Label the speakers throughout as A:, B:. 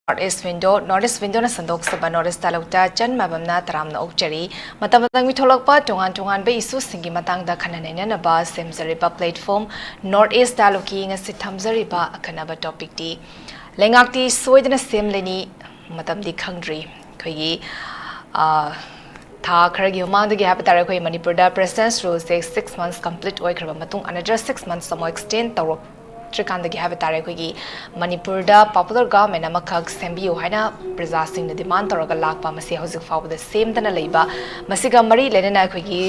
A: Northeast window na sandok sa Northeast talukta Jan MAIBAM na taram na okchari matamatang mitholok pa tungan ba isu singi matang da khananai na ba semzari ba platform Northeast taluki nga si thamzari ba akana ba topic di lengak ti soidana semlani matam di khangdri khoi tha kharagi humang da gi hapatara khoi manipur da president's rule 6 months complete oi khraba matung another 6 months samo extend tawro Trikanda gi habatare ko gi Manipur da popular government amakak sembiyo haina praja sing na demand toroga lakpa masi hojik faw the same dana leiba masiga mari lenena ko gi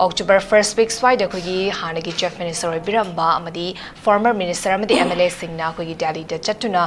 A: October 1st week swaida ko gi hanagi chief minister biramba amadi former minister amadi MLA singna ko gi Delhi da chatuna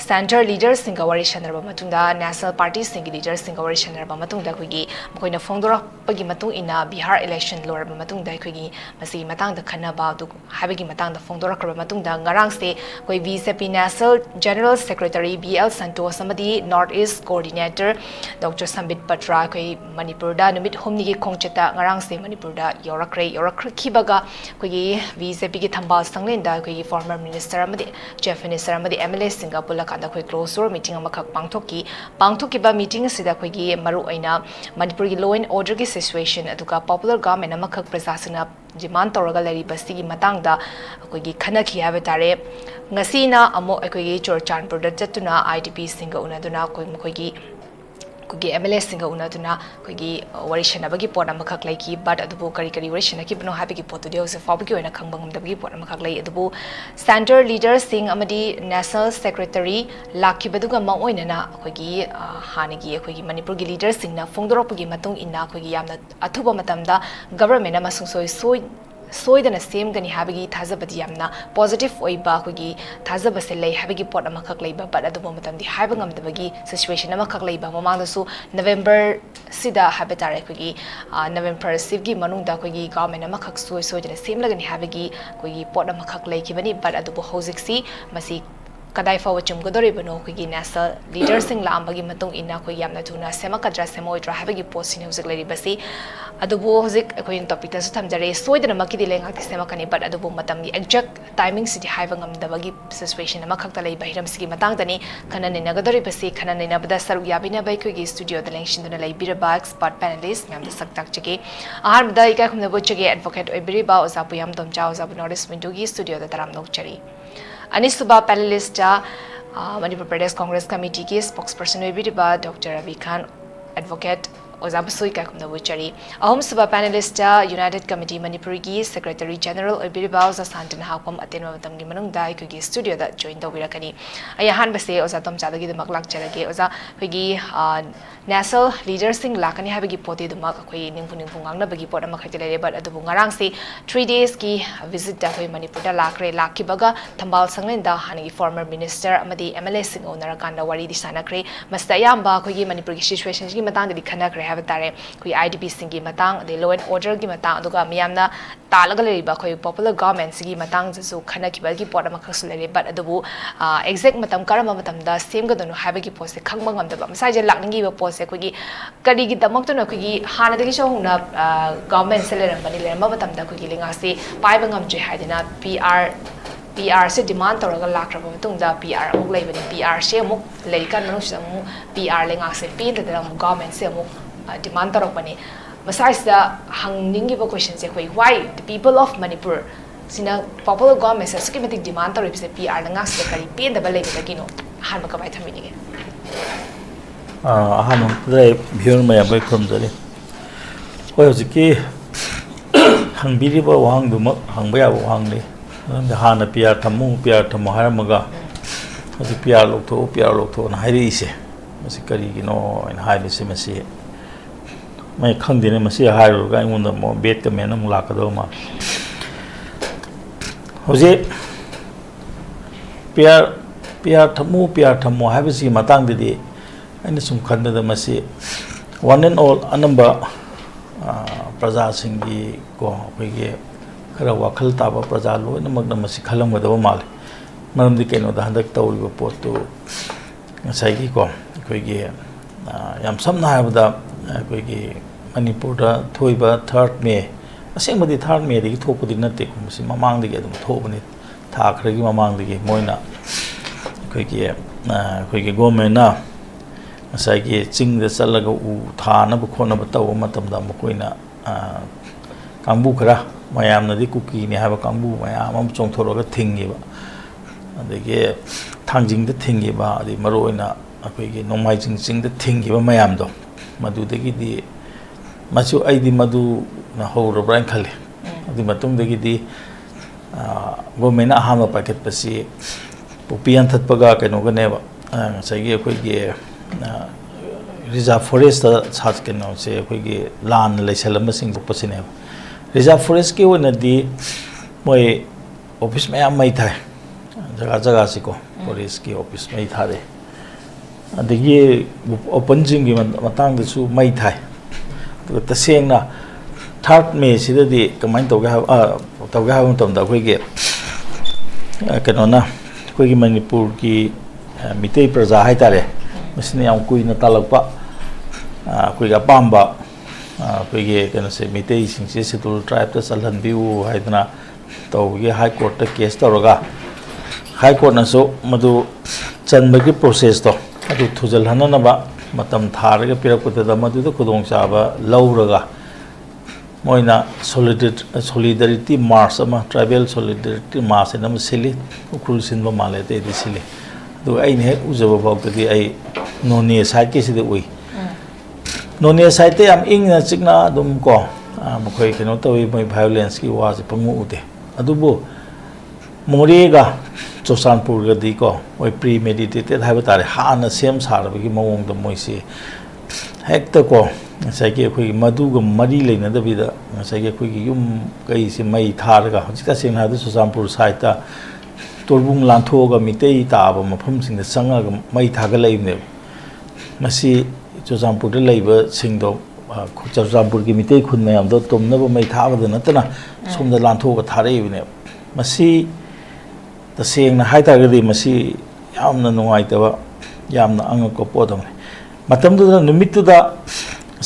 A: center leaders singa wari shanarba matungda national party singi leaders singa wari shanarba matungda ko gi moina phongdora pagi matung ina Bihar election lorba matungda ko gi masi matang da khana ba du habigi matang da phongdora kraba matungda ngarang se koi BJP National General Secretary BL Santos amadi Northeast Coordinator Dr. Sambit Patra koi Manipur da numit humni gi khongcheta ngarang se Manipur da yorakre khibaga koi BJP gi thambal sanglen da koi former minister amadi chief minister amadi MLA singa pulaka da koi close door meeting amakak pangthoki ba meeting sida koi gi maru aina Manipur gi law and order gi situation aduka popular government amakak prasasana demand toroga lari basi gi matang da koi gi khana ki habe tare ngasina amo koi gi chorchanpur da chatuna IDP singa unaduna koi gi MLA singa unaduna koi gi warishana bagi pot amakak lai ki but adubu kari warishana ki bno happy ki pot de ose fabu ki oina khangbangam da bagi pot amakak lai adubu center leader sing amadi national secretary lakhi baduga ma oina na koi gi hanagi koi gi Manipur gi leader sing na phongdorok gi matung inna koi gi yamna athuba matamda government amasung soidana semgani habigi thazabadi yamna positive oiba kogi thazabase lei habigi pot amakak leiba but adubo matamdi haiba ngamdabagi situation amakak leiba mamangda su November sida habetare kogi November sivgi manungda kogi government amakak soidana semlagani habigi kogi pot amakak leikibani but adubo hojiksi masi kadai fawa chumgodori bano kogi national leader sing lambagi matung inna koi yamna thuna semakadra semoidra habigi post sin hojik leri basi adubu hojik koi topic ta su thamjare soidana makidi lenga ki semakani but adubu matam ni exact timing sidi haiba ngamdabagi situation ama khakta lei bahiram sigi matang tani khana ne nagadori basi khana ne nabada saru yabina bai kogi studio da lengshin duna lei biraba expert panelist mem da saktak chike ahar mada ika khumna bo chege advocate oibiriba oza PUYAM TOMCHA oza Northeast window gi studio da taram nok chari Anisuba panelist Manipur Pradesh Congress Committee ki spokesperson oibiriba Dr. RABI Khan advocate Ozabusui Kakumna Wuchari. Ahom Suba panelist United Committee Manipur gi Secretary General oibiriba Oza Santan NAHAKPAM atenwa matam gi manung da ikugi studio da join da wirakani. Ayahan base Oza TOMCHA da gi damak lakcharage Oza kugi national leaders sing lakani habigi poti dumak koi ningfu ngangna bagi pot ama khaitele but adubu ngarang se 3 days ki visit da koi Manipur da lakhi baga thambal sanglen da hani former minister amadi MLA sing owner kanda wari di sana kre masta yamba koi gi Manipur gi situation gi matang di khana kre have tare koi IDP sing gi matang de law and order gi matang aduga miyamna talaga le ba koi popular government gi matang su khana ki bagi pot ama khasule but adubu exact matam karama matam da same ga dono habigi post khangba ngam da ba masai je lakningi ba post kogi kari gi damak to na kogi hana dagi so huna government seller mani le ma batam da kogi lenga se pai bangam je haidina PR se demand toraga lakra ba tung da PR amuk lei bani PR se amuk lei kan manu se mu PR lenga se pin da government se amuk demand torok bani masai da hangningi ba question se koi why the people of Manipur sina popular government se schematic demand torip se PR lenga se kari pin da ba lei da kino han ba ka bai thamini ge
B: ahanu dai bhior ma yabai khomjari hoi hojiki hangbiri ba wang du mak hangba ya wang le da hana pr thamu haramaga hoji pr lokto na hairi se masi kari gino in hairi se masi mai khangdine masi hairu ga imunda mo bet ka mena mu lakado ma hoji pr thamu habisi matang de and some kind of the masi one and all a number प्रजा सिंगी को अखोइगे खरा वाखल ताबा प्रजा लोइनमक नमसि खलमगदबा माले मरमदि केनोदा हंदक तौरिबा पोतु ngsaigi ko अखोइगे याम समना हाबदा अखोइगे मणिपुरदा थोइबा 3rd मे असेंबदि 3rd मे दि थोपदि नते को मसि ममांगदि अदुम थोबनि था खरगी ममांगदि Moina अखोइगे government ना ngsaigi ching da chalaga u thana bu khona ba taw matam da mokoina kangbu khara mayam na di kuki ni ha ba kangbu mayam am chong thoro ga thingi ba adege thangjing da thingi ba adi maroina akoigi nomai ching da thingi ba mayam do madu de gi di machu ai di madu na ho ro brain khale adi matung de gi di government na hama packet pasi pupian that paga keno ga ne ba ngsaigi akoigi reserve forest साथ के नौ से कोई के लान लेसलम Singh पसिने reserve forest के वो नदी मोय office में मई था जगह जगह से को फॉरेस्ट की ऑफिस में था दे अदगी ओपन जिंग की मतंग दसु मई था तो तसेंग ना 3rd मे सिददी कमाइन तो गा मतम दा कोई के कनो ना कोई की मणिपुर की मिते प्रजा है तारे मसने याम कुई न तालकपा कुई का पांबा कुई के कनो से मिते सिंग से शेड्यूल ट्राइब त सलहन बिउ हाइदना तो ये हाई कोर्ट त केस तोरगा हाई कोर्ट नसो मदु चनबगी प्रोसेस तो अदु थुजल हननबा मतम थारगा पिरकपत द मदु त खुदोंग चाबा लौरगा मोइना सोलिडरिटी मार्च अमा ट्राइबल सोलिडरिटी मार्च नम सिली उखुल सिनबा माले ते दि सिली दो आई ने उजब बाउतदी आई नोने साइड के सिदे उई नोने साइड ते am ingna chikna dum ko मखोय केनो तवि मै वायलेंस की वाज पंगु उते अदुबो मोरेगा चोसानपुर गदी को ओय प्रीमेडिटेटेड हाइबा तारे हाना सेम सारबगी मवोंग द मोइसे हेक्ट को साइके अखोय मदुग मरी लेना दबिदा साइके अखोय युम कई से मई थारगा हजिता सेना द चोसानपुर साइड ता तोरबुंग लांथोगा मितेई ताब मफम सिंग संगा मई थागा लेने मसी चोजामपुर दे लेबा सिंगदो चोजामपुर की मितेई खुन मयाम दो तुमनब मई थाबद नतना सोमदा लांथोगा थारेबिने मसी तसेंगना हाइतागदी मसी यामना नुंगाइतबा यामना अंगको पोदम मतमदुदा नुमितुदा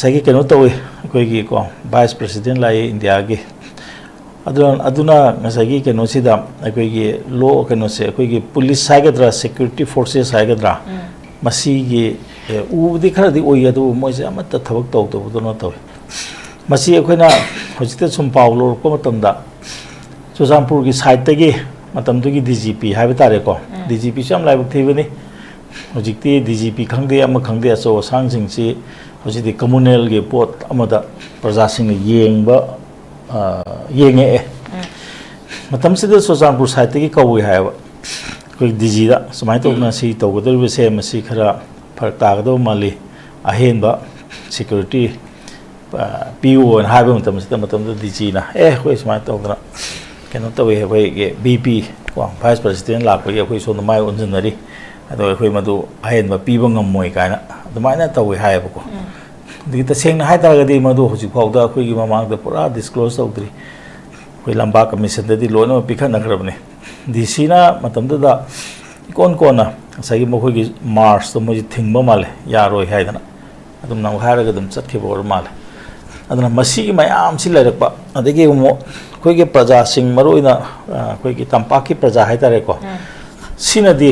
B: साइके केनो तोय अखोयगी को वाइस प्रेसिडेंट लाई इंडिया की अदुना ngsaigi keno sida akoigi law keno se akoigi police saigadra security forces saigadra masi gi ubudi khara di oi adu moise amatta thabak taw to budona taw masi akoina hojite sum paulo ko matamda chojampur gi side tagi matam du gi DGP haiba tare ko DGP sam laibak thibani hojikti DGP khangde ama khangde so sang sing si hojiti communal gi pot amada praja sing yengba येंगे मतम से सोजानपुर side की कौई है कोई डिजीदा सुमाय तो ना सी तो गदल से मसी खरा फरक तागदो माली अहेनबा सिक्योरिटी पीओ न हाबे मतम डिजी ना कोई सुमाय तो ना केनो तो वे कोई बीपी को वाइस प्रेसिडेंट लापे कोई सोन माय उनजनरी अदो कोई मदु अहेनबा पीबो ngमोय कायना अदमायना तौय हायबको दी तसेंग हाइतागदी मदु हुजि फाउदा अखोइगी ममांगदा पुरा डिस्क्लोज तौद्री कोई लंबा कमीशन ददी लोन पिखन नखरबने डीसीना मतमददा कोन कोना सगी मखोइगी मार्च तो मोजि थिंगबा माले यारोय हाइदना अदुम नाव हारगा दम चतखेबो माले अदना मसीगी मयाम सि लरकपा अदगी मो कोइगे प्रजा सिंग मरोइना कोइगी तंपाकी प्रजा हाइतारे को सिनदी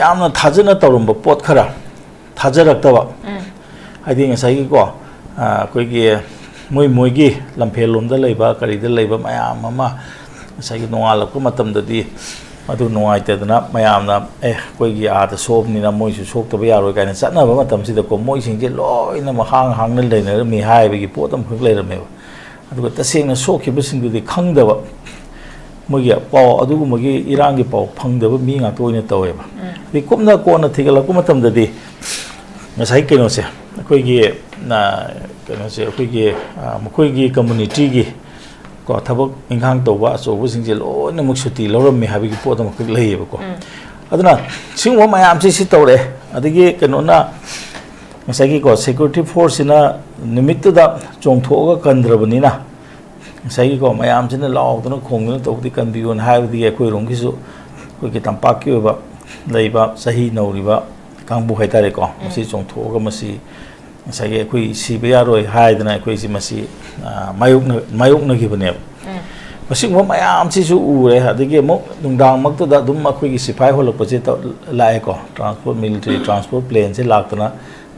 B: यामना थाजना तौरंबा पोत खरा थाजरक्तबा हाइदि ngsaigi को कोइगी मोइगी लम्फेल लोमदा लेबा करिदा लेबा मयाम अमा ngsaigi नोंगालको मतमददी अदु नोंगाइतदना मयामना कोइगी आदा सोबनिना मोइसु सोक्तबा यारोय कायना चतनबा मतमसिदा को मोइसिंगे लोइना महंग हांगना लेनर मी हाइबगी पोतम खक लेरमेबा अदुगा तसेंगना सोखिबसिंगदि खंगदबा मोइगी पाव अदुगुमगी इरांगी पाव फंगदबा मी ngak toina taweba दि कुमना कोना थिगलको मतमददी ngसाइ केनोसे अखोइगी ना केनोसे अखोइगी मखोइगी कम्युनिटी गी को थबक इंखांग तौबा अचौबा सिंजे लोइना मुक सुटी लौरमि हाबिगी पोतम खक लेयेबको अदुना सिंगो मयाम सि तौरे अदगी केनोना ꯉꯁꯥꯏꯒꯤ ꯀꯣ ꯁꯦꯀ꯭ꯌꯨꯔꯤꯇꯤ ꯐꯣꯔꯁꯁꯤꯅ ꯅꯨꯃꯤꯠꯇꯨꯗ ꯆꯣꯡꯊꯣꯛꯑꯒ ꯀꯟꯗ꯭ꯔꯕꯅꯤꯅ ꯉꯁꯥꯏꯒꯤ ꯀꯣ ꯃꯌꯥꯝꯁꯤꯅ ꯂꯥꯎꯗꯅ ꯈꯣꯡꯗꯅ ꯇꯧꯕꯗꯤ ꯀꯟꯕꯤꯌꯣꯅ ꯍꯥꯏꯕꯗꯤ ꯑꯩꯈꯣꯏꯔꯣꯝꯒꯤꯁꯨ ꯑꯩꯈꯣꯏꯒꯤ ꯇꯝꯄꯥꯛꯀꯤ ꯑꯣꯏꯕ ꯂꯩꯕ ꯆꯍꯤ ꯅꯧꯔꯤꯕ ꯀꯥꯡꯕꯨ ꯍꯥꯏꯇꯥꯔꯦꯀꯣ ꯃꯁꯤ ꯆꯣꯡꯊꯣꯛꯑꯒ ꯃꯁꯤ ꯉꯁꯥꯏꯒꯤ ꯑꯩꯈꯣꯏ ꯁꯤꯕ ꯌꯥꯔꯣꯏ ꯍꯥꯏꯗꯅ ꯑꯩꯈꯣꯏꯁꯤ ꯃꯁꯤ ꯃꯥꯌꯣꯛꯅꯈꯤꯕꯅꯦꯕ ꯃꯁꯤꯒꯨꯝꯕ ꯃꯌꯥꯝꯁꯤꯁꯨ ꯎꯔꯦ ꯑꯗꯒꯤ ꯑꯃꯨꯛ ꯅꯨꯡꯗꯥꯡꯃꯛꯇꯗ ꯑꯗꯨꯝ ꯑꯩꯈꯣꯏꯒꯤ ꯁꯤꯐꯥꯏ ꯍꯣꯜꯂꯛꯄꯁꯦ ꯂꯥꯛꯑꯦꯀꯣ ꯇ꯭ꯔꯥꯟꯁꯄꯣꯔꯠ ꯃꯤꯂꯤꯇꯔꯤ ꯇ꯭ꯔꯥꯟꯁꯄꯣꯔꯠ ꯄ꯭ꯂꯦꯟꯁꯦ ꯂꯥꯛꯇꯅ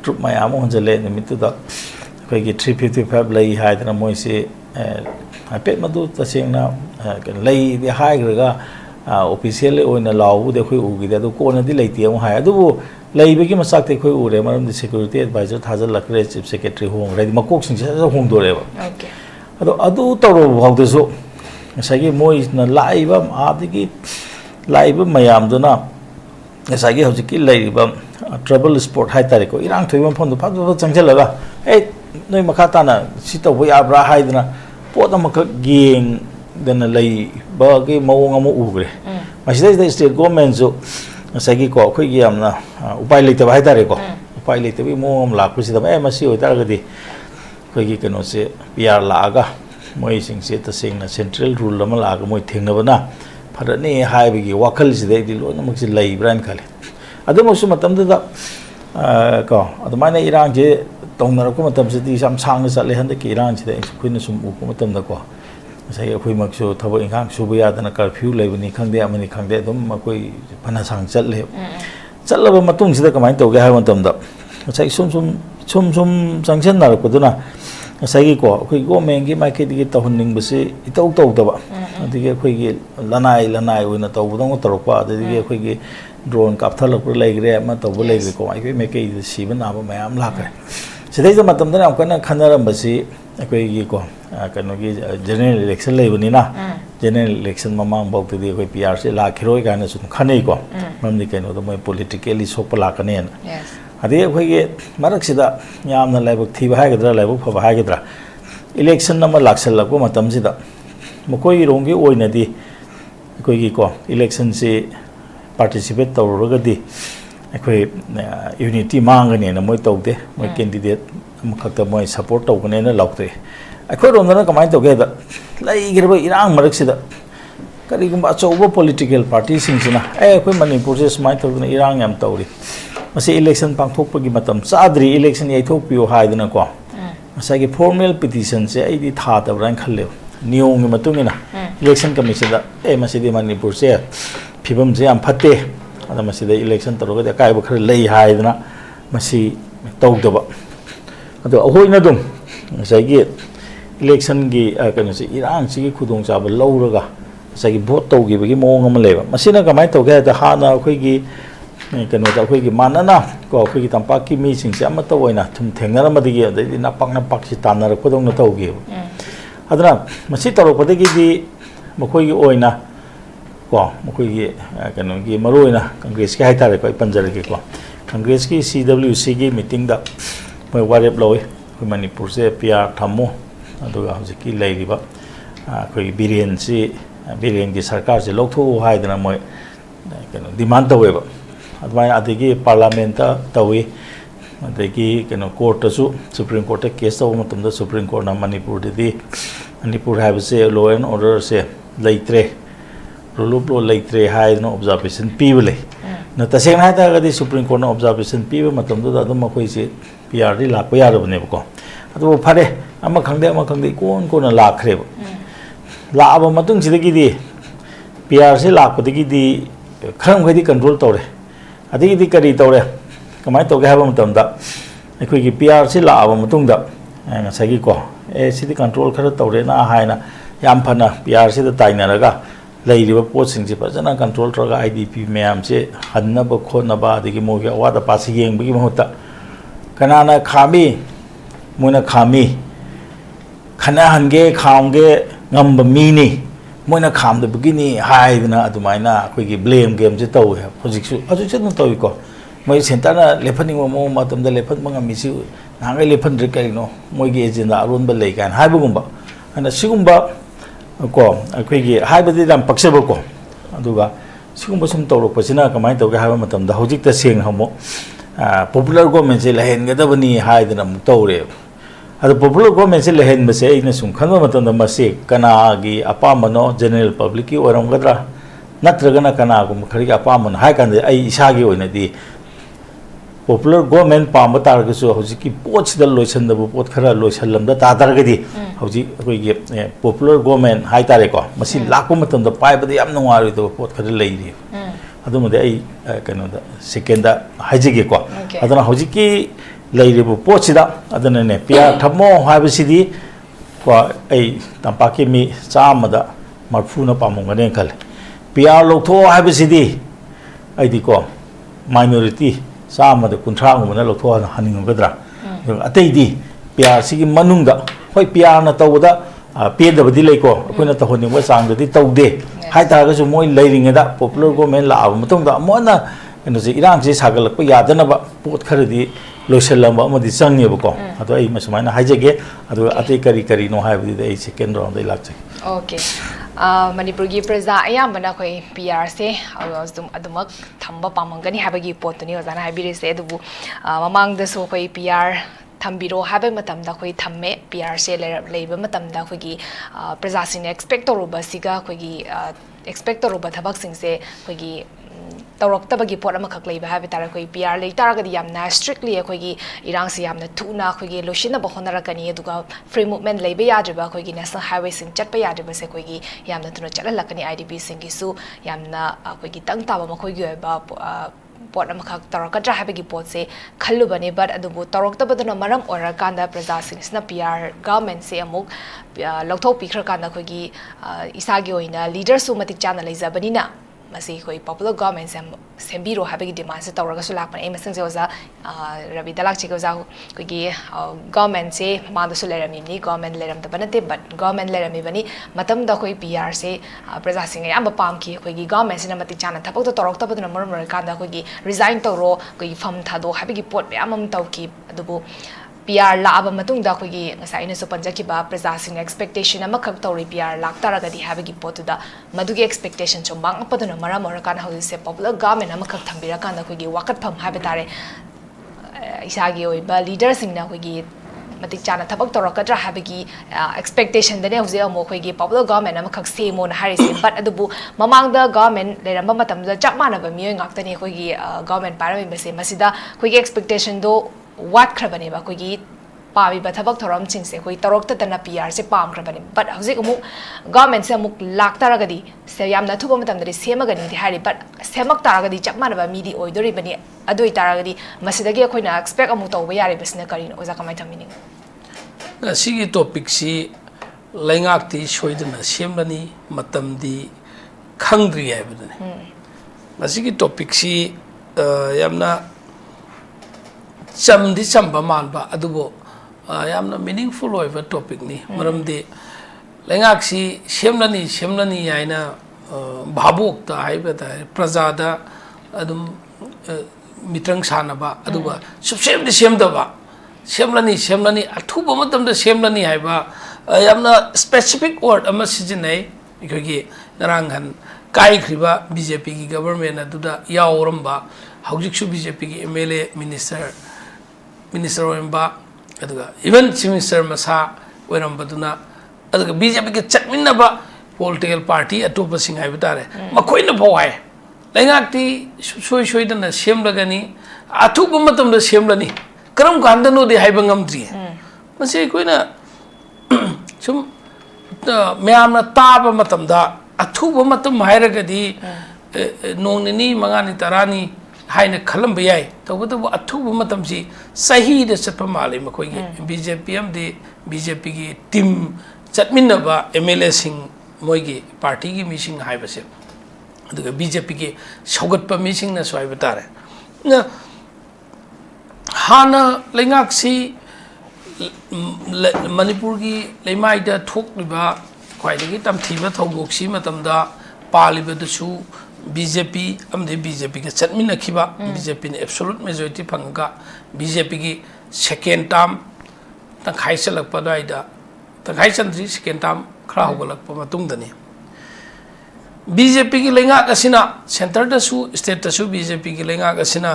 B: ꯇ꯭ꯔꯨꯞ ꯃꯌꯥꯝ ꯑꯃ ꯍꯣꯟꯖꯜꯂꯦ ꯅꯨꯃꯤꯠꯇꯨꯗ ꯑꯩꯈꯣꯏꯒꯤ 355 ꯂꯩ ꯍꯥꯏꯗꯅ ꯃꯣꯏꯁꯤ ꯍꯥꯏꯐꯦꯠ ꯃꯗꯨ ꯇꯁꯦꯡꯅ ꯂꯩꯗꯤ ꯍꯥꯏꯈ꯭ꯔꯒ ꯑꯣꯐꯤꯁꯤꯌꯦꯜ ꯑꯣꯏꯅ ꯂꯥꯎꯕꯗꯤ ꯑꯩꯈꯣꯏ ꯎꯈꯤꯗꯦ ꯑꯗꯨ ꯀꯣꯟꯅꯗꯤ ꯂꯩꯇꯦ ꯑꯃꯨꯛ ꯍꯥꯏ ꯑꯗꯨꯕꯨ ꯂꯩꯕꯒꯤ ꯃꯆꯥꯛꯇꯤ ꯑꯩꯈꯣꯏ ꯎꯔꯦ ꯃꯔꯝꯗꯤ ꯁꯦꯀ꯭ꯌꯨꯔꯤꯇꯤ ꯑꯦꯗꯚꯥꯏꯖꯔ ꯊꯥꯖꯤꯜꯂꯛꯈ꯭रे ꯆꯤꯐ ꯁꯦꯀ꯭ꯔꯦꯇꯔꯤ ꯍꯣꯡꯈ꯭रे ꯍꯥꯏꯗꯤ ꯃꯀꯣꯛꯁꯤꯡꯁꯦ ꯍꯣꯡꯗꯣꯔꯛꯑꯦꯕ ꯑꯗꯣ ꯑꯗꯨ ꯇꯧꯔꯕ ꯐꯥꯎꯗꯁꯨ ꯉꯁꯥꯏꯒꯤ ꯃꯣꯏꯅ ꯂꯥꯛꯏꯕ ꯑꯥꯗꯒꯤ ꯂꯥꯛꯏꯕ ꯃꯌꯥꯝꯗꯨꯅ ꯉꯁꯥꯏꯒꯤ ꯍꯧꯖꯤꯛꯀꯤ ꯂꯩꯔꯤꯕ ꯇ꯭ꯔꯥꯕꯜ ꯁ꯭ꯄꯣꯠ ꯍꯥꯏꯇꯥꯔꯦꯀꯣ ꯏꯔꯥꯡ ꯊꯣꯛꯏꯕ ꯃꯐꯝꯗꯣ ꯐꯖ ꯆꯪꯁꯤꯜꯂꯒ ꯅꯣꯏ ꯃꯈꯥ ꯇꯥꯅ ꯁꯤ ꯇꯧꯕ ꯌꯥꯕ꯭ꯔꯥ ꯍꯥꯏꯗꯅ ꯄꯣꯠ ꯑꯃꯈꯛ ꯌꯦꯡꯗꯅ ꯂꯩꯕꯒꯤ ꯃꯑꯣꯡ ꯑꯃ ꯎꯈ꯭ꯔꯦ ꯃꯁꯤꯗꯩꯁꯤꯗ ꯁ꯭ꯇꯦꯠ ꯒꯣꯔꯃꯦꯟꯁꯨ ꯉꯁꯥꯏꯒꯤꯀꯣ ꯑꯩꯈꯣꯏꯒꯤ ꯌꯥꯝꯅ ꯎꯄꯥꯏ ꯂꯩꯇꯕ ꯍꯥꯏꯇꯥꯔꯦꯀꯣ ꯎꯄꯥꯏ ꯂꯩꯇꯕꯒꯤ ꯃꯑꯣꯡ ꯑꯃ ꯂꯥꯛꯄꯁꯤꯗ ꯃꯁꯤ ꯑꯣꯏꯇꯥꯔꯒꯗꯤ ꯑꯩꯈꯣꯏꯒꯤ ꯀꯩꯅꯣꯁꯦ PR ꯂꯥꯛꯑꯒ ꯃꯣꯏꯁꯤꯡꯁꯦ ꯇꯁꯦꯡꯅ ꯁꯦꯟꯇ꯭ꯔꯦꯜ ꯔꯨꯜ ꯑꯃ ꯂꯥꯛꯑꯒ ꯃꯣꯏ ꯊꯦꯡꯅꯕꯅ ꯐꯔꯅꯤ ꯍꯥꯏꯕꯒꯤ ꯋꯥꯈꯜꯁꯤꯗ ꯑꯩꯗꯤ ꯂꯣꯏꯅꯃꯛꯁꯤ ꯂꯩꯕ꯭ꯔꯥꯅ ꯈꯜꯂꯤ ꯑꯗꯨꯃꯛꯁꯨ ꯃꯇꯝꯗꯨꯗ ꯀꯣ ꯑꯗꯨꯃꯥꯏꯅ ꯏꯔꯥꯡꯁꯦ ꯇꯧꯅꯔꯛꯄ ꯃꯇꯝꯁꯤꯗꯤ ꯌꯥꯝ ꯁꯥꯡꯅ ꯆꯠꯂꯦ ꯍꯟꯗꯛꯀꯤ ꯏꯔꯥꯡꯁꯤꯗ ꯑꯩꯈꯣꯏꯅ ꯁꯨꯝ ꯎꯕ ꯃꯇꯝꯗꯀꯣ ꯉꯁꯥꯏ ꯑꯩꯈꯣꯏꯃꯛꯁꯨ ꯊꯕꯛ ꯏꯪꯈꯥꯡ ꯁꯨꯕ ꯌꯥꯗꯅ ꯀꯔꯐ꯭ꯌꯨ ꯂꯩꯕꯅꯤ ꯈꯪꯗꯦ ꯑꯃꯅꯤ ꯈꯪꯗꯦ ꯑꯗꯨꯝ ꯑꯩꯈꯣꯏ ꯐꯅ ꯁꯥꯡ ꯆꯠꯂꯦ ꯆꯠꯂꯕ ꯃꯇꯨꯡꯁꯤꯗ ꯀꯃꯥꯏꯅ ꯇꯧꯒꯦ ꯍꯥꯏꯕ ꯃꯇꯝꯗ ꯉꯁꯥꯏ ꯁꯨꯝ ꯆꯪꯁꯤꯟꯅꯔꯛꯄꯗꯨꯅ ꯉꯁꯥꯏꯒꯤꯀꯣ ꯑꯩꯈꯣꯏ ꯒꯣꯔꯃꯦꯟꯒꯤ ꯃꯥꯏꯀꯩꯗꯒꯤ ꯇꯧꯍꯟꯅꯤꯡꯕꯁꯤ ꯏꯇꯧ ꯇꯧꯗꯕ ꯑꯗꯒꯤ ꯑꯩꯈꯣꯏꯒꯤ ꯂꯅꯥꯏ ꯑꯣꯏꯅ ꯇꯧꯕꯗꯧꯅ ꯇꯧꯔꯛꯄ ꯑꯗꯒꯤ ꯑꯩꯈꯣꯏꯒꯤ ꯗ꯭ꯔꯣꯟ ꯀꯥꯞꯊꯠꯂꯛꯄ ꯂꯩꯈ꯭ꯔꯦ ꯑꯃ ꯇꯧꯕ ꯂꯩꯈ꯭ꯔꯦꯀꯣ ꯑꯩꯈꯣꯏ ꯃꯥꯏꯀꯩꯗ ꯁꯤꯕ ꯅꯥꯕ ꯃꯌꯥꯝ ꯂꯥꯛꯈ꯭ꯔꯦ ꯁꯤꯗꯩꯁꯤꯗ ꯃꯇꯝꯗꯅ ꯌꯥꯝ ꯀꯟꯅ ꯈꯟꯅꯔꯝꯕꯁꯤ ꯑꯩꯈꯣꯏꯒꯤꯀꯣ ꯀꯩꯅꯣꯒꯤ ꯖꯦꯅꯔꯦꯜ ꯏꯂꯦꯛꯁꯟ ꯂꯩꯕꯅꯤꯅ ꯖꯦꯅꯔꯦल इलेक्शन ममांग बाउतदी अखोई पीआर से लाखिरोय गाना सुन खनै को ममदि कैनो द मोय पॉलिटिकली सोप लाकने अदे अखोई मरक सिदा यामना लाइबक थीबा हागद्रा लाइबक फबा हागद्रा इलेक्शन नम लाक्सलक मतम सिदा मकोई रोंगी ओइनदी अखोई को इलेक्शन से पार्टिसिपेट तौरगदी अखोई यूनिटी मांगने न मोय तौदे मोय कैंडिडेट मखत मोय सपोर्ट तौगने न लाउते अखोई रोंदना कमाय तौगे द लैगिरब इरांग मरक सिदा करिगुंबा अचौबा पॉलिटिकल पार्टी सिंगसिना अखोई मणिपुर से समाय तौदना इरांग याम तौरी मसे इलेक्शन पांथोकपगी मतम चाद्री इलेक्शन याइथोकपियो हाइदना को मसागी फॉर्मल पिटिशन से आइदी थादबरान खल्ले नियम की मतुंगिना इलेक्शन कमीशन दा मसिदी मणिपुर से फिबम से याम फते अदा मसिदा इलेक्शन तरोगदे कायबो खर लई हाइदना मसी तौदबा अदो अहोइना दुम मसागी इलेक्शन की कनो से इरांग सिगी खुदोंग चाबा लौरगा मसागी वोट तौगिबगी मोंग अमा लेबा मसिना कमाय तौगे दा हाना अखोइगी कनो दा अखोइगी मानना को अखोइगी तंपाकी मी सिंगसे अमत ओइना थुम थेंगनरमदिगी अदैदि नापाक सि तानरकपदोंना तौगे अदना मसी तौरकपदगी मखोइगी ओइना को मखोइगी कनोगी मरोइना कांग्रेस के हाइतारे को पंजरगे को कांग्रेस की CWC की मीटिंग दा मोय वारेप लौई मणिपुर से PR थमो अदुगा हजिकी लैरिबा अखोइगी बिरेन की सरकार से लौथो हाइदना मोय कनो डिमांड तौवेबा अदुमाय अदगी पार्लियामेंट तौई अदगी कनो कोर्ट सुप्रीम कोर्ट केस तौब मतमदा सुप्रीम कोर्ट ना मणिपुर हाइबसे लॉ एंड ऑर्डर से लैत्रे रूल ऑफ लॉ लैत्रे हाइदना ऑब्जर्वेशन पीबले न तसेंग हाइदागदी सुप्रीम कोर्ट ना ऑब्जर्वेशन पीबा मतमदा अदुम मखोइसे PR दी लाखो यारबनेबको अदु फरे अमा खंगदे कोन लाखरेब लाब मतुंग सिदगिदी PR से लाखपदगिदी खरमखैदी कंट्रोल तौरे अदगिदी करी तौरे कमाय तौगे हाबा मतमदा अखोइगी PR से लाब मतुंगदा ngसागी को सिदी कंट्रोल खर तौरे ना हायना याम फना PR से ताइनरगा लैरिबा पोसिंग से फजना कंट्रोल तौरगा IDP मैम से हन्नब खोनबा अदगी मोगे अवादा पासी येंबगी महत्ता कनाना खामी मोना खामी खना हनगे खामगे ngamba mini moina khamda bugini haidna adumaina akoigi blame game je taw ha hojiksu hojiksu no tawi ko moi center na lefani mo matam da lefan manga misi nangai lefan re kai no moi gi agenda aron ba lei kan haibugumba ana sigumba ko akoigi haibadi dam pakseba ko aduga sigumba sum tawrok pasina kamai tawge haiba matam da hojik ta seng hamo popular government se lehen gadabani haidana mutawre adu popular government se lehen base ina sum khanba matanda mase kana gi apamano general public ki oram gadra natragana kana gum khari apamano hai kan ai isa gi oina di popular government pamba targa so hoji ki poch dal loisan da pot khara loisan lam da ta targa di hoji koi gi popular government hai tare ko masi lakko matanda pai ba yam nungari do pot khara lei ri adu made ai kano da second da haji gi ko adana hoji ki lei ri bu poch da adana ne pia thamo ha ba sidi ko ai tampa ki mi chama da marfu na pamong ne khal pia lo tho ha ba sidi ai di ko minority sama da kuntra ngum na lo tho na haning gadra atei di pia sigi manung da hoi pia na taw da pe da badi lei ko koina ta honi wa sang da di taw de hai ta ga su moi lei ring da popular government la ba matung da mo na eno se irang se sagalak pa yada na ba pot khari di loisalam ba ma di sang ne ba ko ado ai ma sumai na haijege ado atei kari kari no hai badi ai second round dai lak chai
A: okay manipur gi praja ayambana khoi PR se adumak thamba pamangani habagi potuni ozana habire se adubu mamang da so khoi PR thambiro habe matam da khoi thamme PR se leiba matam da khoi gi praja sin expect toruba siga khoi gi expect toruba thabak sing se khoi gi तौरक्तबगी पोट अमखक लेबा हाबे तारा कोई PR ले तारगदी यामना strictly अखोगी इरांग से यामना थुना अखोगी लोशिना बखोनरकनी अदुगा free movement लेबे याजबा अखोगी नेशनल हाईवे सिंग चटपा याजबा से अखोगी यामना थुना चललकनी IDP सिंग गिसु यामना अखोगी तंग ताबा मखोगी ओबा पोट अमखक तौरकद्रा हाबेगी पोट से खल्लुबने बट अदुबु तौरक्तबदना मरम ओरकांदा प्रजा सिंगसना PR गवर्नमेंट से अमुक लौथोक पिखरकांदा अखोगी इसागी ओइना लीडर सु मतिक चाना लेजबनिना मसी कोई पॉपुलर गवर्नमेंट सेम्बीरो हाबेगी डिमांड से तौरगसु लापन ए मसंग से ओजा रवि दलाक चिक ओजा कोई गवर्नमेंट से मादसु लेरमिनी गवर्नमेंट लेरम त बनते बट गवर्नमेंट लेरमी बनी मतम द कोई PR से प्रजा सिंग याम पाम की कोई गवर्नमेंट से नमति चाना थपक तो तौरक तबदन मरम कांदा कोई रिजाइन तौरो कोई फम थादो हाबेगी पोट याम तौकी अदुबु PR लाब मतुंग दा खोगी ngसाइने सो पंजकिबा प्रजा सिंग एक्सपेक्टेशन अमखक तौरी PR लाक्तारगदी हाबेगी पोतुदा मदुगी एक्सपेक्टेशन चो मांग अपदुना मरा मोरकान हौसे पॉपुलर गवर्नमेंट अमखक थंबिरकान खोगी वाकत फम हाबे तारे इसागी ओइबा लीडर सिंगना खोगी मतिक चाना थबक तौरकद्रा हाबेगी एक्सपेक्टेशन दने हौसे अमो खोगी पॉपुलर गवर्नमेंट अमखक सेमोन हारिसे बट अदुबु ममांग दा गवर्नमेंट लेरम मतमदा चक मानबा मियोय ngakतने खोगी गवर्नमेंट पारमे बसे मसिदा खोगी एक्सपेक्टेशन दो वाट खरबने बा कोई पावी बथबक थोरम सिंग से कोई तरोक तना PR से पाम खरबने बट हजिक अमुक गवर्नमेंट से अमुक लाख तारगदी से यामना थुब मतमदरी सेमगनी दि हारि बट सेमक तारगदी चक मानबा मिदी ओइदोरि बनी अदोइ तारगदी मसिदगी अखोइना एक्सपेक्ट अमुक तौबा यारि बसने करिन ओजा कमाय थमिनिंग
C: सिगी टॉपिक सी लैंगाक्ति सोइदना सेमलानी मतम दि खंगद्रि हाइबदने मसिगी टॉपिक सी यामना चमदी चंबा मानबा अदुबो यामना मीनिंगफुल ओइबा टॉपिक नि मरमदि लैंगाक्सी सेमलानी याइना भाबोक्ता हाइबदा प्रजादा अदुम मित्रंग सानबा अदुबा सुबसेमदि सेमदबा सेमलानी अथुबा मतमदा सेमलानी हाइबा यामना स्पेसिफिक वर्ड अमा सिजिनै इखोगी नरांगन काइख्रिबा BJP की गवर्नमेंट अदुदा यावरमबा हौजिकसु BJP की MLA मिनिस्टर ओइबा अदुगा इवन चीफ मिनिस्टर मसा ओइरमबदुना अदुगा BJP के चटमिनबा पॉलिटिकल पार्टी अटोपा सिंग हाइबा तारे मखोइना भवाय लैंगाक्ति सोइदना सेमलगनी अथुबा मतमदा सेमलनी करम कांदनो दे हाइबा ngamdri मसे कोइना सुम म्यामना ताबा मतमदा अथुबा मतम हाइरगदी नोंनिनी मंगानी तरानी हाइना खलंबा याय तबदबु अथुबा मतमसी सही दे चटपा माले मखोइगी BJP की टीम चटमिनबा MLA सिंग मोइगी पार्टी की मीसिंग हाइबसे अदुगा BJP की सौगतपा मीसिंग ना सोइबा तारे हाना लैंगाक्सी मणिपुर की लेमाइदा थोकलिबा ख्वाइदगी तमथीबा थौगोक्सी मतमदा पालिबदसु BJP के चटमिनखिबा BJP ने एब्सोल्यूट मेजॉरिटी फंगा BJP की सेकेंड टर्म तंखाइ चलकपा दाइदा तंखाइ चंद्री सेकेंड टर्म खरा होगलकपा मतुंगदनी BJP की लैंगाक असिना सेंटर दसु स्टेट दसु BJP की लैंगाक असिना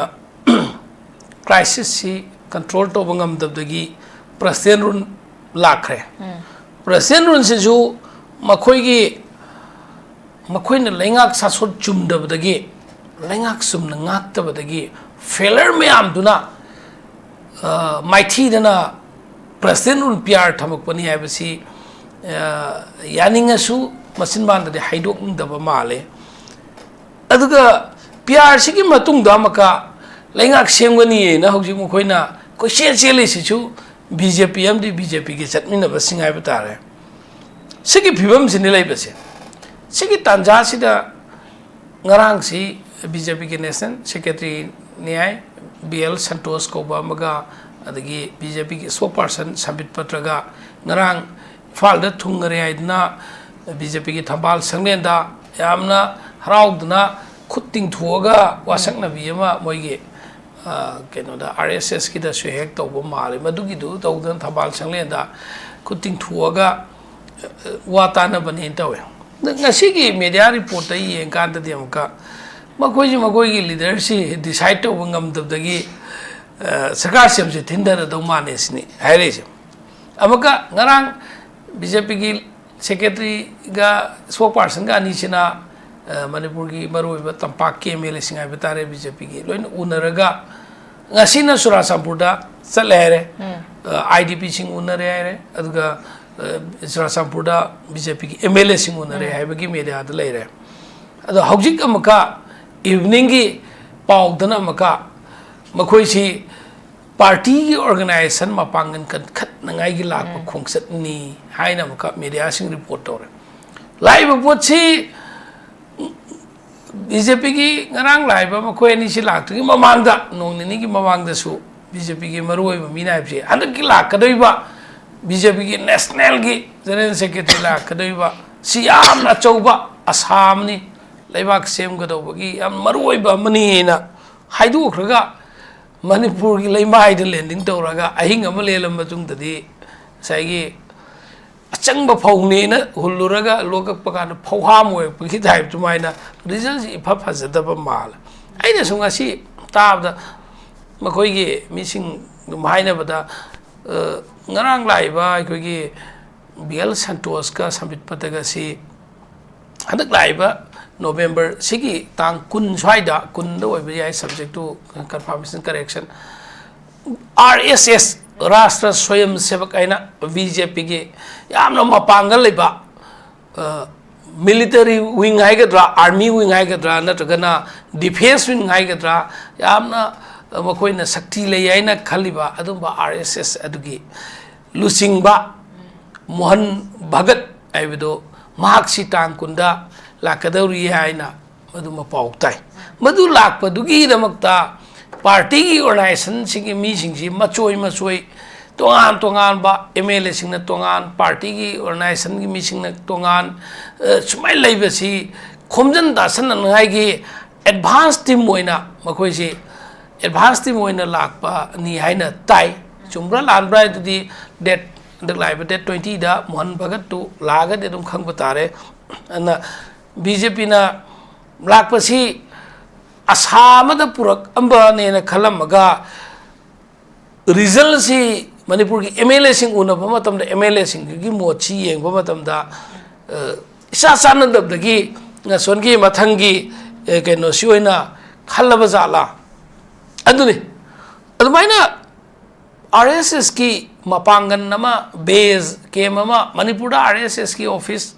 C: crisis control to bangam dabdagi president run lakre president run se ju makhoi na lengak sasot chum dabdagi lengak sum na ngak dabdagi failure me am duna mighty dana president run PR thamak pani hai basi yaninga su masin ban da haidok ning daba male aduga PR sigi matung da maka lengak semgani na hauji mo khoina ko chele si chu BJP amdi BJP ki chatmina basingai batare sigi phibam sin lai base sigi tanja sida ngarang si BJP ki nation secretary niai BL Santos ko ba maga adagi BJP ki spokesperson sambit patraga ngarang falda thungare aidna BJP ki thambal sanglenda yamna haraudna khutting thuaga wasakna biyama moige kenoda RSS ki da hek tawba male madugi du tawdan thambal sanglenda khutting thuaga watana bani tawe ngasi ki media report ai engkan da demka makoi gi leader si decide to ngam dabdagi sarkar sem se thindar do mane sni haire se amaka ngarang BJP ki secretary ga spokesperson ga ni sina manipur ki maroi tampak ke mele singai betare BJP ki loin unaraga ngasina surasampurda salere IDP sing unare ere aduga surasampurda BJP ki MLA sing unare haibagi media da leire adu haujik amaka evening ki paudana amaka makhoi si party ki organization mapangan kan khat nangai gi lak khongset ni haina amaka media sing report tore live pot si BJP ki ngarang lai ba makhoi ni si lak ki mamangda nong ni ki mamangda su BJP ki maroi ba mina pse handak ki lak kadoi ba BJP ki national ki general secretary lak kadoi ba siam na chauba assam ni laibak sem ga do gi am maroi ba mani na haidu khraga manipur ki leimai de landing toraga ahing am lelam matung tadi sai gi achangba phawne na huluraga lokak pakana phawham we phi type tumaina result ifa phajada ba mal aina sunga si tabda makoi gi missing maina bada ngarang laiba koi gi BL Santos ka sambit pataga si handak laiba November sigi tang kun swaida kun do be subject to confirmation correction RSS Rashtra Swayam Sevak aina BJP ki yamna mapangal leba military wing haigadra army wing haigadra natragana defense wing haigadra yamna makoina sakti le aina khaliba adumba RSS adugi lusingba Mohan Bhagat aibido mahak tang kunda lakadauri haina madu mapau tai madu lakpa dugi damakta party ki organization singi mi singsi machoi tongan ba MLA singna tongan party ki organization ki mi singna tongan sumai laiba si khomjan dasan ngai gi advance team moina makoi si advance team moina lakpa ni haina tai chumra lanbra di that the live that 20 da Mohan Bhagat to laga de dum khang batare ana BJP na lakpa si asama purak amba ne na khalamaga result si manipur ki MLA sing una ba matam da MLA sing gi mochi yeng ba matam da isa sana dab da gi na son gi mathang gi ke no si oina khalaba zala aduni adumaina RSS ki mapangan nama base ke mama manipur da RSS ki office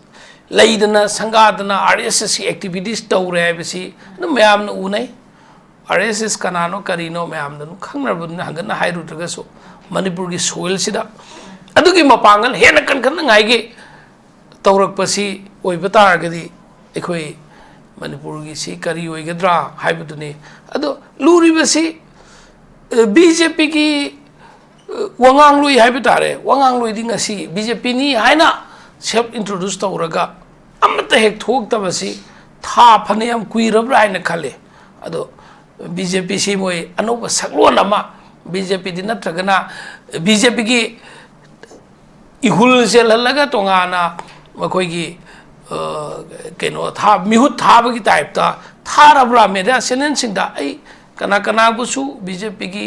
C: laidana sangadana RSS ki activities tawre basi no mayam no unai RSS kanano karino mayam no khangna hangana hairu taga so manipur ki soil sida adugi mapangal hena kan ngai ge tawrak pasi oi batar gadi ekhoi manipur ki si kari oi gadra haibuduni ado luri basi BJP ki wangang lui haibutare wangang lui dinga si BJP ni haina self introduce tawraga amata hek thok tabasi tha phane am kuirabra haina khale ado BJP si moi anoba saklon ama BJP din natragana BJP ki ihul sel halaga tongana makoi gi keno tha mihut tha ba gi type ta tharabra media senen singda ai kana kana busu BJP gi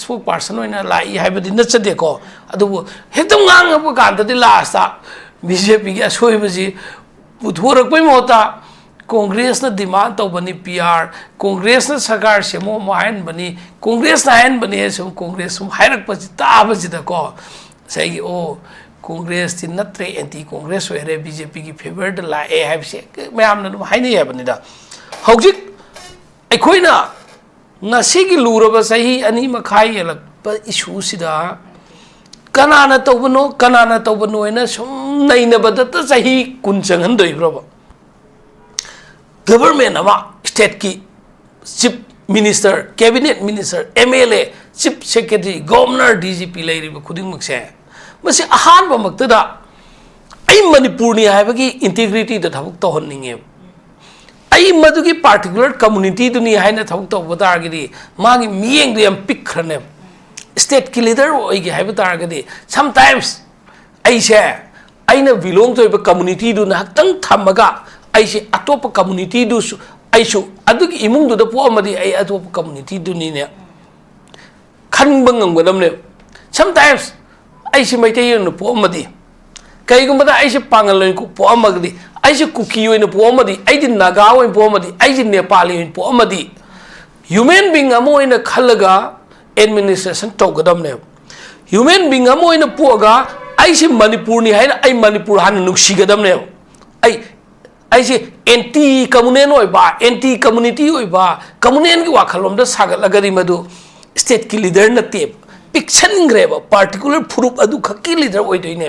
C: spokesperson oina lai haibadi nachade ko adu hekdam ngang bu kan da last ta BJP gi asoi baji puthorak pai mota Congress na demand to bani PR Congress na sarkar se mo hain bani Congress na hain bani sum Congress sum hairak paji ta baji da ko sai o Congress ti natre anti Congress were BJP gi favor da la e have se mayam na haini ya bani da hojik aikoina ngasi gi luraba sahi ani makhai yalak pa issue sida kanana tawbano ena sum naina badata sahi kunchang han doi roba government ama state ki chief minister cabinet minister MLA chief secretary governor DGP lairi ba khuding makse masi ahan ba maktada ai manipur ni hai bagi integrity da thabuk to honninge ai madugi particular community duni hai na thabuk to badar gi magi miyeng du yam pick khrane state ki leader oi gi hai badar gi sometimes ai she aina belong to a community du na tang thamaga ai se atop community du ai su adugi imung du da po amadi ai atop community du ni ne khan bangam gadam ne sometimes ai se mai tayi no po amadi kai gum da ai se pangal ko po amagdi ai se kuki oi no po amadi ai din naga oi po amadi ai din nepali oi po amadi human being amo ina khalaga administration to gadam ne human being amo ina po ga ai se manipur ni hai ai manipur han nuksi gadam ne ai se anti communal oi ba anti community oi ba communal gi wakhalom da sagal lagari madu state ki leader na te picture ngreba particular furup adu khaki leader oi doine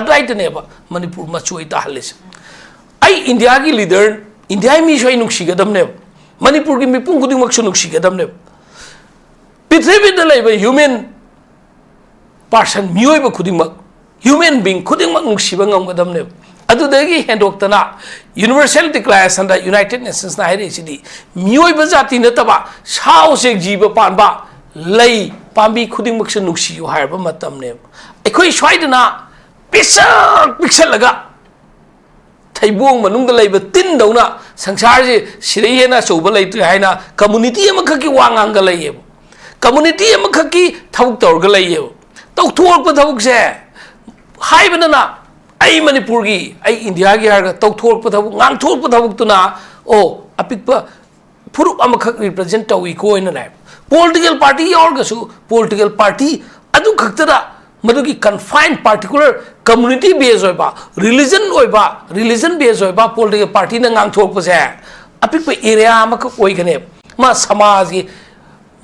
C: adait ne ba manipur ma choi ta halis ai india gi leader india mi shoi nuksi gadam ne manipur gi mi pung guding mak nuksi gadam ne prithvi da lai ba human person mioi ba khuding mak human being khuding mak nuksi ba ngam gadam ne adudagi hendoktana universal declaration da United Nations na haire sidi mioi ba jati na taba sao se jiba panba lei pambi khuding mak se nuksi yu hair ba matam ne ekhoi swaidana pixel laga thaibong manung da lei ba tin dauna sangsar ji sirei hena soba lei tu haina community ama khaki wangang ga lei community ama khaki thawuk tor ga lei tau thor pa thawuk se haibana na ai manipur gi ai india gi har tau thor pa thabuk ngang thor pa thabuk tuna o apik pa furup am khak represent tawi ko ina lai political party or ga su political party adu khaktara madu gi confined particular community based oi ba religion based oi ba political party na ngang thor pa se apik pa area am khak oi gane ma samaj gi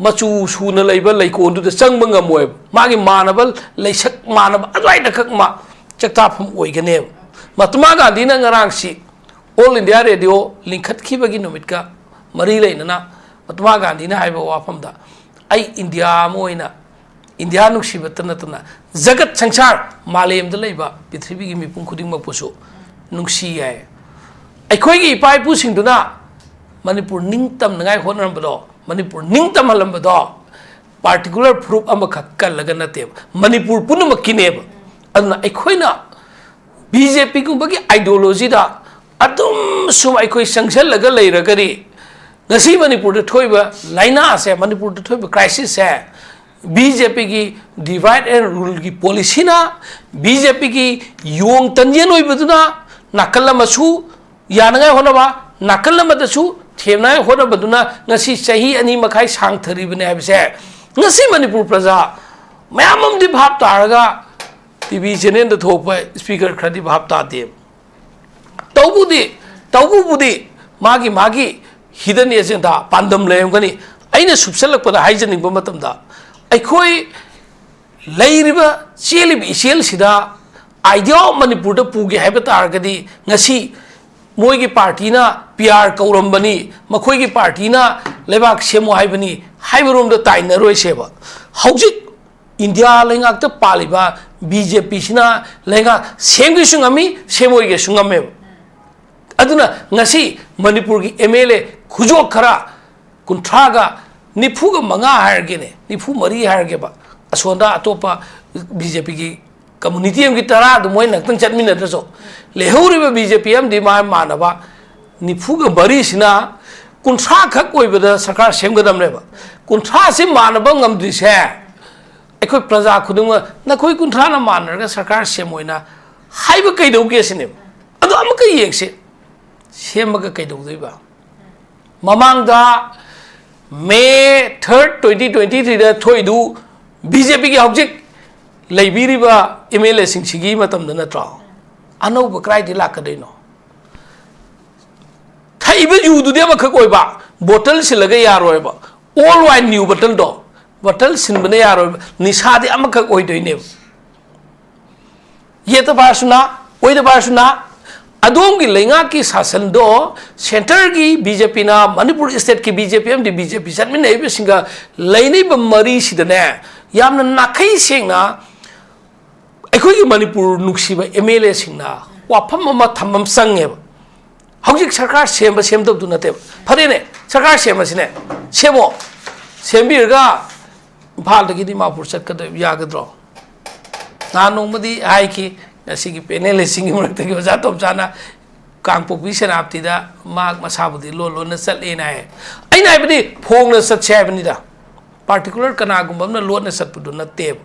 C: machu su na leiba leikon du da changba ngamoi magi manabal leisak manab adwai da khak ma chakta phum oigane matma gandhi na ngarang si all india radio linkhat khibagi numit ka mari leina matma gandhi na haiba wafam da ai india moina india nuksi batana tana jagat sangsar malem da leiba prithvi gi mipung khuding mak pusu nuksi ai akhoi gi pai pu sing duna manipur ningtam ngai honram bado manipur ningtam halam bado particular group am khakkal laga na te manipur punu makineba aduna aikoina BJP gumbagi ideology da adum sum aikoi sangsal laga leiragari ngasi manipur da thoiba laina ase manipur da thoiba crisis se BJP gi divide and rule gi policy na BJP gi yong tanjen oi baduna nakalla masu yanangai honaba nakalla madasu themnai hona baduna ngasi sahi ani makhai sang thari bane habse ngasi manipur praja mayamam di bhab taraga TV channel da thokpa speaker khadi bhab ta de tawbudi magi hidden agenda pandam leyam gani aina subsalak pada haijaning ba matam da aikhoi leiriba chelibi isel sida idea manipur da pugi haiba tar gadi ngasi moi gi party na PR kauram bani makhoi gi party na lebak semo haibani haibarom da taina roi seba haujik India lengak ta paliba BJP sina lenga semgi sungami semoi ge sungame aduna ngasi manipur gi MLA khujok khara kunthraga nifuga manga harge ne nifu mari harge ba asonda atopa BJP gi community am gi tara du moi nak tang chatmin na so lehuri ba BJP am di ma manaba nifuga mari sina कुंथ्रा खक ओइबदा सरकार सेमगदमनेबा कुंथ्रा से मानबा ngamdrise अखोय प्रजा खुदुंग नखोय कुंथ्रा ना मानरगा सरकार सेमोइना हाइबा कैदौगे सिने अदो अमक येंगसे सेमगा कैदौदैबा ममांगदा मे 3rd 2023 दा थोइदु BJP की हौजिक लैबिरिबा MLA सिंगसिगी मतम नत्रा अनौब क्राइदि लाकदैनो थाइबे युदुदे मखक ओइबा बोतल सिलगा यारोइबा ऑल वाइन न्यू बोतल दो बोतल सिनबने यारोइबा निसादि अमखक ओइदोइने ये तो बासुना ओइद बासुना अदोम की लेंगा की शासन दो सेंटर की बीजेपी ना मणिपुर स्टेट की बीजेपी हम बीजेपी चटमिन नेबे सिंगा लेने मरी सिदने यामना नाखै सेंगना अखोई मणिपुर नुक्सिबा एमएलए सिंगना वाफम अमा थमम संगेब हौजिक सरकार सेम सेमदबदु नते फरेने सरकार सेमसिने सेमो सेमबिरगा इम्फालदगी दिमापुर चटकद यागद्रो नानोंमदी हाइकी नसिगी पेनेलिस्टिंग मरतगी ओजा तोमचाना कांगपोपी सेनापतिदा माग मसाबुदी लोन चलेना है अइना हाइबदी फोंगना चटसे हाइबनिदा पार्टिकुलर कनागुम्बमना लोन चटपुदु नतेब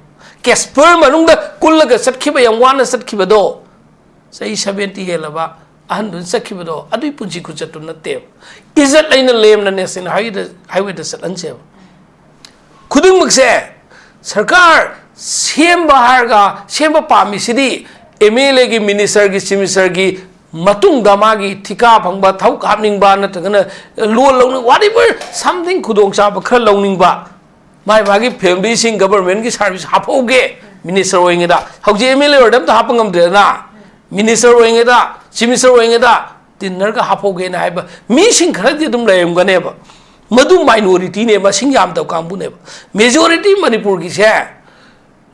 C: केस्पर मनुंगदा कुल्लगा चटखिबा याम वाना चटखिबदो सही 70 हेलबा अहन चटखिबदो अदुई पुंजी खुचतु नतेब इज्जत लैना लेमना नेशन हाईवे दा चटनसे खुदुंगमकसे सरकार सेमबा हारगा सेमबा पामिसिदी एमएलए की मिनिस्टर की चीफ मिनिस्टर की मतुंग दामागी ठिका फंगबा थौक हापनिंगबा नतगना लोन लौन व्हाटएवर समथिंग खुदोंग चाब खर लौनिंगबा माय बागी फैमिली सिंग गवर्नमेंट की सर्विस हाफोगे मिनिस्टर होइंगेदा हौजे एमएलए ओरदम ता हापंगमद्रेना मिनिस्टर होइंगेदा चीफ मिनिस्टर होइंगेदा तिन्नर का हाफोगे ना हाइबा मी सिंग खरदि दुम लेमगनेबा मधु माइनॉरिटी ने मसिंग याम तव कांबुनेबा मेजॉरिटी मणिपुर की से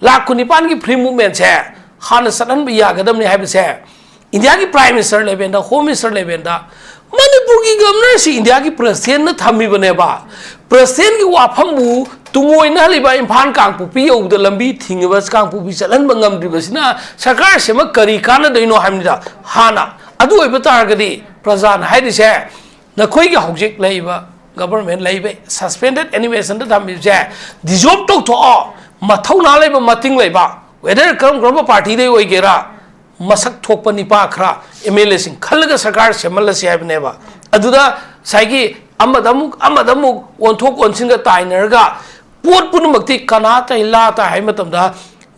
C: लाख 9 की फ्री मूवमेंट है हाँ सदन यागदम है इंडिया की prime minister level home minister level Manipur की गवर्नर से इंडिया की प्रेसिडेंट थमीबनेबा प्रेसिडेंट की वाफमबू तुंगोइना लिबा इम्फाल कांगपुपी यौद लंबी थिंगबस कांगपुपी चलन बंगमद्रिबसिना सरकार से करी कानदइनो हामनिदा हाना अदु ओइबा तारगदी प्रजान हाइदिसे नखोई की हौजिक लैबा गवर्नमेंट लैबे सस्पेंडेड एनिमेशन दा थमीजे डिजॉल्व तो मथौना लेबा मतिंग लेबा वेदर करम पार्टी दे ओइगेरा मसक थोप निपा खरा एमएलए सिंग खलगा सरकार सेमलसे हाइबनेबा अदुदा साइगी अमदमुक ओनथोक ओनसिंगा ताइनरगा पोट पुनमक्ति कना तैला ता हाइ मतमदा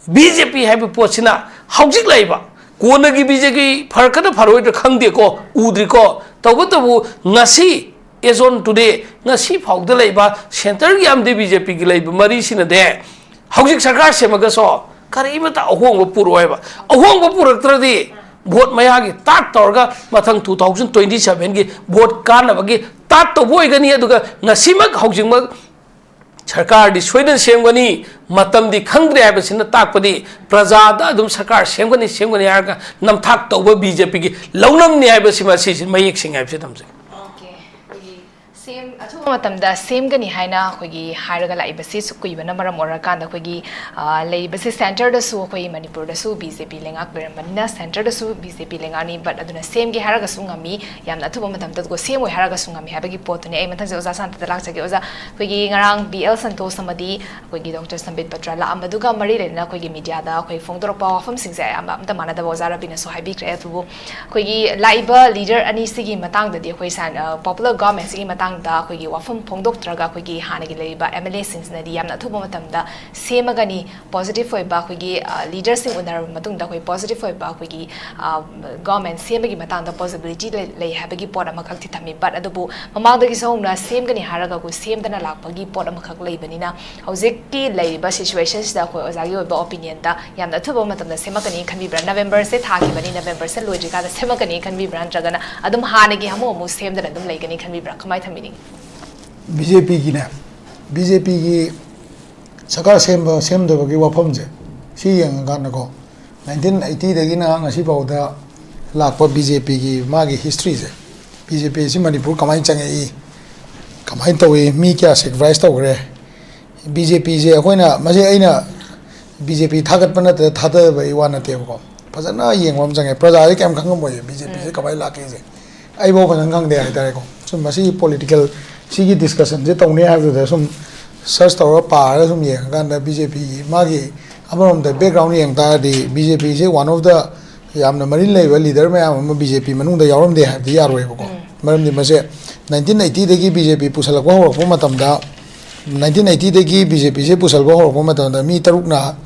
C: बीजेपी हाइब पोचिना हौजिक लेबा कोनगी बीजेपी फरकदा फरोइद खंगदेको उद्रिको तबतबु ngasi एजोन टुडे ngasi फाउद लेबा सेंटर की आमदे बीजेपी की लेबा मरी सिना दे हौजिक सरकार सेमगसो करीमता अहोंग पुरोयबा अहोंग पुरक्त्रदी भोट मयागी ताट तौरगा मथंग 2027 की भोट कानबगी ताट तो बोइगनी अदुगा ngasimak हौजिकमक सरकार दी सोइदन सेमगनी मतम दी खंगद्रे हाइबसिना ताकपदी प्रजादा अदुम सरकार सेमगनी हारगा नमथाक तौबा बीजेपी की लौनमनि हाइबसिमा सिसि मयेक सिंग हाइबसे तमसे
A: सेम अथुबा मतमदा सेमगनी हाइना अखोगी हाइरगा लाइबसि सुकुइबना मरम ओरकांदा अखोगी लेइबसि सेंटर दसु अखोई मणिपुर दसु बीजेपी लेंगाक लेरमनिना सेंटर दसु बीजेपी लेंगानी बट अदुना सेमगी हाइरगा सुंगामी यामना अथुबा मतमदा को सेम ओइ हाइरगा सुंगामी हाइबगी पोतने आई मथंजे ओजा शांतदा लाक्चगे ओजा अखोगी ngarang BL संतोष समदी अखोगी डॉक्टर संबित पत्रा ला अमदुगा मरी लेना अखोगी मीडिया दा अखोई फोंदोरपा वाफम सिंगसे अमता मानदा ओजा रबिना सो हाइबिक्रे अथुबु अखोगी लाइबा लीडर अनि सिगी मतंग ददि अखोई सान पॉपुलर गवर्नमेंट सिगी मतंग दा अखोगी वाफम फोंदोक्त्रगा अखोगी हानगी लेबा एमएलए सिंगसनदी यामना अथुबा मतमदा सेमगनी पॉजिटिव होइबा अखोगी लीडर सिंग उनर मतुंगदा अखोई पॉजिटिव होइबा अखोगी गवर्नमेंट सेमगी मतंगदा पॉसिबिलिटी ले हाबगी पोट अमखक थि थमी बट अदुबु ममांगदगी सौना सेमगनी हारगा को सेमदना लाखपगी पोट अमखक लेबनिना हौजिककी लेबा सिचुएशन सिदा अखोई ओजागी ओइबा ओपिनियन दा यामना अथुबा मतमदा सेमकनी खनबिब्रा नवंबर से थाखिबनी नवंबर से लोइजिका दा सेमकनी खनबिब्रा नत्रगना अदुम हानगी हमो सेमदना अदुम लेगनी खनबिब्रा कमाय थमिनी
D: बीजेपी की ने बीजेपी की सरकार सेमदबगी वाफम से सी यंगानको 1980 दगिना ngasi पाउदा लाख बीजेपी की मागी हिस्ट्री से बीजेपी से मणिपुर कमाई चंगे कमाई तवे मी क्या सेक्रिफाइस तौरे बीजेपी से अखोइना मजे अइना बीजेपी थागत पन थादबई वा नतेबको फजना येंगम चंगे प्रजा के केम खंगम बोय बीजेपी से कमाई लाके से आइबो फजन खंगदे हाइतारेको sum masi political sigi discussion je tawne have the sum search tawra pa sum yeng kan da BJP magi amarom the background yeng ta di BJP is one of the yamna marin level leader ma BJP manung da yawram de have the yarwe ko maram di mase 1980 dagi BJP pusal ko ho matam da 1980 dagi BJP se pusal ko ho matam da mi taruk na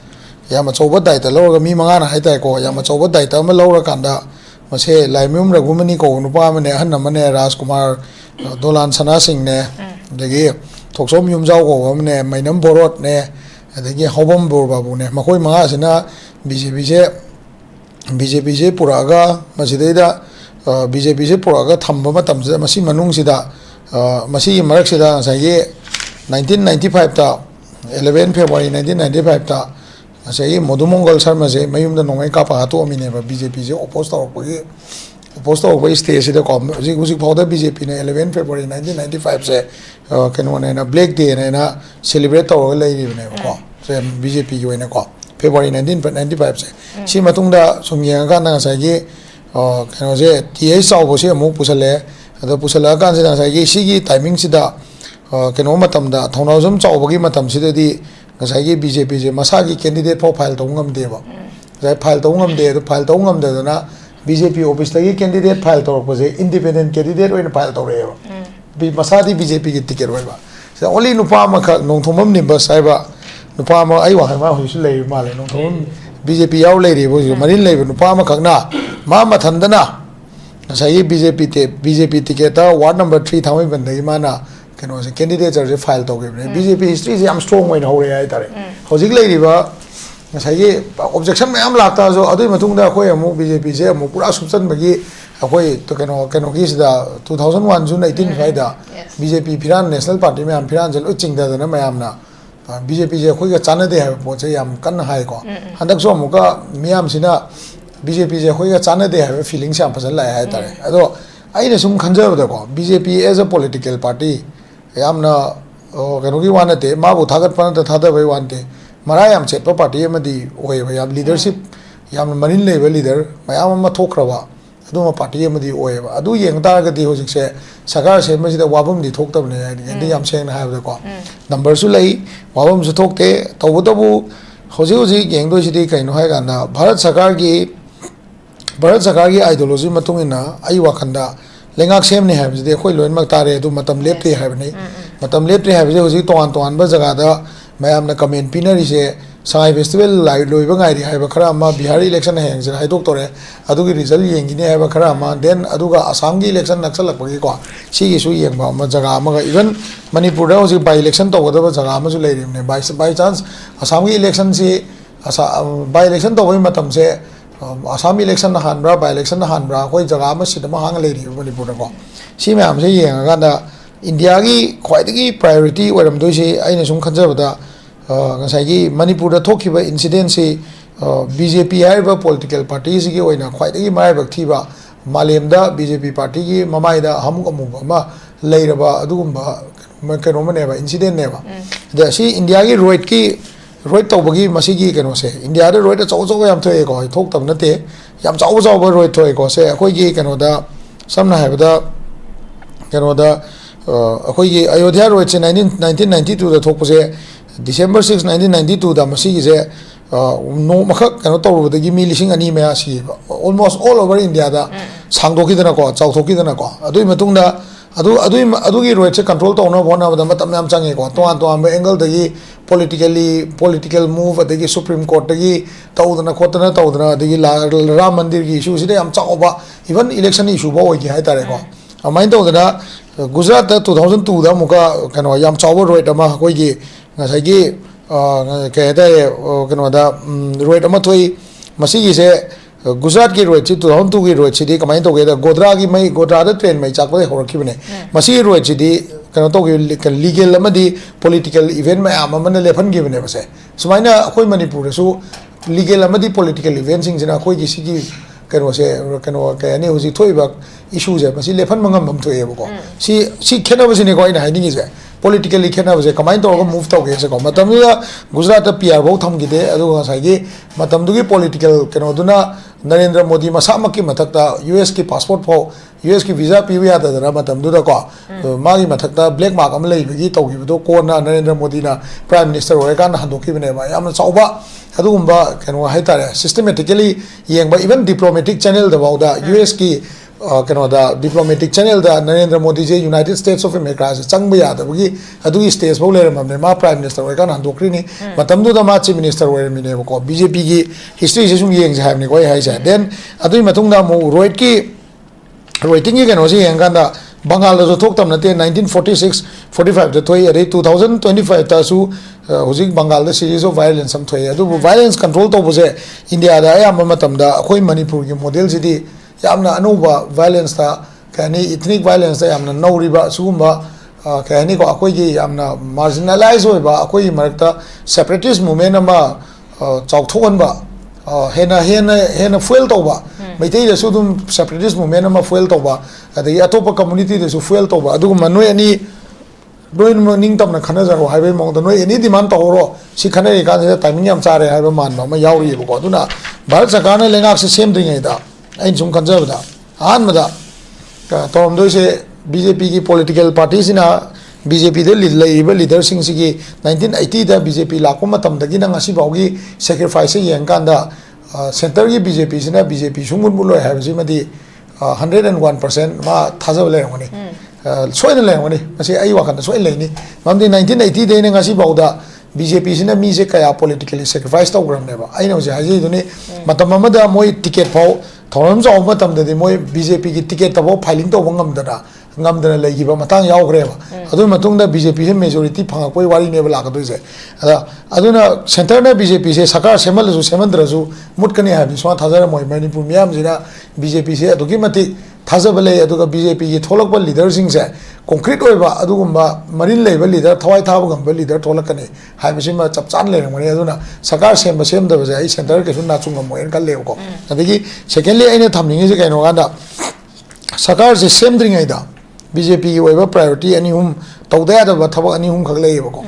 D: yama choba dai ta lo ga mi manga na hai tai ko yama choba dai ta ma lo ra kan da mase laimum ragumani ko nu pa mane han mane Rajkumar Dolan Sana Singh ne dagi thoksom yum jaw ko mane mainam borot ne dagi hobam bor babu ne makoi manga sina BJP se puraga masideda BJP se puraga thamba matam se masi manung sida masi marak sida sai 1995 ta 11 February 1995 ta sai Modumongol Sharma se mayum da nongai ka pa to amine ba BJP se oppose to ko stage sida ko music powder BJP ne 11 February 1995 se keno ne na black day ne na celebrate to lai ni ne ko se BJP yo ne ko February 1995 se si matung da sum yang ka na sai ge keno se TI saw bo se mu pusale ado pusala kan se na sai ge si gi timing sida keno matam da thonau zum chaw bo gi matam sida di ngasai gi BJP je masa gi candidate for file to ngam de ba sai file to ngam de na BJP office tagi candidate file to ko je independent candidate oin file to re ba bi masa di BJP gi ticket roi ba sai only nupa ma kha nong thomam ni ba sai ba nupa ma ai wa ma hu su lei ma le nong thom BJP yaw lei re bo ju marin lei nupa ma khak na ma thandana ngasai BJP ticket ta ward number 3 thamai ban dai ma na keno se candidate je file to ge BJP history je am strong way ho re ai tare hojik lei ri ba ngasai ge objection me am lakta jo adui matung da khoi amu BJP je amu pura subsan bagi khoi to keno gi sida 2001 June 18 phai da BJP phiran national party me am phiran je lo chingda da na mayam na BJP je khoi ga chana de ha po che yam kan hai ko handak so amu ka miyam sina BJP je khoi ga chana de ha feeling sam phasal lai hai tare ado ai ne sum khanjar da ko BJP as a political party yamna keno gi wana te ma bu thagat pan ta thada bai wan te mara yam chet pa party amadi oi ba yam leadership yam manin level leader mayam ma thokrawa adu ma party amadi oi ba adu yeng ta ga di hojik se sakar se ma sida wabum di thok tab ne ndi yam seng na ha ba ko number su lei wabum su thok te to bu hoji yeng do sidi kaino hai ga na Bharat Sarkar gi ideology matung ina ai wakhanda lengak sem ne have de khoi loin mak tare du matam lepte have nei matam lepte have je hoji ton ba jaga da mayam na comment pinari se sai festival lai loi ba ngai ri have khara ma Bihar election heng je hai dok tore adu gi result yeng gi ne have khara ma then adu ga Assam gi election naksal lak gi ko si gi su yeng ba ma jaga ma ga even Manipur da hoji by election to da jaga ma su lai ri ne by chance Assam gi election si by election to bai matam se Assam election na hanbra by election na hanbra koi jaga ma sidama hang le ri Manipur da ko si me am se yeng ga da India gi khwai gi priority oram do si ai ne sum khanja da ngasai gi Manipur da thokhiba incident si BJP hai ba political parties gi oina khwai gi mai bak thiba malem da BJP party gi mamai da hamuk amuk ma leiraba adugumba keno mane ba incident ne ba da si India gi roid to bagi masigi keno se India da roid chaw yam thoe ko thok tam na te yam chaw ba roid thoe ko se khoi gi keno da samna hai ba da keno da khoi gi Ayodhya roid se 1992 da thok se December 6 1992 da masigi je no makha keno to da gi mi lising ani me asi almost all over India da sangdoki da na ko chaw thoki da na ko adui matung da adu gi roid se control to no bona da matam yam change ko to ba angle da gi political move adagi Supreme Court dagi tawdana khotana tawdana adagi Ram Mandir gi issue sida am chawba even election issue ba oi gi hai tare ko amain tawdana Gujarat 2002 da muka kano yam chawba roid ama koi gi ngasai gi ke da kano da roid ama thoi masi gi se Gujarat ki roid 2002 ki roid sidi kamai to ge da Godhra da train mai chak ba hor khibne masi roid sidi kano to legal amadi political event ma amana lephan gi bane base sumaina khoi Manipur su legal amadi political event sing jina khoi gi sigi kano se kano ka ani hoji thoi ba issue je masi lephan mangam bam thoi ba ko si khena ba sini ko ina haiding is politically khena base kamai to ko move to ge se ko matam du Gujarat ta PR bo tham gi de adu ga sai gi matam du gi political keno duna Narendra Modi masamak ki mathakta US ki passport pho US ki visa pi ya da matam du da ko ma gi mathakta black mark am lei gi to gi do ko na Narendra Modi na prime minister ore kan han do ki bne ba yam chauba adu umba keno hai ta systematically yeng ba even diplomatic channel da ba da US ki the diplomatic channel da Narendra Modi je United States of America se changba ya da bugi adu stage bo le ram ne ma prime minister oi kan handokri ni matam du da ma chief minister oi mi ne ko BJP gi history se sung yeng ja ne ko hai ja then adu matung da mo roit ki roiting gi kan oji yang kan da Bengal da thok tam na te 1946 45 da thoi are 2025 ta su hojik Bengal da series of violence sam thoi adu violence control to bo je India da ya ma matam da khoi Manipur gi model ji di yamna anuba violence ta kani ethnic violence ta yamna nauriba sugumba kani ko akoi gi yamna marginalize hoiba akoi marakta separatist movement ama chauthon ba hena fuel toba maitai da sudum separatist movement ama fuel toba adai atopa community da su fuel toba adu manoi ani doin ning tamna khana jaro haibe mong da noi any demand to ro si khana ri kan timing yam chare haiba man ma yauri ko duna bharat sarkar na lengak se sem ding da ain sum kan jabda han mada tom do se BJP ki political parties ina BJP de leader sing sigi 1980 da BJP lakko matam da gi na ngasi baugi sacrifice yang kan da center gi BJP sina BJP sumul buloi ha ji madi 101% ma thajab le ngoni soin le ngoni masi ai wa kan soin le ni mamdi 1980 de ngasi bauda BJP sina mi se kaya politically sacrifice to gram ne ba ai no je haji duni matam amada moi ticket phau thoram jaw matam da moi BJP ki ticket tabo filing to ngam da legi ba matang yaw gre ba adu matung da BJP se majority phang koi wari ne ba la ka do je aduna center na BJP se sakar semal ju semandra ju mutkani ha bi so thazara moi Manipur miam jina BJP se aduki mati thazabale aduga BJP ki tholok ba leader sing se concrete oi ba adugumba marin lei ba leader thawai thab gam ba leader tholak kani ha bi sima chap chan le ngani aduna sakar sem da ba je ai center ke sun na chung mo en kal le ko adigi secondly aina thamning je kaino ga da sakar se sem dring ai da BJP ki oiba priority ani hum tawda da ba thaba ani hum khak le ko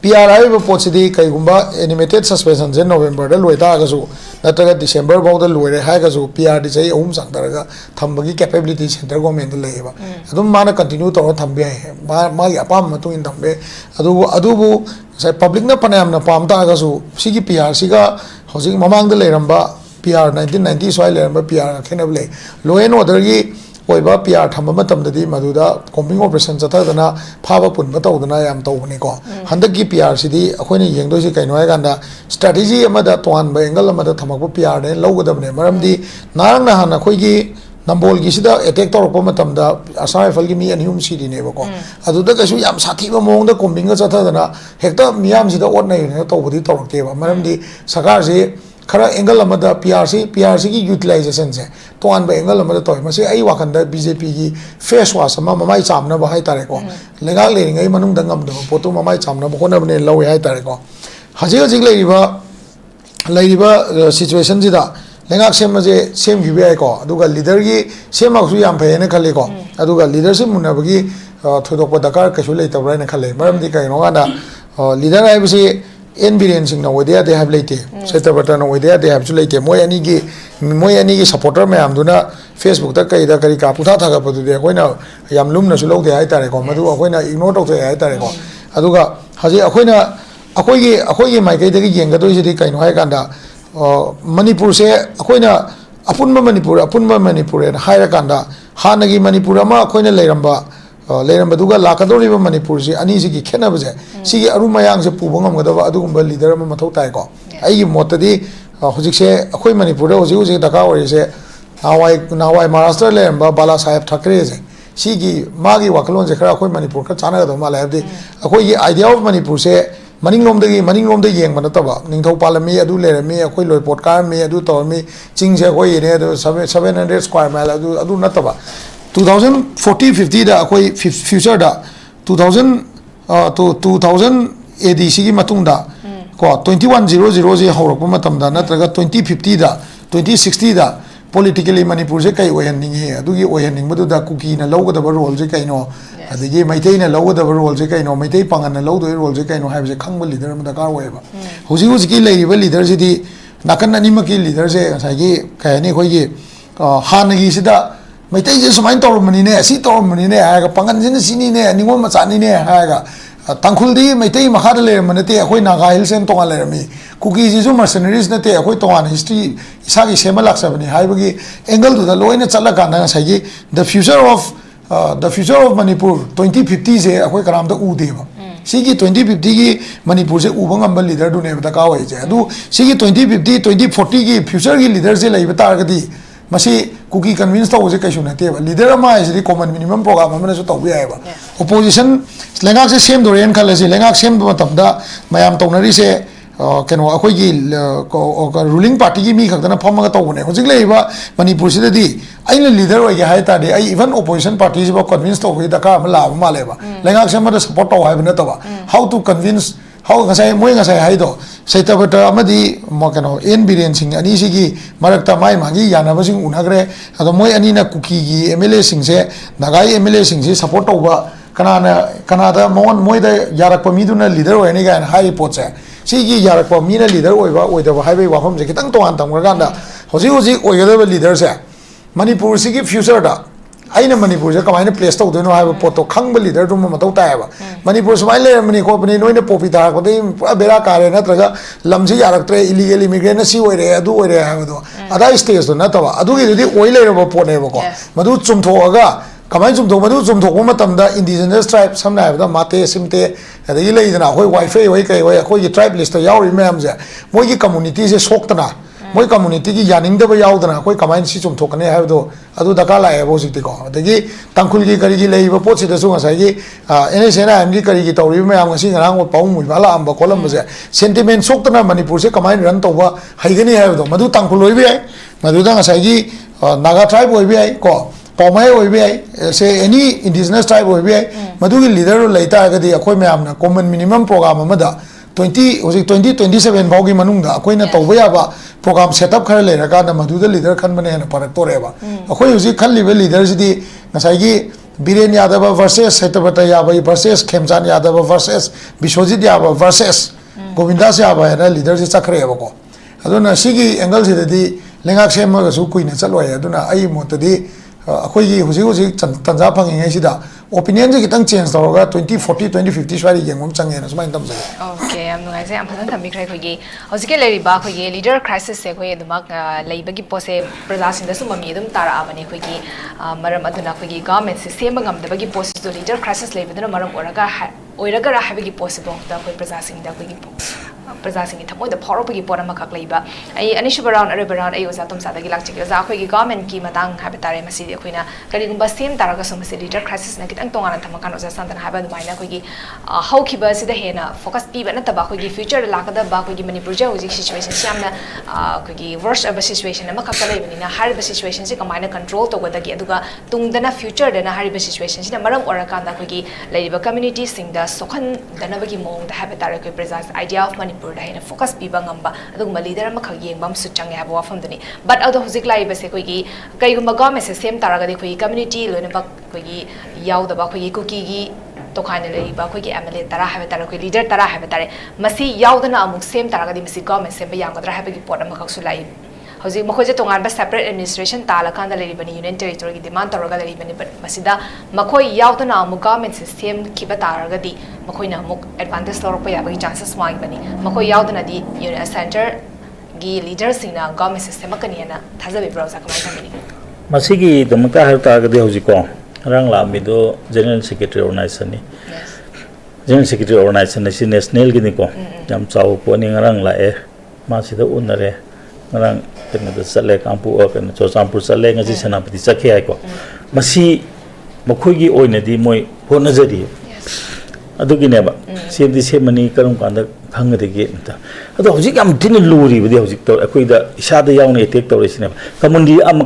D: PRI ba pochidi kai gumba animated suspension je November da loida ga su nataga December ba da loire ha ga su PRD jai ahum sang daraga thambagi capability center government le ba adum mana continue to thambe ma gi apam matu in thambe adu bu sai public na panam na pam ta ga su sigi PR siga hojing mamang da le ramba PR 1990 swai le ramba PR khenable law and order gi oiba PR thamba matam da di maduda combing operation chatadana phaba pun batawdana yam tawbani ko handaki PR sidi akoina yengdo si kaino ai ganda strategy amada toan ba angle amada thamakba PR ne logadabne maramdi narang na hana khoigi nambol gi sida attack torpa matam da asai fal gi mi anhum sidi ne ba ko aduda kasu yam sathi ba mong da combing ga chatadana hekta miyam sida ot nai ne tawbudi tawrke ba maramdi sakar se khara angle amada PRC ki utilization se to an ba angle amada toy mase ai wakanda BJP gi face wash ma mamai chamna ba hai tare ko lenga le ngai manung dangam do poto mamai chamna ba hona bne lawi hai tare ko haji leiba situation ji da lenga sem je sem gi be ko aduga leader gi sem ak su yam phe ne khale ko aduga leadership munna ba gi thodok pa dakar ka su lei tabrai ne khale maram di kai no ga da leader ai bisi NBN sing na wede they have late seta button wede they have late moi ani gi supporter me am duna Facebook ta kai da kari ka putha tha ga padu de koina yam lum na su lo de ai tare ko madu koina ignore tok ai tare ko aduga haji akoi gi mai kai de gi yeng ga do ji kai no hai kan da Manipur se akoina apunma Manipur en hai ra kan da hanagi Manipur ama koina leiramba duga lakadori ba Manipur si ani si ki khena baje si arumayang se pubangam gadaba adugumba leader ma mathau tai ko ai gi motadi hojik se akhoi Manipur da hojik daka ori se nawai Maharashtra le ba Bala Sahib Thakre se si gi magi wakalon se khara akhoi Manipur ka chana ga ma la abdi akhoi gi idea of Manipur se maningom da yeng mana taba ningthau palami adu le me akhoi loi pot kar me adu to me ching se khoi ne 700 square mile adu nataba 2040-50 da akoi future da 2000 AD sigi matung da ko 2100 je horok matam da natraga 2050 da 2060 da politically Manipur se kai oihanningi adugi oihanningbadu kuki na lawgadaba role je kaino adigi maitai na lawgadaba role je kaino maitai pangan na lawdoi role je kaino haibse khangba leader ma dakar oiba huji huji ki leiriba leader sidi nakan animaki leader se sagi kayani khoigi hanagi sida maitai je sumain tawrmani ne si tawrmani ne ha ga pangan jin sini ne ningol machani ne ha ga tangkhuldi maitai makhada le manate akhoi naga hills en tonga le mi kuki ji ju mercenaries na te akhoi tonga history isagi sema laksabani haibagi angle to the loina chala kana sagi the future of Manipur 2050 se akhoi karam da u deba sigi 2050 gi Manipur se ubang ambal leader du ne da ka wai je adu sigi 2050 2040 gi future gi leader se lai bata gadi masi kuki convince to je kaisu na te leader ma is the common minimum program amana so to bi ai ba opposition lengak se sem do ren khala se lengak sem do tamda mayam tonari se keno akhoi gi ruling party gi mi khakdana phamaga tawne hojik leiba Manipur se di aina leader oi ge hai ta de ai even opposition party se ba convince to bi da ka ma la ma le ba lengak sem ma support to hai ba na to ba how to convince how ngasai moi ngasai hai do saitabata amadi mo keno en biren sing ani sigi marakta mai magi yana ba sing unagre ado moi ani na kuki gi MLA sing se nagai MLA sing se support to ba kanada moi da yarak pa miduna leader oi ni ga hai pot se sigi yarak pa mina leader oi da ba hai bai wa phom se kitang to an tam ga da hoji oi ga da leader se Manipur sigi future da aina Manipur se kamaina place to do no have poto khang leader dum ma to ta ba Manipur smai le mani ko pani noina popi ta ko dei bera kare na traga lamji yarak tre illegal immigrant si oi re adu oi re ha do ada stage do na ta ba adu gi di oi le ro po ne ba ko madu chum tho aga kamai chum tho madu chum tho ko matam da indigenous tribe samna ba mate simte adagi le idana hoi wifi hoi kai hoi ko tribe list yaw ri mem je moi gi community se sok ta na moi community gi yaning da ba yaw da na koi kamai si chum tho kane ha do adu da ka la e bo sik ti ko adagi tangkhul gi kari gi lei ba pot si da su ngasai gi NSNA am gi kari gi tawri me am ngasi ngarang wo paung mui bala am ba kolam je sentiment sok ta na Manipur se kamai ran to ba hai gani ha do madu tangkhul loi bi ai madu da ngasai gi naga tribe oi bi ai ko Pomai oi bi ai se any indigenous tribe oi bi ai madu gi leader lai ta ga di akhoi me am na common minimum program ma da 2027 baugi manung da akoi na tawba ya ba program setup khar le ra da madu da leader khan bane na parak to re ba akoi uji khal libe leader di ngasai gi Biren Yadav versus Setabata Yabai versus Khemchan Yadav versus Bishwajit Yadav versus Govindas Yaba na leader si chakre ba ko aduna sigi angle si di lengak sem ga su kuina chaloi aduna ai motadi akoi gi huji tanja phangi ngai sida opinion ji kitang change tawga 2040 2050 swari yengom change na sumai tam sa
A: okay am ngai se am phasan thambi khrai khoi gi hojike leri ba khoi gi leader crisis se khoi dumak leiba gi pose praja sin da su mami dum tara abani khoi gi maram aduna khoi gi government se sema ngam da ba gi pose to leader crisis leiba duna maram oiraga ra habi gi possible da khoi praja sin da khoi gi praja sin thamoi da phoro gi pora ma khak leiba ai anishu baround are baround ai oza tumsa da gi lak chiki oza khoi gi government ki matang habitare masi de khoina kari gumba sem taraga so masi leader crisis na kitang tonga na thamakan oza san tan haba dumaina khoi gi how ki ba si da hena focus pi ba na ta ba khoi gi future la ka da ba khoi gi Manipur ja hoji situation siamna khoi gi worst of a situation ma khak lai bani na har ba situation si kamaina control to ga da gi aduga tung da na future da na har ba situation si na maram ora ka da khoi gi lai ba community sing da sokhan da na ba gi mong da habitare khoi presence idea of Manipur da hena focus pi ba ngamba aduguma leader ma khak yeng bam su chang ya ba fam dani but ado hojik lai ba se khoi gi kai gumba government se sem taraga de khoi community loina ba khoi gi yaw da ba khoi gi kuki gi to khaina lei ba khoi gi MLA tara ha tara khoi leader tara ha tare masi yaw da na amuk sem taraga di masi government sem ba yang gadra ha ba gi pot ma khak su lai hojik ma khoi je tongan ba separate administration tala kan da lei bani union territory gi demand taraga lei bani masida ma khoi yaw da na amuk government system ki ba taraga di ma khoi na amuk advantage lor pa ya ba gi chances mai bani ma khoi yaw da na di union center gi leader sing na government system ka ni na thaza be browser kamai thamini
B: masigi damata har ta ga de hojiko rang la mi do general secretary organization ni general secretary organization ni national gi ni ko jam chaw ko ni rang la e ma si da unare rang ten da sale kampu o ken cho sampur sale ngasi sanapati sakhe ai ko masi makhoi gi oina di moi hona jari adugi ne ba sem di sem mani karam kanda khang de ge ta ado hojik am tin luri bidi hojik to akoi da isa da yaw ne tek to resine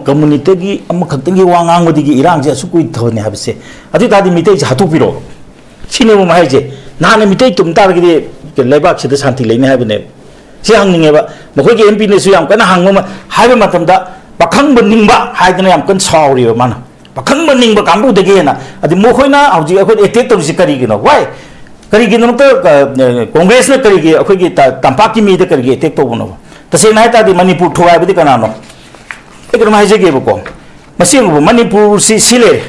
B: community gi am khakting gi wangang bidi gi irang je su kui thone ha bise adi ta di mitei ja hatu piro sine mo mai je na ne mitei tum tar gi de lebak se da santi leine ha bine si hang ninge ba makhoi gi MP ne su yam kana hang ma ha ba matam da pakhang beningba haidana yam kan sauri mana pakhang beningba kambu dege na adi mokhoina hauji akhoi attack to sikari gino why kari gino to congress na kari gi akhoi gi tampaki mi de kari gi attack to bono tase na ta di manipur thuai bidi kana no ekram haije ge ko masing manipur si sile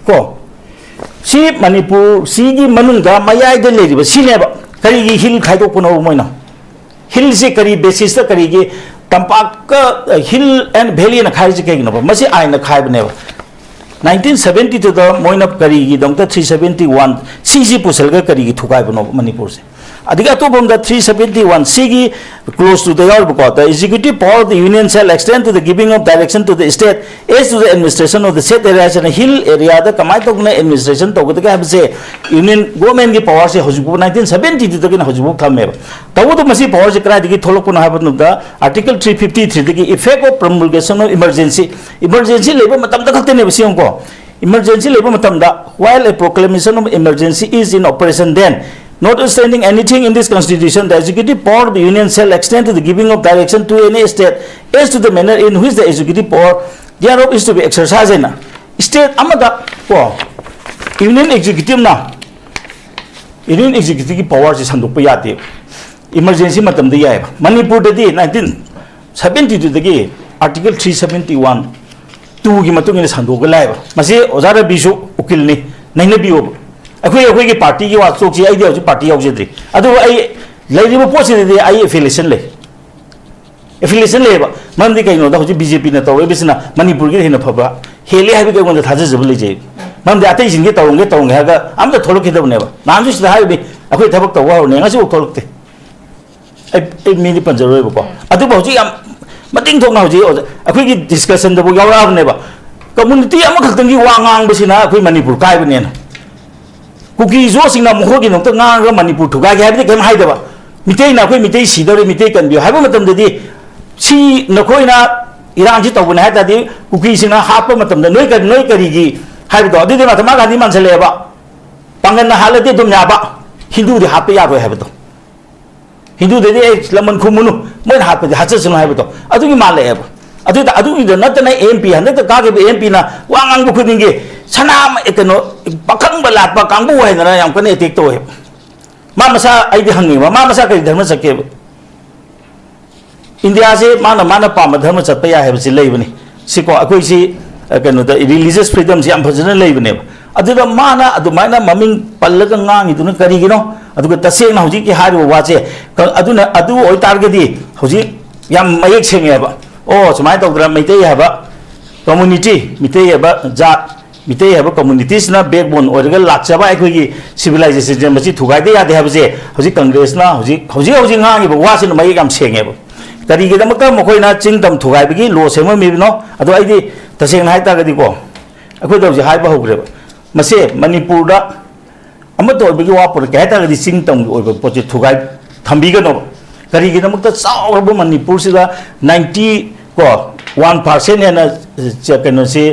B: ko si manipur si gi manunga mayai de le ba sile ba kari gi hill khai to kono moina hill se kari basis ta kari gi tampak hill and valley na khai je ke no masi ai na khai bne 1972 da moina kari gi dongta 371 cg pusal ga kari gi thukai bno manipur se adiga to bom da 371 cg close to the yard ko the executive power of the union shall extend to the giving of direction to the state as to the administration of the set areas and hill area da kamai to na administration to ga have se union government gi power se hojibu 1972 da gi hojibu thame tawu to masi power se kra digi tholok na have no da article 353 digi effect of promulgation of emergency labor matam da khakte ne bisi ko emergency labor matam da while a proclamation of emergency is in operation then notwithstanding anything in this constitution, the executive power of the union shall extend to the giving of direction to any state as to the manner in which the executive power thereof is to be exercised in state amada ko union executive power is handuk yate emergency matam de yai manipur de 1972 de article 371 2 gi matung ni handuk lai ba mase ozara bisu ukil ni naina biyo अखोई की party की वाचों की आई दिया party याउजेद्री अदु आई लेरिबो पोसे दे आई affiliation ले मंदी कहीं नो दा होजी बीजेपी ने तौवे बिसना मणिपुर की हेन फबा हेले हाबि के गोंदा थाजे जब ले जे मंदी आते जिंगे तौंगे हागा आम तो थोलो किदब नेबा नाम जो सिदा हाबि अखोई थबक तौ वाउ ने ngasi थोलकते ए मिनि पंजरोय बको अदु होजी याम मतिंग थोंना होजी अखोई की डिस्कशन दबो यावरा नेबा कम्युनिटी अमा खतंगी वांगांग बसिना अखोई मणिपुर काय बने कुकी जो सिंगना मुखोगी नोंत ngang मणिपुर ठुगा के हाबि केम हाइदबा मितै ना कोई मितै सिदरे मितै कनबियो हाबो मतम ददि सी नखोइना इरान जी तौबने हाय तादि कुकी सिंगना हाप मतम द नोय करी gi हाबि दो अदि महात्मा गांधी मानसलेबा पांगन हालदि दुम याबा हिंदू दि हाप या रो हाबि दो हिंदू दि लमन खुमुनु मोय हाप दि हाचसनु हाबि दो अदुगी मालेबा अदुगी द नतने एमपी हनत का के एमपी ना वांगांग बुखुदिंगे सनाम एकनो पखंग बलात्पा कांगबु हैना याम कने अटैक तो है मा मसा आइदि हंगी मा मसा कई धर्म सके इंडिया से माना पाम धर्म चतप या है लेबनी सिको अखोई सी कनो द रिलीजियस फ्रीडम से हम फजन लेबने अदुदा माना अदुमाइना ममिंग पल्लग ngang इदुन करिगिनो अदुगा तसेना होजि की हारिबो वाचे अदुना अदु ओइ टारगेटि होजि याम मयेक सेंगेबा ओ सुमाय तौद्रा मैते याबा कम्युनिटी मिते याबा जात मिते है कम्युनिटीज ना बैकबोन और लाचबा अखोई सिविलाइजेशन मसी थुगाइदे यादे हाबजे हजि कांग्रेस ना हजि ngang वासिन मय याम सेंगेबो करिगे दमक मखोइना चिंगतम थुगाइबगी लो सेम मिबिनो अदो आइदि तसेंग हाइता गदि को अखोइ दौजि हाइबा होग्रेबा मसे मणिपुर दा अमतो बिगी वापुर कहता गदि चिंगतम ओइबो पोचे थुगाइ थंबिगनो करिगे दमक चावरबो मणिपुर सिदा 90 को 1% है ना कनो से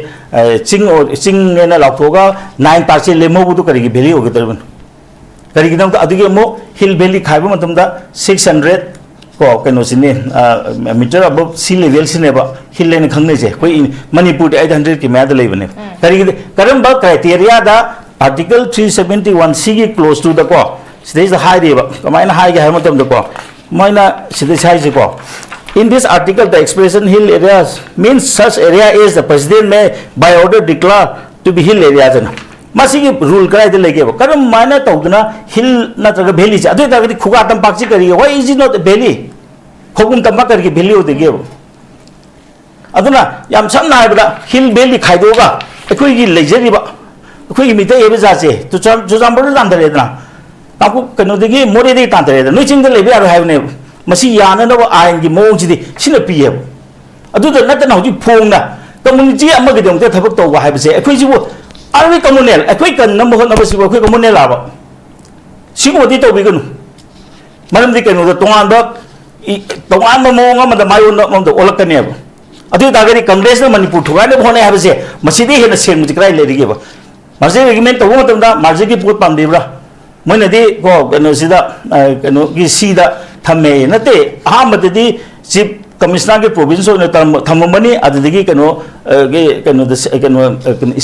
B: चिंग है ना लाथोगा 9% लेमो बुतो करेगी वैली होगे तरबन करेगी दम तो अदिगे मो हिल वैली खाइबो मतम दा 600 को कनो सिने मीटर अब सी लेवल सिनेबा हिल लेन खंगने जे कोई मणिपुर 800 की मैद लेबने करेगी करम बा क्राइटेरिया दा आर्टिकल 371 सी की क्लोज टू द को सिदे हाई देबा कमाइना हाई के ह मतम द को माइना सिदे साइ जे को In this article, the expression hill areas means such area as the president may by order declare to be hill areas. Masi rule kara ide lege ba. Karam mana tawdna hill na traga valley cha. Adu taga khuga tam pakchi kari. Why is it not a valley? Khogum tam kar ke valley ode ge ba. Aduna yam samna hai bada hill valley khai do ga. Ekoi gi lejeri ba. Ekoi gi mite ebe ja che. Tu jam bor jam dare na. Taku kano de gi more de tan dare. No ching de lebe aro hai ne. Masih याननब ion की मोंगसिदि सिना पियेब अदुदा नतना होजि फोंगना community अमगदमते थबक तौबा हाइबसे अखोइजिबो RV communal अखोइ कन number होनबसिबो अखोइ communal आबा सिगोदि तौबिगनु मरमदि कनो तोंगानबा मोंग अमद मायोन अमद ओलकनेब अदु दागरि कांग्रेस न मणिपुर थुगाने होने हाइबसे मसिदि हेन Seng जिक्राइ लेरिगेबा मार्जे regiment तौबो मतमदा मार्जे की पोट पामदेब्रा मैनदी को कनो सिदा कनो की सीदा थमे नते अहमदि चिप commissioner के province ने थममनी अदुदगी कनो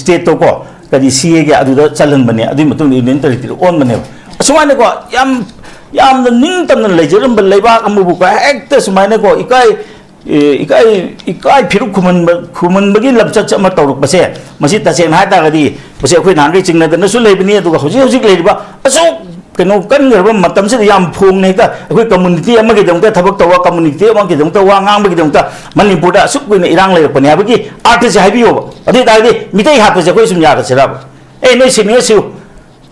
B: state तो को कदी CA के अदुदा चलन बने अदुई मतुंग union territory on बने असुमाने को याम निंग तमन लेजरम बल्लेबा अमुबु का एकते सुमाने को इकाई फिर खुमन बगी लबचत चम तौरक बसे मसी तसेन हाय तागदी बसे अखोय नांगे चिंगना दनसु लेबनी अदुगा होजिक लेरिबा असो कनो कनगरब मतम से याम फोंग नेता अखोय कम्युनिटी अमगे दंता थबक तवा कम्युनिटी अमगे दंता वा ngang बगी दंता मणिपुर दा सुक कुइना इरांग लेरपने हाबगी आर्टिस्ट हाबियो अदि तागदी मितै हापसे अखोय सुम यादा सेराब ए नोय सिनियर सिउ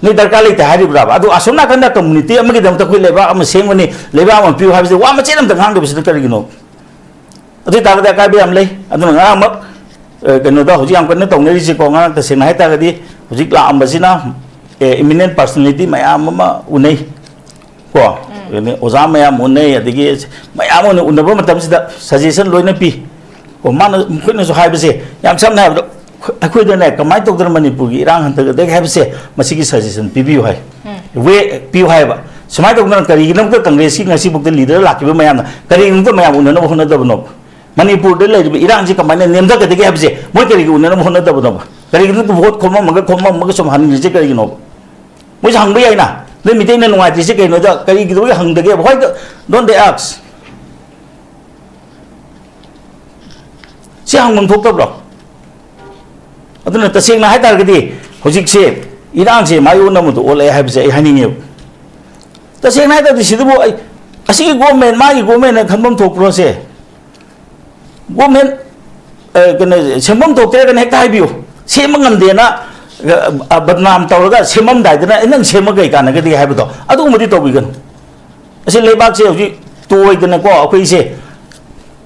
B: नोय दरकार लेते हारिब्राब अदु असोना कन्दा कम्युनिटी अमगे दंता अखोय लेबा अम सेंगनी लेबा अम पिउ हाबिसे वा मचेनम दंगांग दबसे करिगिनो अदि तागदा काय बे amlei aduna nga mak keno da hoji am kan tongneri si ko nga ta sena hai ta gadi hoji la ambasina eminent personality mayam ma unai ko ne oza mayam unai adigi mayam ne unaba matam sida suggestion loina pi ko man khune so hai bese yam sam na akhoi da ne kamai tok dar manipur gi irang han ta de hai bese masi gi suggestion pi bi hai we pi hai ba samai tok na kari gi nam ka congress ki ngasi buk de leader la ki ba mayam kari nung ta mayam unana ba hona da bno Manipur इरांग से कमाने नेमदगदे हाबसे मोय करी उन्नर होनदबनो करी vote खोम सम हानिजे करी no मोय हंग याइना नै मिटेन नुवाति से कइनो the करी गिदो हंगदगे होय डोंट दे आस्क से हंगम थोकतब्रो अदुना तसेंगना हाय तारगदि होजिक से इरांग से मायो नमुतो ओले हाबसे हानिङे तसेंगना हाय तादि सिदबो असि गवर्नमेंट मागी गवर्नमेंट खनबम थोकप्रो से गवर्नमेंट सेमम थोकते गन हेक्ता हाइबियो सेमंगम देना बदनाम तौरगा सेमम दाइदना नंग सेम गई कानगदि हाइबदो अदुमदि तौबिगन असे लेबाक से होजि तोइदना को अखोइ से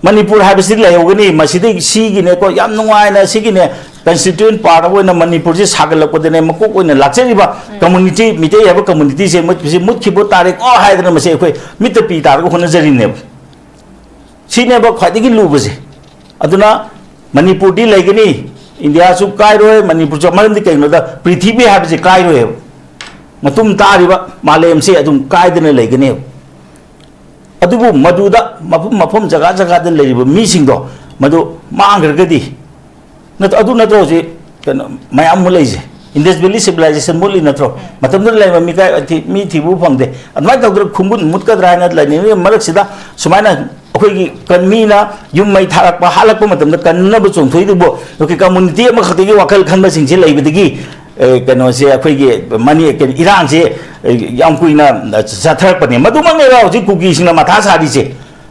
B: मणिपुर हाइबसि लेहोगनि मसिदि सिगिने को याम नुवाइना सिगिने constituent part of मणिपुर से सागलपदने मकोक ओइना लाचरिबा कम्युनिटी मिटे याब कम्युनिटी से मुत खिबो तारिक ओ हाइदना मसे अखोइ मित पि तारगो होनजरिने सिनेबा ख्वाइदगी लुबसे अदुना मणिपुर दी लेगनी इंडिया सु कायरोय मणिपुर जो मरम दी कइनो दा पृथ्वी हाबसे कायरोय मतुम तारिबा मालेम से अदुम कायदने लेगनी अदुबु मदुदा मफम जगह जगह द लेरिबो मीसिंगदो मदु मांगरगदी नत अदु नतो जे मयाम मुलैजे इंडस वैली सिविलाइजेशन मुली नत्रो मतम द लेबा मी थिबु फंगदे अदमाय तौदर खुंबुन मुतकदरा न लैनि मरक सिदा सुमाइना अखोई कन्मीना युम मई थारक हालक मतम कन्नब चोंथोइदुबो ओके कम्युनिटी अमा खतिगी वाखल खनबा सिंगसे लैबदगी कनो से अखोई मनी इरांग से याम कुइना जाथरपने मदुमंगे रावजि कुकी सिंगना माथा सारी से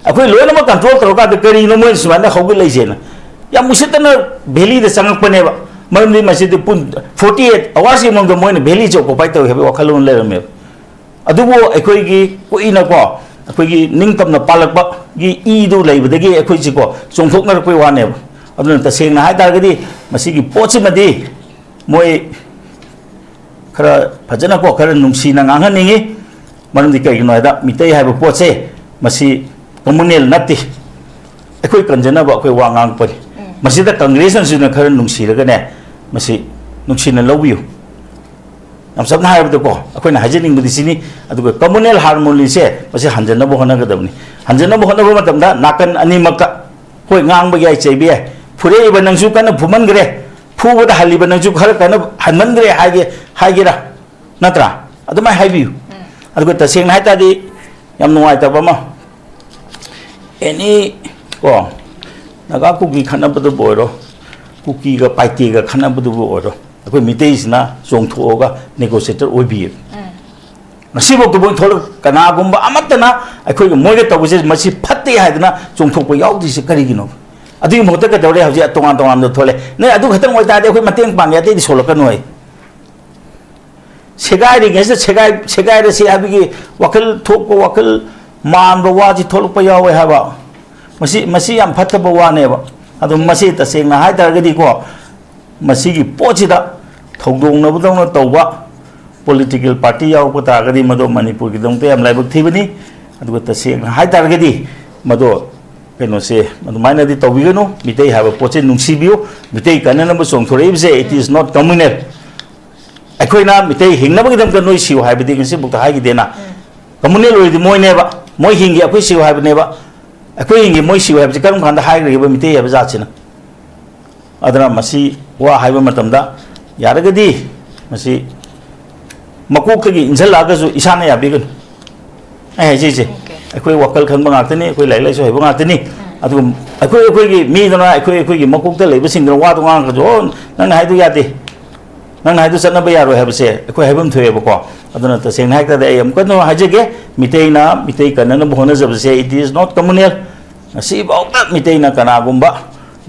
B: अखोई लोयनमा कंट्रोल तरोका द करिनो मोय सुमाना हौगु लैसेना याम मुसितना भेली द संगपनेबा मरमदि मसिदि 48 आवर्स यमंग मोयना भेली चोको पाइतो हेबे वाखलोन लेरमे अदुबो अखोई कुइना को अखोई निंगतमना पालकबा गी ईदु लैबदगी अखोई सिको चोंथोकनरपै वाने अदुना तसेंगना हाय तारगदी मसिगी पोचिमदि मोय खरा फजना को खरा नुंसीना nganghaniंगी मरमदि कइनो हायदा मितै हायबो पोचे मसि कम्युनल नत्ति अखोई कंजनबा अखोई वांगांग परि मसिदा कांग्रेस नसुना खरा नुंसीरगने मसि नुंसीना लौबियो हम सब ना को अखोई हाइजेनिंग बदिसिनी अदुगा कम्युनल हार्मोनी से मसे हंजनबो होनगदबनी हंजनबो होनबो मतमदा नाकन अनिमक होय ngang याय चैबे फुरे इब नंगसु कन फुमनगरे फुबदा हलिब नंगसु खर कन हनमनगरे हाइगेरा नत्रा अदुमा हाइबियु अदुगा तसेंग हाइतादि याम नुवाइतबमा एनी को नगा कुकी खनबदु बोरो कुकी गा पाइटी गा खनबदु बोरो अखोई मितेइसना चोंथोगा नेगोशिएटर ओइबिय मसिबो बोन थोल कनागुंबा अमतना अखोई मोइगे तबसे मसि फत्ते हाइदना चोंथोपो याउदिसे करिगिनो अदुइ मोते का दौरे हजि तोंगान तोंगान थोले नै अदु खतंग ओइतादे अखोई मतेंग पांगे ते सोलकनो है सेगाइरि गेसे सेगाइ से हाबिगी वखल थोको वखल मान बवाजि थोलप यावे हाबा मसि याम फत्तबो वानेबा अदु मसि तसेंगना हाइ तारगदि को मसिगी पोचिदा थौदोंनबदौना तौबा पॉलिटिकल पार्टी यावप तारगदि मदो मणिपुर की दंते याम लाइबक थिबनी अदुगा तसेंगना हाइ तारगदि मदो कनो से मदुमाइनदि तौबिगनो मितै हाबा पोचे नुंसिबियो मितै कननब सोंथोरेबसे इट इज नॉट कम्युनल अखोइना मितै हिंगनबगी दम कनोइ सिउ हाइबदि गसे बुक हाइगी देना कम्युनल ओइदि मोइनेबा मोइ हिंगी अखोइ सिउ हाइबनेबा ꯑꯩꯈꯣꯏ ꯌꯦꯡꯒꯤ ꯃꯣꯏ ꯁꯤꯌꯨ ꯍꯥꯏꯕꯁꯤ ꯀꯔꯝ ꯀꯥꯟꯗ ꯍꯥꯏꯈ꯭ꯔꯤꯕ ꯃꯤꯇꯩ ꯍꯥꯏꯕ ꯖꯥꯠꯁꯤꯅ ꯑꯗꯨꯅ ꯃꯁꯤ ꯋꯥ ꯍꯥꯏꯕ ꯃꯇꯝꯗ ꯌꯥꯔꯒꯗꯤ ꯃꯁꯤ ꯃꯀꯣꯛꯇꯒꯤ ꯏꯟꯁꯤꯜꯂꯛꯑꯒꯁꯨ ꯏꯁꯥꯅ ꯌꯥꯕꯤꯒꯅꯨ ꯑꯩ ꯍꯥꯏꯖꯩꯁꯦ ꯑꯩꯈꯣꯏ ꯋꯥꯈꯜ ꯈꯟꯕ ꯉꯥꯛꯇꯅꯤ ꯑꯩꯈꯣꯏ ꯂꯥꯏꯔꯤꯛ ꯂꯥꯏꯁꯨ ꯍꯩꯕ ꯉꯥꯛꯇꯅꯤ ꯑꯗꯨꯒ ꯑꯩꯈꯣꯏꯒꯤ ꯃꯤꯗꯨꯅ ꯑꯩꯈꯣꯏꯒꯤ ꯃꯀꯣꯛꯇ ꯂꯩꯕꯁꯤꯡꯗꯨꯅ ꯋꯥꯗꯣ ꯉꯥꯡꯉꯒꯁꯨ ꯑꯣ ꯅꯪꯅ ꯍꯥꯏꯗꯣ ꯌꯥꯗꯦ ꯅꯪꯅ ꯍꯥꯏꯗꯣ ꯆꯠꯅꯕ ꯌꯥꯔꯣꯏ ꯍꯥꯏꯕꯁꯦ ꯑꯩꯈꯣꯏ ꯍꯥꯏꯐꯝ ꯊꯣꯛꯑꯦꯕꯀꯣ ꯑꯗꯨꯅ ꯇꯁꯦꯡꯅ ꯍꯥꯏꯇꯥꯔꯗꯤ ꯑꯩ ꯑꯃꯨꯛꯀ ꯍꯥꯏꯖꯒꯦ ꯃꯤꯇꯩ ꯀꯟꯅꯅꯕ ꯍꯣꯠꯅꯖꯕꯁꯦ ꯏꯠ ꯏꯁ ꯅꯣꯠ ꯀꯝꯃꯨꯅꯦꯜ ꯉꯁꯤꯐꯥꯎꯗ ꯃꯤꯇꯩꯅ ꯀꯅꯥꯒꯨꯝꯕ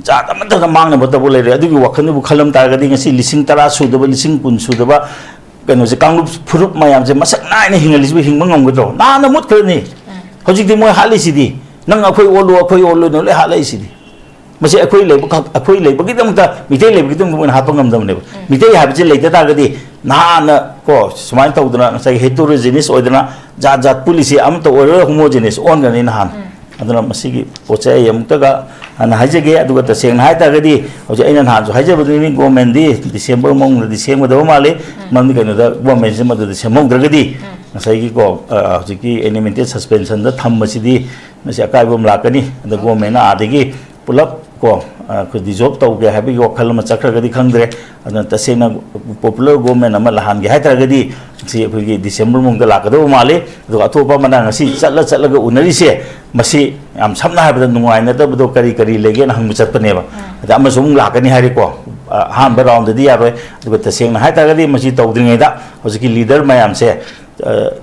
B: ꯖꯥꯠ ꯑꯃꯠꯇꯗ ꯃꯥꯡꯅꯕ ꯇꯧꯕ ꯂꯩꯔꯦ ꯑꯗꯨꯒꯤ ꯋꯥꯈꯜꯗꯨꯕꯨ ꯈꯜꯂꯝ ꯇꯥꯔꯒꯗꯤ ꯉꯁꯤ 10,000 ꯁꯨꯗꯕ 10,000 ꯁꯨꯗꯕ ꯀꯩꯅꯣꯁꯦ ꯀꯥꯡꯂꯨꯞ ꯐꯨꯔꯨꯞ ꯃꯌꯥꯝꯁꯦ ꯃꯁꯛ ꯅꯥꯏꯅ ꯍꯤꯡꯍꯜꯂꯤꯁꯤꯕꯨ ꯍꯤꯡꯕ ꯉꯝꯒꯗ꯭ꯔꯣ ꯅꯍꯥꯟꯅ ꯃꯨꯠꯈ꯭ꯔꯅꯤ ꯍꯧꯖꯤꯛꯇꯤ ꯃꯣꯏ ꯍꯥꯠꯂꯤꯁꯤꯗꯤ ꯅꯪ ꯑꯩꯈꯣꯏ ꯑꯣꯜꯂꯨꯅ ꯂꯣꯏ ꯍꯥꯠꯂꯛꯏꯁꯤꯗꯤ ꯃꯁꯤ ꯑꯩꯈꯣꯏ ꯂꯩꯕꯒꯤꯗꯃꯛꯇ ꯃꯤꯇꯩ ꯂꯩꯕꯒꯤꯗꯃꯛꯇ ꯃꯣꯏꯅ ꯍꯥꯠꯄ ꯉꯝꯗꯕꯅꯦꯕ ꯃꯤꯇꯩ ꯍꯥꯏꯕꯁꯤ ꯂꯩꯇ ꯇꯥꯔꯒꯗꯤ ꯅꯍꯥꯟꯅ ꯀꯣ ꯁꯨꯃꯥꯏꯅ ꯇꯧꯗꯅ ꯉꯁꯥꯏ ꯍꯦꯇꯣꯔꯣꯖꯤꯅꯤꯁ ꯑꯣꯏꯗꯅ ꯖꯥꯠ ꯄꯨꯂꯤꯁꯤ ꯑꯃꯠꯇ ꯑꯣꯏꯔꯒ ꯍꯣꯃꯣꯖꯤꯅꯤꯁ ꯑꯣꯟꯒꯅꯤ ꯅꯍꯥꯟ ꯑꯗꯨꯅ ꯃꯁꯤꯒꯤ ꯄꯣꯠꯁꯦ ꯑꯩ ꯑꯃꯨꯛꯇꯒ ꯍꯥꯟꯅ ꯍꯥꯏꯖꯒꯦ ꯑꯗꯨꯒ ꯇꯁꯦꯡꯅ ꯍꯥꯏꯇꯥꯔꯒꯗꯤ ꯍꯧꯖꯤꯛ ꯑꯩꯅ ꯅꯍꯥꯟꯁꯨ ꯍꯥꯏꯖꯕꯗꯨꯅꯤ ꯒꯣꯔꯃꯦꯟꯗꯤ ꯗꯤꯁꯦꯝꯕꯔ ꯃꯅꯨꯡꯗꯗꯤ ꯁꯦꯝꯒꯗꯕ ꯃꯥꯜꯂꯤ ꯃꯔꯝꯗꯤ ꯀꯩꯅꯣꯗ ꯒꯣꯔꯃꯦꯟꯁꯤ ꯃꯗꯨꯗ ꯁꯦꯝꯍꯧꯗ꯭ꯔꯒꯗꯤ ꯉꯁꯥꯏꯒꯤꯀꯣ ꯍꯧꯖꯤꯛꯀꯤ ꯑꯦꯅꯤꯃꯦꯇꯦꯠ ꯁꯁꯄꯦꯟꯁꯟꯗ ꯊꯝꯕꯁꯤꯗꯤ ꯃꯁꯤ ꯑꯀꯥꯏꯕ ꯑꯃ ꯂꯥꯛꯀꯅꯤ ꯑꯗ ꯒꯣꯔꯃꯦꯟꯅ ꯑꯥꯗꯒꯤ ꯄꯨꯂꯞ ꯀꯣ ꯑꯩꯈꯣꯏ ꯗꯤꯖꯣꯜꯕ ꯇꯧꯒꯦ ꯍꯥꯏꯕꯒꯤ ꯋꯥꯈꯜ ꯑꯃ ꯆꯠꯈ꯭ꯔꯒꯗꯤ ꯈꯪꯗ꯭ꯔꯦ ꯑꯗꯨꯅ ꯇꯁꯦꯡꯅ ꯄꯣꯄꯨꯂꯔ ꯒꯣꯔꯃꯦꯟ ꯑꯃ ꯂꯥꯛꯍꯟꯒꯦ ꯍꯥꯏꯇꯥꯔꯒꯗꯤ ꯁꯤ ꯑꯩꯈꯣꯏꯒꯤ ꯗꯤꯁꯦꯝꯕꯔ ꯃꯅꯨꯡꯗ ꯂꯥꯛꯀꯗꯕ ꯃꯥꯜꯂꯤ ꯑꯗꯨꯒ ꯑꯇꯣꯞꯄ ꯑꯃꯅ ꯉꯁꯤ ꯆꯠꯂꯒ ꯎꯅꯔꯤꯁꯦ ꯃꯁꯤ ꯌꯥꯝ ꯁꯝꯅ ꯍꯥꯏꯕꯗ ꯅꯨꯡꯉꯥꯏꯅꯗꯕꯗꯣ ꯀꯔꯤ ꯂꯩꯒꯦꯅ ꯍꯪꯕ ꯆꯠꯄꯅꯦꯕ ꯑꯗ ꯑꯃꯁꯨ ꯑꯃꯨꯛ ꯂꯥꯛꯀꯅꯤ ꯍꯥꯏꯔꯦꯀꯣ ꯑꯍꯥꯟꯕ ꯔꯥꯎꯟꯗꯗꯤ ꯌꯥꯔꯣꯏ ꯑꯗꯨꯒ ꯇꯁꯦꯡꯅ ꯍꯥꯏꯇꯥꯔꯒꯗꯤ ꯃꯁꯤ ꯇꯧꯗ꯭ꯔꯤꯉꯩꯗ ꯍꯧꯖꯤꯛꯀꯤ ꯂꯤꯗꯔ ꯃꯌꯥꯝꯁꯦ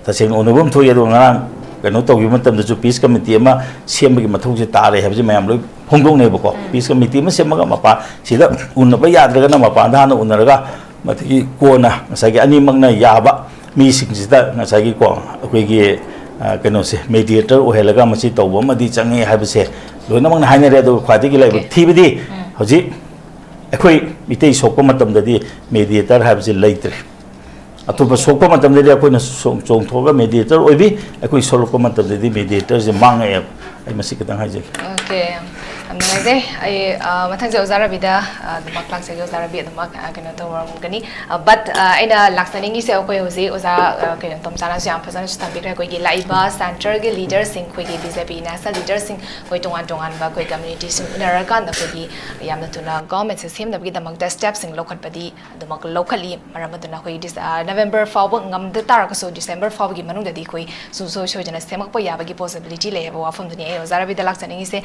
B: ꯇꯁꯦꯡꯅ ꯎꯅꯕ ꯑꯃ ꯊꯣꯛꯏ ꯑꯗꯨꯒ ꯉꯔꯥꯡ ꯀꯩꯅꯣ ꯇꯧꯈꯤꯕ ꯃꯇꯝꯗꯁꯨ ꯄꯤꯁ ꯀꯃꯤꯇꯤ ꯑꯃ ꯁꯦꯝꯕꯒꯤ ꯃꯊꯧꯁꯦ ꯇꯥꯔꯦ ꯍꯥꯏꯕꯁꯤ ꯃꯌꯥꯝ ꯂꯣꯏ ꯐꯣꯡꯗꯣꯛꯅꯩꯕꯀꯣ ꯄꯤꯁ ꯀꯃꯤꯇꯤ ꯑꯃ ꯁꯦꯝꯃꯒ ꯃꯄꯥꯟ ꯁꯤꯗ ꯎꯅꯕ ꯌꯥꯗ꯭ꯔꯒꯅ ꯃꯄꯥꯟꯗ ꯍꯥꯟꯅ ꯎꯅꯔꯒ ꯃꯗꯒꯤ ꯀꯣꯟꯅ ꯉꯁꯥꯏꯒꯤ ꯑꯅꯤꯃꯛꯅ ꯌꯥꯕ ꯃꯤꯁꯤꯡꯁꯤꯗ ꯉꯁꯥꯏꯒꯤꯀꯣ ꯑꯩꯈꯣꯏꯒꯤ ꯀꯩꯅꯣꯁꯦ ꯃꯦꯗꯤꯌꯦꯇꯔ ꯑꯣꯏꯍꯜꯂꯒ ꯃꯁꯤ ꯇꯧꯕ ꯑꯃꯗꯤ ꯆꯪꯉꯦ ꯍꯥꯏꯕꯁꯦ ꯂꯣꯏꯅꯃꯛꯅ ꯍꯥꯏꯅꯔꯦ ꯑꯗꯨꯒ ꯈ꯭ꯋꯥꯏꯗꯒꯤ ꯂꯥꯏꯕꯛ ꯊꯤꯕꯗꯤ ꯍꯧꯖꯤꯛ ꯑꯩꯈꯣꯏ ꯃꯤꯇꯩ ꯁꯣꯛꯄ ꯃꯇꯝꯗꯗꯤ ꯃꯦꯗꯤꯌꯦꯇꯔ ꯍꯥꯏꯕꯁꯤ ꯂꯩꯇ꯭ꯔꯦ ꯑꯇꯣꯞꯄ ꯁꯣꯛꯄ ꯃꯇꯝꯗꯗꯤ ꯑꯩꯈꯣꯏꯅ ꯆꯣꯡꯊꯣꯛꯑꯒ ꯃꯦꯗꯤꯌꯦꯇꯔ ꯑꯣꯏꯕꯤ ꯑꯩꯈꯣꯏ ꯁꯣꯛꯂꯛꯄ ꯃꯇꯝꯗꯗꯤ ꯃꯦꯗꯤꯌꯦꯇꯔꯁꯦ ꯃꯥꯡꯉꯛꯑꯦꯕ ꯑꯩ ꯃꯁꯤ ꯈꯤꯇꯪ ꯍꯥꯏꯖꯒꯦ
A: ओके नमस्ते मथंग ओजारबीदा क्लास ओजारबी कहीं तौरगनी बट अना लाक्सनिंगी से हजी ओजा कहीं तोमचाना फजन तमीर अखोई लाइब सेंटर के लीडर बीजेपी नेशनल लीडर अखोई तोान तोान अखोई कम्युनिटी उनरकान अखोई तुना गवर्नमेंट से सेमनबीदमक स्टेप्स लौखटपदी लौखली अखोई नवेंबर फाव गमद तारगसु डिसेंबर फाव की मनुंगददी अखोई सुसो सोजना सेमक याबगी पॉसिबिलिटी लेब वाफमदुनी ओजारबीदा लाक्सनिंगी से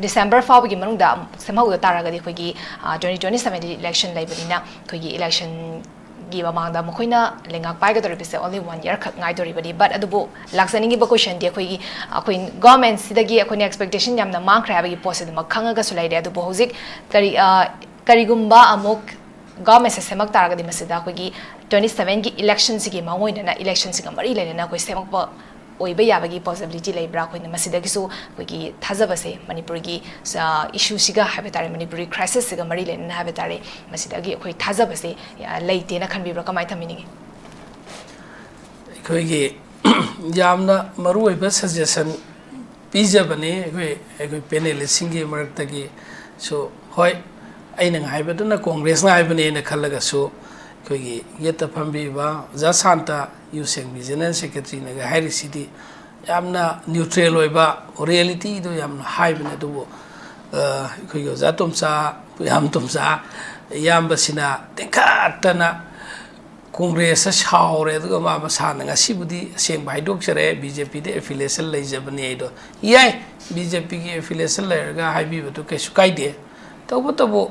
A: डिसेंबर फाव की मनुंगदा सेमहौदा तारगदी अखोई 2027 इलेक्शन लेबनिना अखोई इलेक्शन की ममांगदा मखोइना लेंगाक पाइगदोरिबिसे ओनली 1 year खक गाइदोरिबनी बट अदुबो लाक्सनिंगी क्वेश्चन दी अखोई गवर्नमेंट सिदगी अखोइना एक्सपेक्टेशन यामना मांगख्रे हाबगी पोसिदम खंगागसु लेरे अदुबो हौजिक करिगुम्बा अमुक गवर्नमेंट से सेमक तारगदी मसिदा अखोई 27 की इलेक्शन सिगी मांगोइना इलेक्शन सिगा मरी लेना अखोई सेमक ओइबा याबगी पॉसिबिलिटी लेब्रा अखोइना मसिदगिसु अखोई थाजबसे मणिपुर की इशू सिगा हाबेतारे मणिपुरी क्राइसिस सिगा मरी लेना हाबेतारे मसिदगी अखोई थाजबसे लेतेना खनबिब्रा कमाय थमिनिंगी
C: अखोई यामना मरुओइबा सजेशन पीजबने अखोई पैनलिस्ट सिंगी मरक्तगी सो होय अइना हाइबदुना कांग्रेस ना हाइबने खल्लगसु अखोई येता फंबीबा जासांता यूसेंग जनरल सेक्रेटरी ने हाइरिसिदी यामना न्यूट्रल होइबा रियलिटी दो यामना हाइबने दुबो अखोई ओजा तोमचा पुयाम तोमचा यामबसिना तेखातना कांग्रेस सावरे दुगा मा मसाना ngasiबुदी सेंग बाइडोक्चरे बीजेपी दे एफिलिएशन लेजबने आइदो याय बीजेपी की एफिलिएशन लेरगा हाइबीबदु केसु काइदे तबो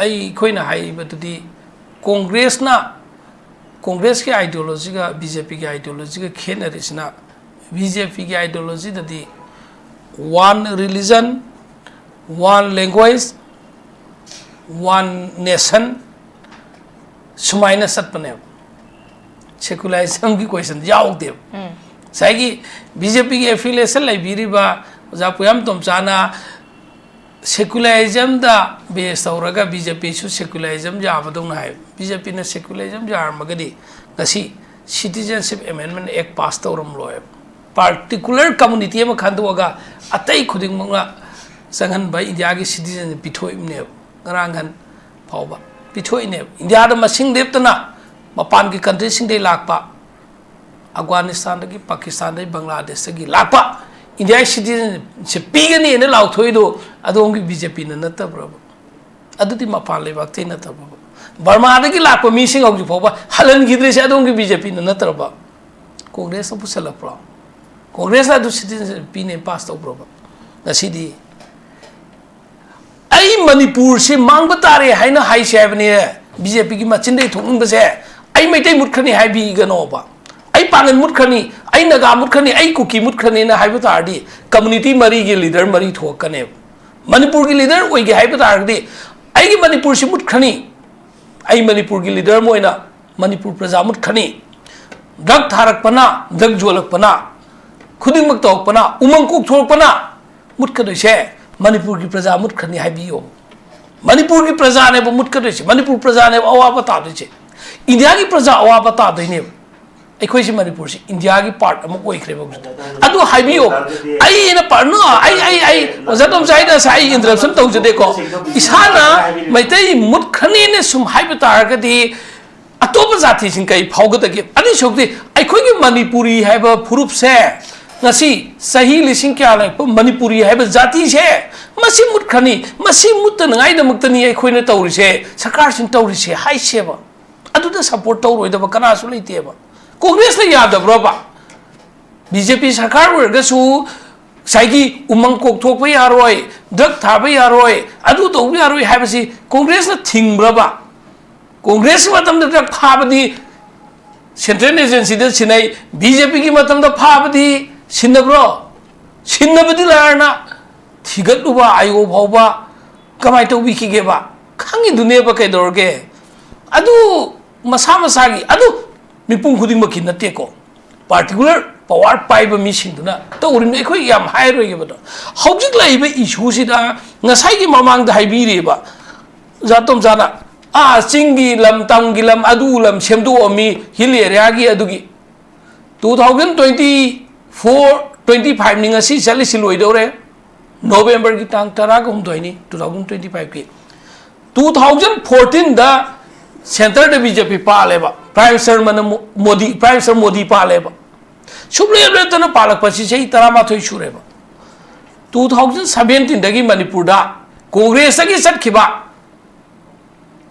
C: आई खोइना हाइबदुदी कांग्रेस की आइडियोलॉजी का बीजेपी की आइडियोलॉजी का खेनरिसना बीजेपी की आइडियोलॉजी ददी one religion one language one nation सुमाइना सत्पने सेकुलरिज्म की क्वेश्चन याउदे साइगी बीजेपी की एफिलिएशन लाइबिरिबा ओजा पुयाम तोमचाना सेकुलरिज्म दा बेस तौरगा बीजेपी सु सेकुलरिज्म जाबदोंना हाय बीजेपी ने सेकुलरिज्म जारमगदी गसी सिटीजनशिप अमेंडमेंट एक्ट पास तौरम लोय पार्टिकुलर कम्युनिटी में खानदोगा अतई खुदिंगमंगा संगन बाय इंडिया की सिटीजन पिथोइमने गरांगन फावबा पिथोइने इंडिया दा मसिंग लेपतना मपान की कंट्री सिंग दे लाकपा अफगानिस्तान की पाकिस्तान दे बांग्लादेश की लाकपा इंडिया सिटीजनशिप पीगनी ने लाउथोइदो अदोंगी बीजेपी न नतब्रब अदुति मपाल लेबाक्ते नतब्रब बर्मादगी लाप मीसिंग औजु फोबा हलन गिद्रे से अदोंगी बीजेपी न नतब्रब कांग्रेस न पुसलप्रो कांग्रेस ला दु सिटीजनशिप पीने पास तौब्रब नसीदी आई मणिपुर से मांग तारे हाइना हाई सेबने बीजेपी की मचिंदे थोंग बसे आई मैटे मुटखनी हाई बी गनोबा आई पांगन मुटखनी आई नगा मुटखनी आई कुकी मुटखनी ना हाई बतारदी कम्युनिटी मरी के लीडर मरी थोकने मणिपुर की लीडर ओई के हाई बतारदी आई की मणिपुर से मुटखनी आई मणिपुर की लीडर मोइना मणिपुर प्रजा मुटखनी ड्रग थारकपना ड्रग जोलकपना खुदिंगमक तौकपना उमंग कुक थोकपना मुटखदोइसे मणिपुर की प्रजा मुटखनी हाइबियो मणिपुर की प्रजा ने मुटखदोइसे मणिपुर प्रजा ने अवाब तादोइसे इंडिया की प्रजा अवाब तादोइने अखोइसे मणिपुर से इंडिया की पार्ट अमक ओइख्रेबो अदु हाइबियो आई न पार्नो आई ओजातम साइदा साइ इंटरप्शन तौजदे को इसाना मैतै मुटखनी ने सुम हाइब तारगदी अतोप जाति सिंह कई फाउगदगे अनि सोक्ति अखोइगे मणिपुरी हाइबा फुरुप से नसी सही लिसिंग क्या लाइक मणिपुरी है जाति से मसी मुटखनी मसी मुत नंगाई दमक्तनी अखोइने तौरिसे सरकार सिन तौरिसे हाई सेबा अदुदा सपोर्ट तौरोइदबा कनासु लेतेबा कांग्रेस ने यादब्रबा बीजेपी सरकार वर्गसु साइगी उमंग कोकथोकबा यारोय ड्रग थाबा यारोय अदु तौबा यारोय हाइबसी कांग्रेस ने थिंगब्रबा कांग्रेस मतम ड्रग फाबदी सेंट्रल एजेंसी दे सिनै बीजेपी की मतम द फाबदी सिन्नब्रो सिन्नबदी लारना थिगतुबा आयो भावबा कमाय तौबिखिगेबा खांगी दुनियाबा कैदोरगे अदु मसा मसागी अदु मिपुं खुदिंगमखि नतेको पार्टिकुलर पावर पाइबा मिसिंदुना तौरिन एखोइ याम हायरोइगेबदो हौजिक लाइबा इशू सिदा नसाइगी ममांगदा हाइबिरेबा जातोम जाना चिंगी लम तंगी लम अदु लम सेमदोमी हिल एरियागी अदुगी 2024-25 निंगसी चली सिलोइदौरे नवंबर की तांग 10 2025 की 2014 दा सेंटर दे बीजेपी पालेबा प्राइम मिनिस्टर मोदी पालेबा सुबले लेतना पालक पसी सही 13 सुरेबा 2017 दगी मणिपुर दा कांग्रेस दगी सटखिबा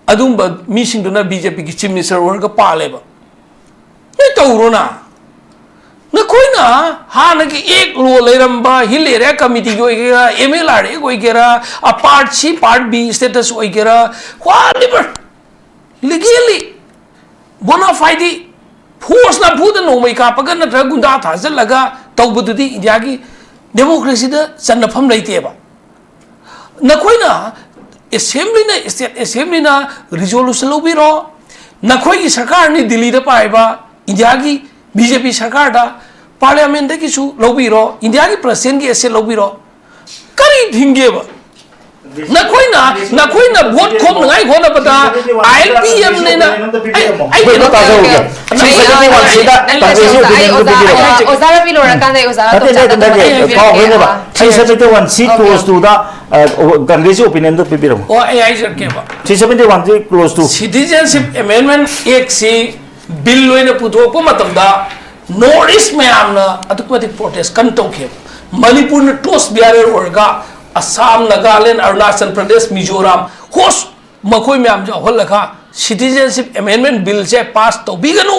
C: अदुंबा मीसिंगदुना बीजेपी की चीफ मिनिस्टर वर्ग पालेबा ने तौरोना नखोइना हाना की एक लो लेरंबा हिल एरिया कमिटी की होइगेरा एमएलआर एक होइगेरा A part C part B status होइगेरा व्हाटएवर लीगली बोनाफाइडी फोर्स ना फुद नोमै कापगा नत्रा गुंडा थाजलगा तौबदुदी इंडिया की डेमोक्रेसी दा चन्नफम लैतेबा नखोइना असेंबली स्टेट असेंबली रिजोल्यूशन लौबिरो नखोई की सरकार ने दिल्ली दा पाइबा इंडिया की बीजेपी सरकार दा पार्लियामेंट की लौबिरो इंडिया की प्रेसिडेंट की ऐसे लौबिरो करी धिंगेबा नखोइना वोट खोम नगाई होना पता आईपीएम ने ना आई
A: ओजारा भी लोरा कांदे ओजारा तो
B: चाहता 371 सी क्लोज टू द कांग्रेस ओपिनियन द पिबिरम
C: ओ आई जरकेबा
B: 371 C clause two
C: citizenship amendment act C bill लोइना पुथोको मतमदा नॉर्थ ईस्ट मैमना अदुकमति प्रोटेस्ट कन तौखे मणिपुर न टोस बियारर ओरगा असम नागालैंड अरुणाचल प्रदेश मिजोरम होस मखोई मैम जो होलखा सिटीजनशिप अमेंडमेंट बिल से पास तौबिगनु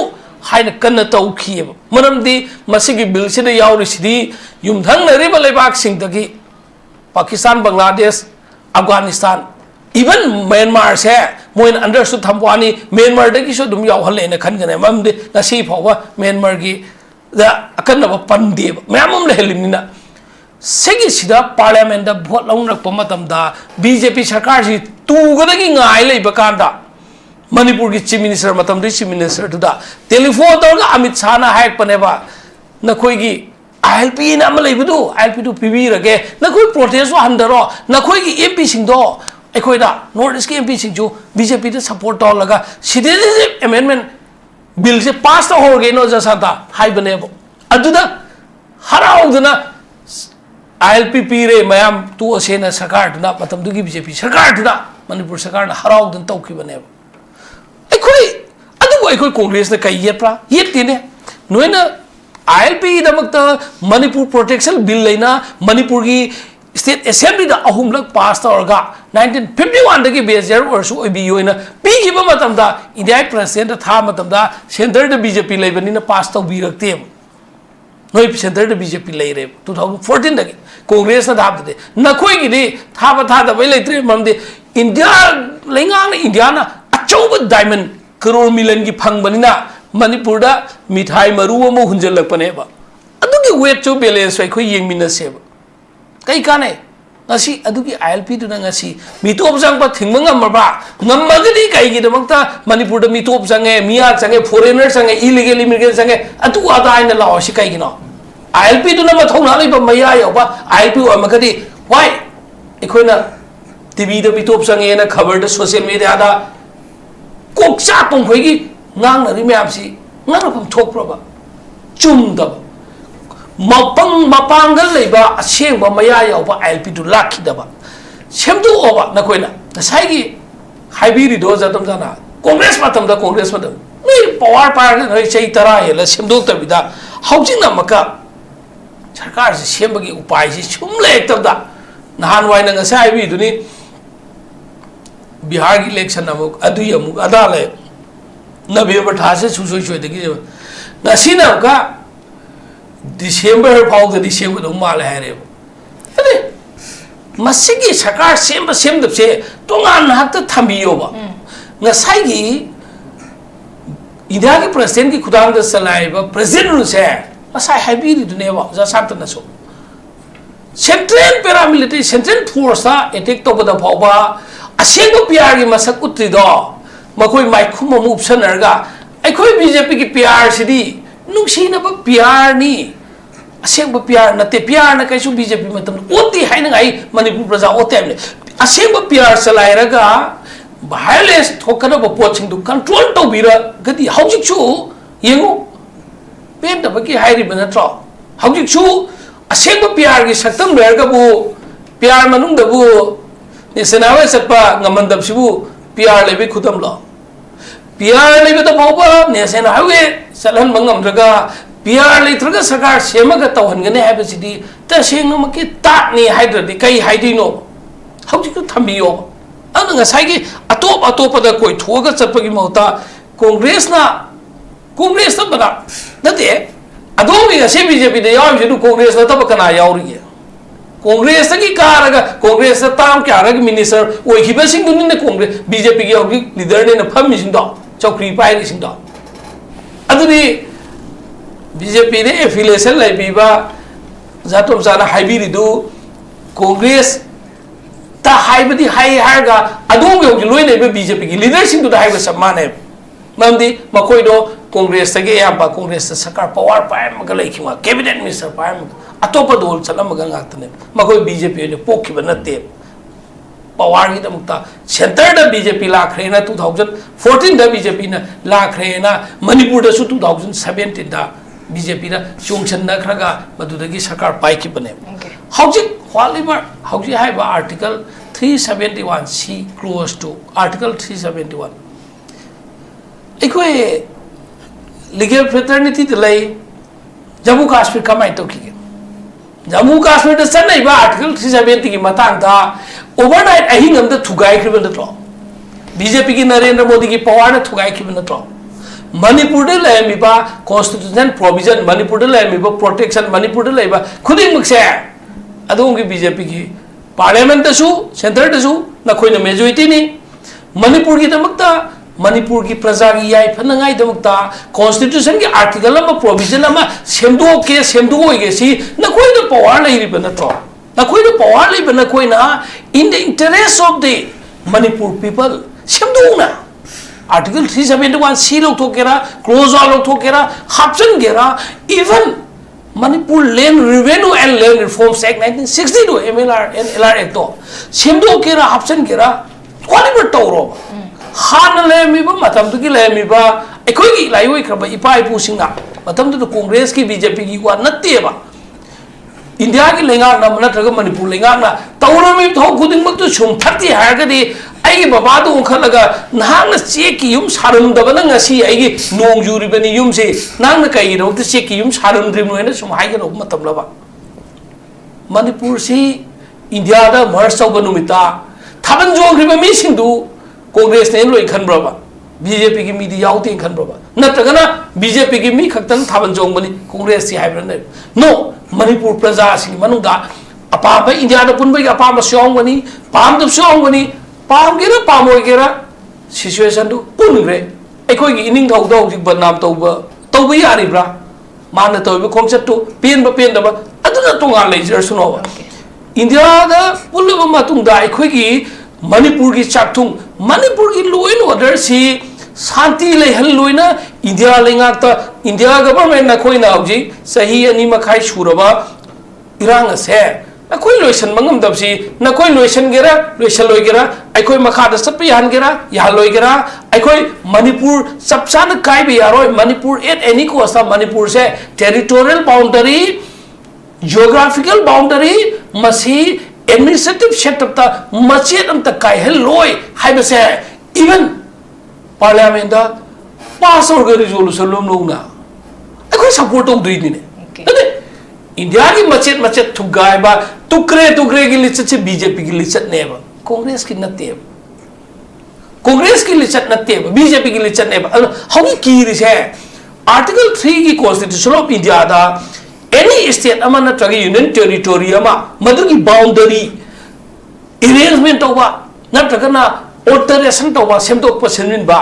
C: हाइन कन्न तौखिएब मरमदी मसिगी बिल से यावरिसिदी युमथंगनरिबा लेबाक सिंगदगी पाकिस्तान बांग्लादेश अफगानिस्तान इवन म्यांमार से मोइन अंडरस्टू थम्वानी म्यांमार दगी सो दुम यावहलेने खनगने ममदे नसी फावा म्यांमार की द अकन्नब पंदेब मैमम लेहलिमिना सेगी सिदा पार्लियामेंट दा भोट लौनरक्पा मतमदा बीजेपी सरकार सि तुगदगी ngai leiba kanda मणिपुर की चीफ मिनिस्टर मतमदि चीफ मिनिस्टर दुदा टेलीफोन तौरगा अमित शाह ना हायक पनेबा नखोइगी आईएलपी ना अमा लेबदु आईएलपी दु पिबिरगे नखोइ प्रोटेस्ट हंदरो नखोइगी एमपी सिंगदो अखोइदा नॉर्थ ईस्ट की MP सिंगजु BJP they support तौरगा citizenship amendment bill से पास तो होगे नो जसाता हाइबनेबो अदुदा हराउदना आईएलपी पीरे मैम तू असेना सरकार दुना मतमदुगी बीजेपी सरकार दुना मणिपुर सरकार ना हराउदन तौखिबनेबो अखोइ कांग्रेस ने कई येप्रा येतिने नोइना ILP दमकता मणिपुर प्रोटेक्शन बिल लेना मणिपुर की स्टेट असेंबली दा अहुमलक पास तौरगा 1951 दगी बेजर वर्षु ओइबियोइना पीगिबा मतमदा इंडिया प्रेसिडेंट था मतमदा सेंटर द बीजेपी लेबनिना पास तौबिरक्ते नोइ सेंटर द बीजेपी लेरे 2014 दगी कांग्रेस ना दाबदे नखोइ गिदि थाबा थादा बै लेत्रे ममदे इंडिया लेंगांग इंडिया ना अचौब डायमंड करोड़ मिलियन की फंगबनिना मणिपुर दा मिठाई मरु अमो हुंजलकपनेबा अदुगी वेट चो बैलेंस अखोइ येंगमिनसेबा कई काने ngasi adugi ILP du na ngasi mitop jang pa thingma ngamba ngamagadi kai gi damakta manipur da mitop jange miya jange foreigner jange illegal immigrant jange atu ada ina lao si kai gi no ILP du na ma thona lai ba maya yo ba ILP wa magadi why ikoina TV da mitop jange na khabar da social media da kokcha tong khoi gi ngang na ri myam si ngang na pham thok pro ba chum da mapang mapangal leba aseng ba maya yaw ba ILP du lakhi da ba semdu oba na koina sai gi haibiri do jatam jana congress matam da congress matam ni power par na chei tara hela semdu ta bida housing na maka sarkar se sembagi upai si chum le ektam da nahan wai na ngasai bi du ni bihar gi election amuk adu amuk ada le November tha se susoi choi de gi na sina ka December फाउ द December दो माल है रे अरे मसिगी सरकार same दब से तोंगान नाक त थंबियो बा ngasai gi इंडिया के प्रेसिडेंट की खुदांग द सलाइ बा प्रेसिडेंट नु से असai हाइबीरी दुने बा जा सात न सो सेंट्रल पैरामिलिट्री सेंट्रल फोर्स ता अटैक तो बदा फाउबा असेंग पीआर की मसक उत्री दो मकोई माइखुम मु उपसनरगा अखोई बीजेपी की पीआर सिदी नुसीनबा पीआर नि असेंग पीआर नते पीआर न कैसु बीजेपी मतम ओती हाइनगाई मणिपुर प्रजा ओतेमने असेंग पीआर चलाइरगा वायलेंस थोकनब पोचिंग दु कंट्रोल तौबिरा गदि हौजिकसु येंगो पेन तबकी हाइरिब नत्रो हौजिकसु असेंग पीआर की सक्तम लेरगबु पीआर मनुंग दबु नेशनल सपा ngमंदबसिबु पीआर लेबे खुदम लो पीआर लेबे तो फाउबा नेशनल हाईवे चलन मंगमद्रगा पीआर लेत्रगा सरकार सेमगा तौहनगने हाइबसिदी तसेंगमकी ताकनी हाइद्रदि कै हाइदिनो हौजिकु थंबियो अन ngसाइगी अतोप अतोपदा कोइ थोगा चटपगी महता कांग्रेस ना बना नते अदोमी गसे बीजेपी दे यावजिदु कांग्रेस ना तब कना यावरिगे कांग्रेस की कारगा कांग्रेस ताम क्यारग मिनिस्टर ओइखिबसिंग दुनिने कांग्रेस बीजेपी की हौजिक लीडर ने फमिसिंदो चौकरी पाइरिसिंदो अदुनी बीजेपी ने एफिलिएशन लाइबीबा जातोम जाना हाइबीरिदु कांग्रेस ता हाइबदी हाइ हारगा अदोम योगि लोइने बीजेपी की लीडरशिप दु हाइबा सम्माने ममदी मकोइदो कांग्रेस तगे याबा कांग्रेस सरकार पावर पाए मग लेखिमा कैबिनेट मिनिस्टर पाए अतोप दोल चलम गातने मकोइ बीजेपी ने पोखिबा नते पावर की दमुक्ता सेंटर द बीजेपी लाखरेना 2014 द बीजेपी ना लाखरेना मणिपुर दसु 2017 द बीजेपी ना चोंगसन नखरगा मदुदगी सरकार पाइकी बने हौजिक वालिबर हौजि हाइबा article 371 C clause two article 371 एकोइ लीगल फ्रेटर्निटी द लई जम्मू कश्मीर कमाइ तोखिगे जम्मू कश्मीर द सनैबा आर्टिकल 370 की मतांग दा ओवरनाइट अहिंग अमद थुगाइखिब नत्रो बीजेपी की नरेंद्र मोदी की पावर ने थुगाइखिब नत्रो मणिपुर दे लेमिबा कॉन्स्टिट्यूशन प्रोविजन मणिपुर दे लेमिबा प्रोटेक्शन मणिपुर दे लेबा खुदिंग मुक्से अदोंगी बीजेपी की पार्लियामेंट दसु सेंटर दसु नखोइना मेजॉरिटी नि मणिपुर की दमकता मणिपुर की प्रजा की याई फनंगाई दमकता कॉन्स्टिट्यूशन की आर्टिकल अमा प्रोविजन अमा सेमदोगे सी नखोइ द पावर लेरिब नत्रो नखोइ द पावर लेब नखोइना in the interest of the Manipur people सेमदोना आर्टिकल 371 सी लौथोकेरा क्लोज ऑल लौथोकेरा हापचनगेरा even Manipur land revenue and land reforms act 1962 MLR act तो सेमदोकेरा हापचनगेरा क्वालिबर तौरो हान लेमिबा मतमदुगी लेमिबा एखोइगी लाइओइ खरबा इपा इपुसिंगा मतमदु कांग्रेस की बीजेपी की वा नत्तेबा इंडिया की लेंगाक ना नत्रगा मणिपुर लेंगाक ना तौरमी थौ खुदिंग मक तो सुम फति हारगदी आइगे बाबा तो उखलगा नांग चेक की युम सारमदबन ngasi आइगे नोंग जुरिबनी युम से नांग कई रोते चेक की युम सारमद्रिमोयना सुम हाइगे रो मतम लबा मणिपुर से इंडिया दा मर्ज तौबा नुमिता थाबन जोग्रिबा मी सिंदु कांग्रेस ने लोई खनब्रबा बीजेपी की मीदी याउते खनब्रबा नत्रगना बीजेपी की मी खक्तन थाबन जोंगबनी कांग्रेस सी हाइब्रन नो मणिपुर प्रजा सिंग मनुगा अपाम इंडिया दा पुनबई अपाम सोंगबनी पाम दब सोंगबनी पाम गेरा पामोयगेरा सिचुएशन दु पुनग्रे अखोय की इनिंग थौ दौ जिक बनाम तौबा यारिब्रा मान तौबा खोंगचतु पेन दबा अदुना तोंगा लेजर सुनोबा इंडिया दा पुलब मतुंगा अखोय की मणिपुर की चाकथुंग मणिपुर की लॉ ऑर्डर सी शांति लेहल लोइना इंडिया लेंगाता इंडिया गवर्नमेंट नखोइना हौजी सही अनि मखाई सुरबा इरांग से नखोइ लोइसन मंगम दबसी नखोइ लोइसन गेरा लोइसन लोइगेरा अखोइ मखादा सप यान गेरा या लोइगेरा अखोइ मणिपुर सबसान काइबे यारोय मणिपुर एट एनी कोसा मणिपुर से टेरिटोरियल बाउंड्री जियोग्राफिकल बाउंड्री मसी एडमिनिस्ट्रेटिव सेटअप ता मचेत अम त काइहल लोय हाइबसे इवन पार्लियामेंट दा पास और रिजोल्यूशन लोम लोना अखोइ सपोर्ट तौदुइनिने अदे इंडिया की मचेत थुगाइबा टुकरे की लिचत से बीजेपी की लिचत नेबा कांग्रेस की नत्ते कांग्रेस की लिचत नत्ते बीजेपी की लिचत नेबा हौगी कीरिसे आर्टिकल 3 की कॉन्स्टिट्यूशन ऑफ इंडिया दा एनी स्टेट अमा नत्रगा यूनियन टेरिटोरी अमा मदुगी बाउंड्री अरेंजमेंट तौबा नत्रगना ऑल्टरेशन तौबा सेमदोक पसनबा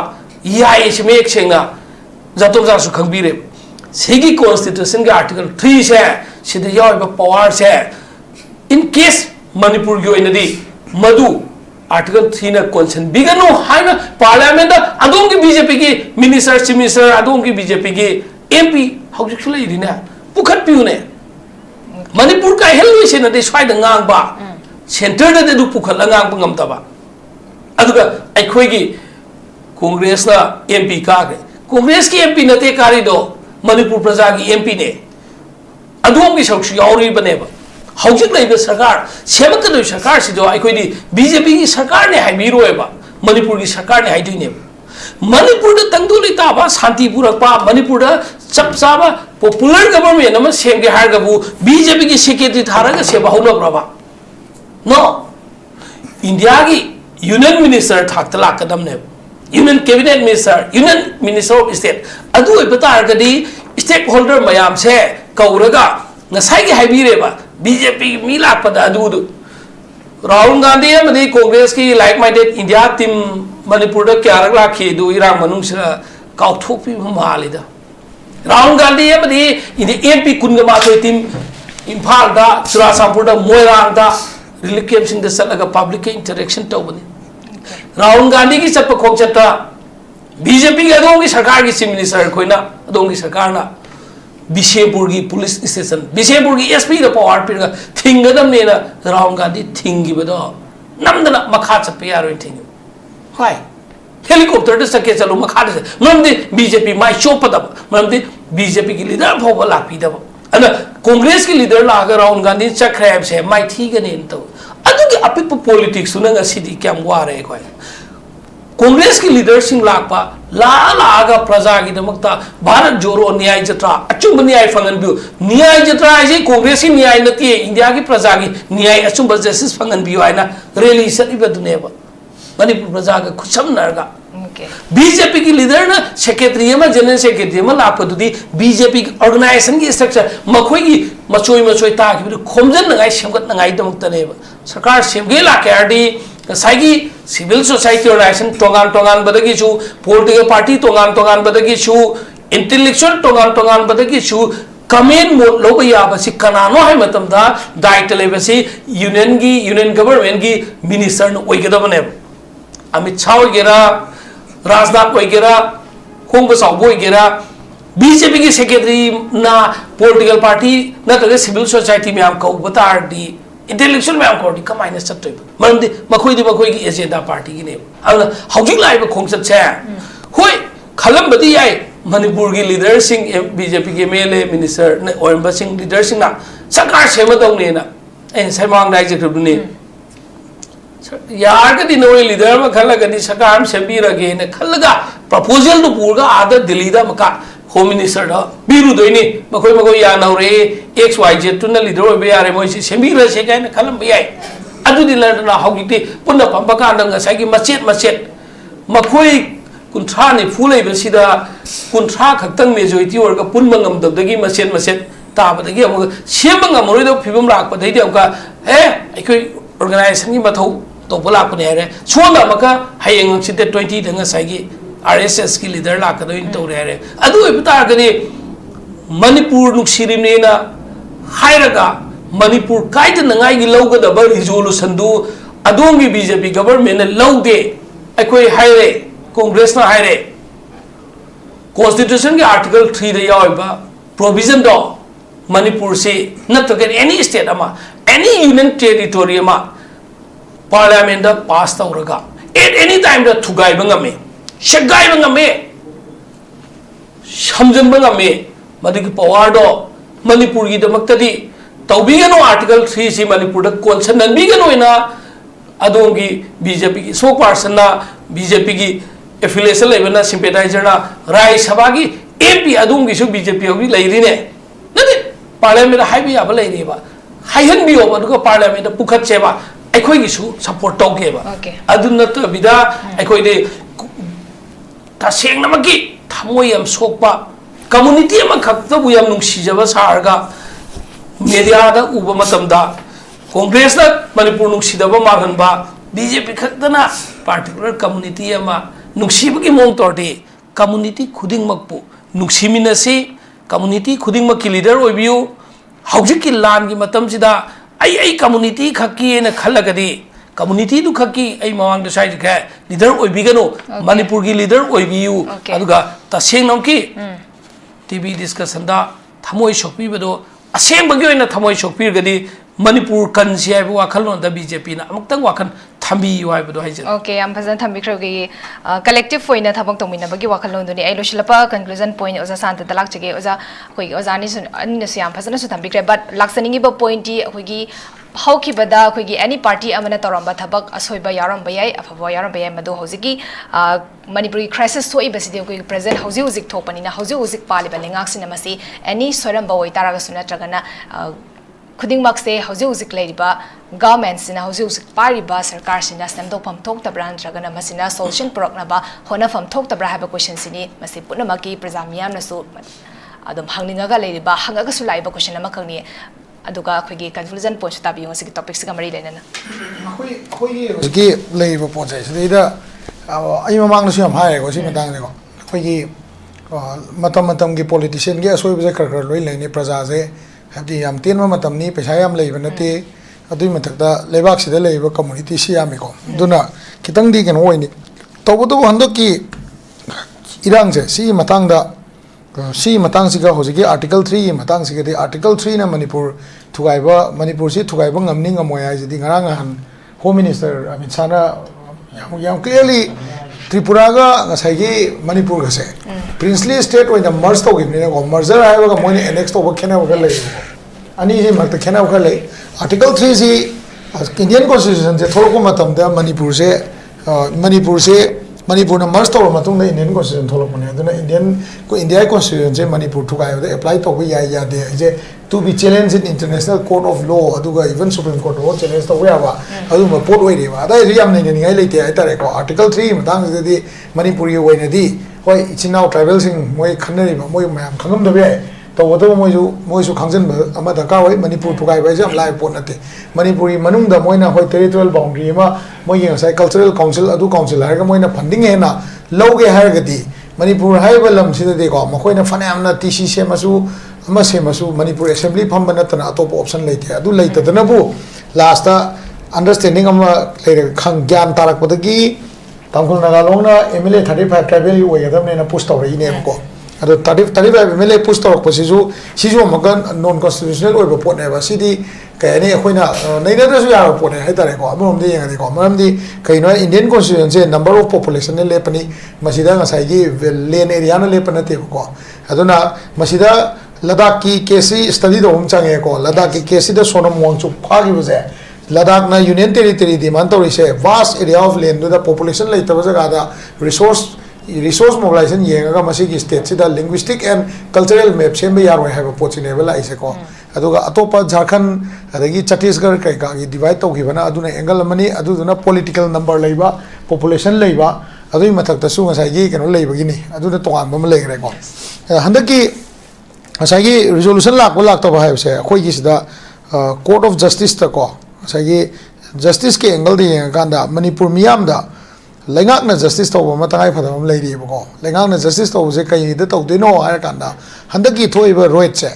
C: याय सेमेक सेंगा जातों जासु खंगबिरे सेगी कॉन्स्टिट्यूशन के आर्टिकल 3 से सिदा यावबा पावर से इन केस मणिपुर की ओइनदी मधु आर्टिकल 3 ना कॉन्सन बिगनो हाइना पार्लियामेंट अदोम की बीजेपी की मिनिस्टर चीफ मिनिस्टर अदोम की बीजेपी की एमपी हौजिक लैरिना पुखत पिउने मणिपुर का हेल लोइसे नदे स्वाइद ngang सेंटर दे दु पुखत ngang ngam अदुगा अखोइगी कांग्रेस ना एमपी कागे कांग्रेस की एमपी नते कारिदो मणिपुर प्रजा की एमपी ने अदोम की सौक्ष यावरी बनेबा हौजिक लैबा सरकार सेमकदो सरकार सिदो अखोइदी बीजेपी की सरकार ने हाइबिरोएबा मणिपुर की सरकार ने हाइदिने मणिपुर दा तंगदुली ताबा शांति पुरकपा मणिपुर दा चपचाबा पॉपुलर गवर्नमेंट अमा सेमगे हारगबु बीजेपी की सेक्रेटरी थारगा सेबा हौलब्रबा नो इंडिया की यूनियन मिनिस्टर थाकता लाकदमने union cabinet minister union minister of state अदु बतारगदी स्टेक होल्डर मयाम से कौरगा नसाई हाइबिरेबा बीजेपी मी लापदा अदुदु राहुल गांधी अमदी कांग्रेस की like minded India team Manipur दा क्यारक लाखी दु इरांग मनुंग से काउथोपी मालिदा राहुल गांधी अमदी इंडिया एमपी कुनगमाथोय टीम इम्फाल दा चुरासापुर दा मोयरांग दा रिलीफ कैंप सिंह दा चलगा पब्लिक के इंटरेक्शन तौबनी राहुल गांधी की चप खोचता बीजेपी की अदों की सरकार की चीफ मिनिस्टर खोइना अदों की सरकार ना बिशेपुर की पुलिस स्टेशन बिशेपुर की एसपी दा पावर पिरगा थिंगदम ने राहुल गांधी थिंगिबदो नमदना मखा चप यारो थिंग हाय हेलीकॉप्टर दे सके चलो मखा दे मरमदे बीजेपी माय चोपदब मरमदे बीजेपी की लीडर भोबा लापीदब अना कांग्रेस की लीडर लागा राहुल गांधी चक्रेब से माय थीगने तो अदुगी अपिक पॉलिटिक्स सुनंगा सिदी क्याम वारे कोय कांग्रेस की लीडर सिंह लापा लागा प्रजा की दमकता भारत जोड़ो न्याय जत्रा अचुंब न्याय फंगन बियो न्याय जत्रा है कांग्रेस की न्याय नती इंडिया की प्रजा की न्याय अचुंब जस्टिस फंगन बियो है ना रैली सलीबदुनेबा मणिपुर प्रजा का खुशम नरगा बीजेपी की लीडर ना सेक्रेटरी में जनरल सेक्रेटरी में लापदुदी बीजेपी की ऑर्गेनाइजेशन की स्ट्रक्चर मखोई की मचोई ताकी खोमजन नगाई सेमगत नगाई दमकतनेबा सरकार सेमगे लाकेरदी साइगी सिविल सोसाइटी ऑर्गेनाइजेशन टोंगान बदगिसु पॉलिटिकल पार्टी टोंगान बदगिसु इंटेलेक्चुअल टोंगान बदगिसु कमेंट मोड लोब याबसी कनानो है मतमदा दायित्व लेबसी यूनियन गवर्नमेंट की मिनिस्टर न ओइगदबने अमित शाह ओइगेरा राजनाथ ओइगेरा खोंग बसाव ओइगेरा बीजेपी की सेक्रेटरी ना पॉलिटिकल पार्टी नतगे सिविल सोसाइटी में आम कौ बतारदी इंटेलेक्चुअल में आम कौडी कमाइना चतोय मरमदि मखोई की एजेंडा पार्टी की ने हौजिक लाइब खोंगचत से होय खलम बदी याय मनपुर की लीडर सिंह बीजेपी के MLA मिनिस्टर और सिंह लीडर सिंह ना सरकार सेमदौने ना ए सैमांग नाइजख्रबने यार कदी नोई लीडर में खलगदी सरकार सेंबीरगे ने खलगा प्रपोजल तो पूरगा आदा दिल्ली दा मका होम मिनिस्टर दा बिरु दोइने मखोय मखोय या नौरे XYZ तुना लीडर ओबे यारे मोइसि सेंबीर से गायन खलम बियाय अदु दिलना हौगिति पुन्ना पंपका नंगा साइगी मचेत मखोय कुंठा ने फूले बसिदा कुंठा खक्तंग मेजॉरिटी और पुनम ngam मचेत ताबदगी अमु सेमंग मरोइदो फिबम लाकपदैदि अमका हे अखोय ऑर्गेनाइजेशन की मथौ तो लापने है सोना मका हयेंग सिते 20 दंग साइगी RSS की लीडर लाकदो इन तो रे अदु इबतागदि मणिपुर नुक्सिरिमनेना हायरगा मणिपुर काइद नंगाई गी लौगदब रिजोल्यूशन दु अदोंगी बीजेपी गवर्नमेंट लौदे अखोय हायरे कांग्रेस ना हायरे कॉन्स्टिट्यूशन के आर्टिकल 3 दे यावबा प्रोविजन दो मणिपुर से नतगे एनी स्टेट अमा एनी यूनियन टेरिटोरी अमा पार्लियामेंट दा पास तौरगा एट एनी टाइम दा थुगाइब ngame शगाइब ngame समजन ngame मदिगी पावर दो मणिपुर की दमक्तदी तौबिगनो आर्टिकल 3 सी मणिपुर दा कॉन्सन ननबिगनो इना अदोंगी बीजेपी की सो पर्सन ना बीजेपी की एफिलिएशन लेबना सिंपैथाइजर ना राय सभा की एपी अदोंगी सु बीजेपी होगी लेरिने नदि पार्लियामेंट हाइबी याबा लेरिबा हाइहन बियो अदुगा पार्लियामेंट पुखतसेबा अखोई की सु सपोर्ट तौगेबा अदु नतबिदा अखोई दे तसेंगनमकी थमोय यम सोकपा कम्युनिटी अमा खक्तबु यम नुंसिजबा सारगा मीडिया दा उबा मतमदा कांग्रेस ना मणिपुर नुंसिदबा मागनबा बीजेपी खक्तना पार्टिकुलर कम्युनिटी अमा नुंसिबगी मोंग तोरदे कम्युनिटी खुदिंगमकपु नुंसिमिनसे कम्युनिटी खुदिंगमकी लीडर ओइबियु हौजिकी लान की मतमसिदा आई कम्युनिटी खक्की ने खलगदी कम्युनिटी दु खक्की आई मवांग द साइड खै लीडर ओइबिगनो मणिपुर की लीडर ओइबियु अदुगा तसेंगनम की टीवी डिस्कशन दा थमोय सोकपीबदो असेंबगी ओइना थमोय सोकपीरगदी मणिपुर कनसी है वाखलों दा बीजेपी ना अमुक्तंग वाखन थंबी वाइबदो हाइजे
A: ओके हम फजन थंबिख्रगे कलेक्टिव फोइना थबक तोमिनबगी वाखलों दुनी आई लोशिलपा कंक्लूजन पॉइंट ओजा शांत तलाक चगे ओजा कोई ओजानी सुन अन्य सियाम फजन सु थंबिख्रे बट लाक्सनिंगी ब पॉइंट दी होगी हौखिबदा अखोगी एनी पार्टी अमना तौरंबा थबक असोइबा यारंबा याय अफबा यारंबा याय मदो होजिकी मणिपुरी क्राइसिस सोइबसिदि अखोगी प्रेजेंट हौजि हुजिक थोपनिना हौजि हुजिक पालिबा लेंगाक सिनेमासी एनी सोरंबा ओइ तारागा सुना ट्रगना खुदिंगमक्से हौजि हुजिक लेरिबा गवर्नमेंट सिना हौजि हुजिक पारिबा सरकार सिना सेमदोफम थोक्तब्रा नत्रगना मसिना सोल्यूशन पुरकनबा होनफम थोक्तब्रा हाबा क्वेश्चन सिनी मसि पुनमकी प्रजा मियामनसु अदम हंगनिंगगा लेरिबा हंगगसु लाइबा क्वेश्चन अमा खंगनी अदुगा अखोगी कंक्लूजन पॉइंट ताबियो सिगी टॉपिक सिगा मरी लेना
D: अखोई लेरिबा पोजै सिदा आई ममांगनसु याम हायगो सि मतांगनेको अखोगी मतम की पॉलिटिशियन के असोइबजे खर लोइ लेने प्रजा से हबदी याम तेन मतमनी पैसा याम लेबा नते अदुई मथकदा लेबाक सिदा लेबा कम्युनिटी सि यामेको दुना खितंग दी केनो ओइनी तोबदो हंदो की इरांग से सी मतंगदा सी मतंग सिगा होजिकी आर्टिकल 3 मतंग सिगदे आर्टिकल 3 ना मणिपुर थुगाइबा मणिपुर सि थुगाइबा ngamni ngamoy हाइजदी ngarang han home minister Amit Shah ना याम क्लियरली त्रिपुरा का ngsaigi मणिपुर गसे प्रिंसली स्टेट ओइना मर्ज तौगिबने को मर्जर आइबा मोइने एनेक्स तौबा खेना बगा ले अनि जे मक्त खेना बगा ले आर्टिकल 3 जी इंडियन कॉन्स्टिट्यूशन से थोरको मतम दा मणिपुर से मणिपुर मर्ज तौर मतुंग इंडियन कॉन्स्टिट्यूशन थोलपने अदुना इंडिया कॉन्स्टिट्यूशन से मणिपुर थुगाइबदा अप्लाई तौबा यादे जे to be challenged in international court of law aduga even supreme court ho challenge to yawa aduma port oi reba adai yam nei ngai leite ai tare ko article 3 matang de manipuri oina di hoi ichinau tribal sing moi khanne ba moi mayam khangam da be to wodo moi su khangjan ba ama da ka hoi manipur thugai ba jam lai port nate manipuri manung da moina hoi territorial boundary ma moi yang sai cultural council adu council har ga moina funding he na loge har ga di manipur hai ba lam sida de ko ma koina fanam na tc se masu Manipur assembly फम नतना अतोप option लेते अदु लेतदनबु last understanding ज्ञान तारकपदगी तंगुल नागालोंगना MLA 35 tribal ओइगदमनेना पुश तौरइनेबको ꯑꯗꯣ 35 MLA push ꯇꯧꯔꯛꯄꯁꯤꯁꯨ ꯁꯤꯁꯨ ꯑꯃꯨꯛꯀ non constitutional ꯑꯣꯏꯕ ꯄꯣꯠꯅꯦꯕ ꯁꯤꯗꯤ ꯀꯩ ꯍꯥꯏꯅꯤ ꯑꯩꯈꯣꯏꯅ ꯅꯩꯅꯗ꯭ꯔꯁꯨ ꯌꯥꯕ ꯄꯣꯠꯅꯦ ꯍꯥꯏꯇꯥꯔꯦꯀꯣ ꯑꯃꯔꯣꯝꯗ ꯌꯦꯡꯉꯗꯤꯀꯣ ꯃꯔꯝꯗꯤ ꯀꯩꯅꯣ ꯏꯟꯗꯤꯌꯟ ꯀꯣꯟꯁꯇꯤꯇ꯭ꯌꯨꯁꯟꯁꯦ ꯅꯝꯕꯔ ꯑꯣꯐ ꯄꯣꯄꯨꯂꯦꯁꯟꯅ ꯂꯦꯞꯄꯅꯤ ꯃꯁꯤꯗ ꯉꯁꯥꯏꯒꯤ ꯂꯦꯟ ꯑꯦꯔꯤꯌꯥꯅ ꯂꯦꯞꯄ ꯅꯠꯇꯦꯕꯀꯣ ꯑꯗꯨꯅ ꯃꯁꯤꯗ ꯂꯗꯥꯛꯀꯤ ꯀꯦꯁꯁꯤ ꯁ꯭ꯇꯗꯤ ꯇꯧꯕ ꯑꯃ ꯆꯪꯉꯦꯀꯣ ꯂꯗꯥꯛꯀꯤ ꯀꯦꯁꯁꯤꯗ ꯁꯣꯅꯝ ꯋꯥꯡꯆꯨꯛ ꯐꯥꯈꯤꯕꯁꯦ ꯂꯗꯥꯛꯅ ꯌꯨꯅꯤꯌꯟ ꯇꯦꯔꯤꯇꯣꯔꯤ ꯗꯤꯃꯥꯟ ꯇꯧꯔꯤꯁꯦ ꯚꯥꯁ ꯑꯦꯔꯤꯌꯥ ꯑꯣꯐ ꯂꯦꯟꯗꯨꯗ ꯄꯣꯄꯨꯂꯦꯁꯟ ꯂꯩꯇꯕ ꯖꯒꯥꯗ ꯔꯤꯁꯣꯔꯁ ꯃꯣꯕꯤꯂꯥꯏꯖꯦꯁꯟ ꯌꯦꯡꯉꯒ ꯃꯁꯤꯒꯤ ꯁ꯭ꯇꯦꯠꯁꯤꯗ ꯂꯤꯡꯒ꯭ꯋꯤꯁꯇꯤꯛ ꯑꯦꯟ ꯀꯜꯆꯔꯦꯜ ꯃꯦꯞ ꯁꯦꯝꯕ ꯌꯥꯔꯣꯏ ꯍꯥꯏꯕ ꯄꯣꯠꯁꯤꯅꯦꯕ ꯂꯥꯛꯏꯁꯦꯀꯣ ꯑꯗꯨꯒ ꯑꯇꯣꯞꯄ ꯓꯥꯔꯈꯟ ꯑꯗꯒꯤ ꯆꯠꯇꯤꯁꯒꯔ ꯀꯩꯀꯥꯒꯤ ꯗꯤꯚꯥꯏꯠ ꯇꯧꯈꯤꯕꯅ ꯑꯗꯨꯅ ꯑꯦꯡꯒꯜ ꯑꯃꯅꯤ ꯑꯗꯨꯗꯨꯅ ꯄꯣꯂꯤꯇꯤꯀꯦꯜ ꯅꯝꯕꯔ ꯂꯩꯕ ꯄꯣꯄꯨꯂꯦꯁꯟ ꯂꯩꯕ ꯑꯗꯨꯒꯤ ꯃꯊꯛꯇꯁꯨ ꯉꯁꯥꯏꯒꯤ ꯀꯩꯅꯣ ꯂꯩꯕꯒꯤꯅꯤ ꯑꯗꯨꯅ ꯇꯣꯉꯥꯟꯕ ꯑꯃ ꯂꯩꯈ꯭ꯔꯦꯀꯣ ꯍꯟꯗꯛꯀꯤ ꯉꯁꯥꯏꯒꯤ ꯔꯤꯖꯣꯂꯨꯁꯟ ꯂꯥꯛꯄ ꯂꯥꯛꯇꯕ ꯍꯥꯏꯕꯁꯦ ꯑꯩꯈꯣꯏꯒꯤꯁꯤꯗ ꯀꯣꯔꯠ ꯑꯣꯐ ꯖꯁꯇꯤꯁꯇꯀꯣ ꯉꯁꯥꯏꯒꯤ ꯖꯁꯇꯤꯁꯀꯤ ꯑꯦꯡꯒꯜꯗ ꯌꯦꯡꯉꯀꯥꯟꯗ ꯃꯅꯤꯄꯨꯔ ꯃꯤꯌꯥꯝꯗ ꯂꯩꯉꯥꯛꯅ ꯖꯁꯇꯤꯁ ꯇꯧꯕ ꯑꯃ ꯇꯉꯥꯏꯐꯗꯕ ꯑꯃ ꯂꯩꯔꯤꯑꯕꯀꯣ ꯂꯩꯉꯥꯛꯅ ꯖꯁꯇꯤꯁ ꯇꯧꯕꯁꯦ ꯀꯩꯗ ꯇꯧꯗꯣꯏꯅꯣ ꯍꯥꯏꯔꯀꯥꯟꯗ ꯍꯟꯗꯛꯀꯤ ꯊꯣꯛꯏꯕ ꯔꯣꯏꯠꯁꯦ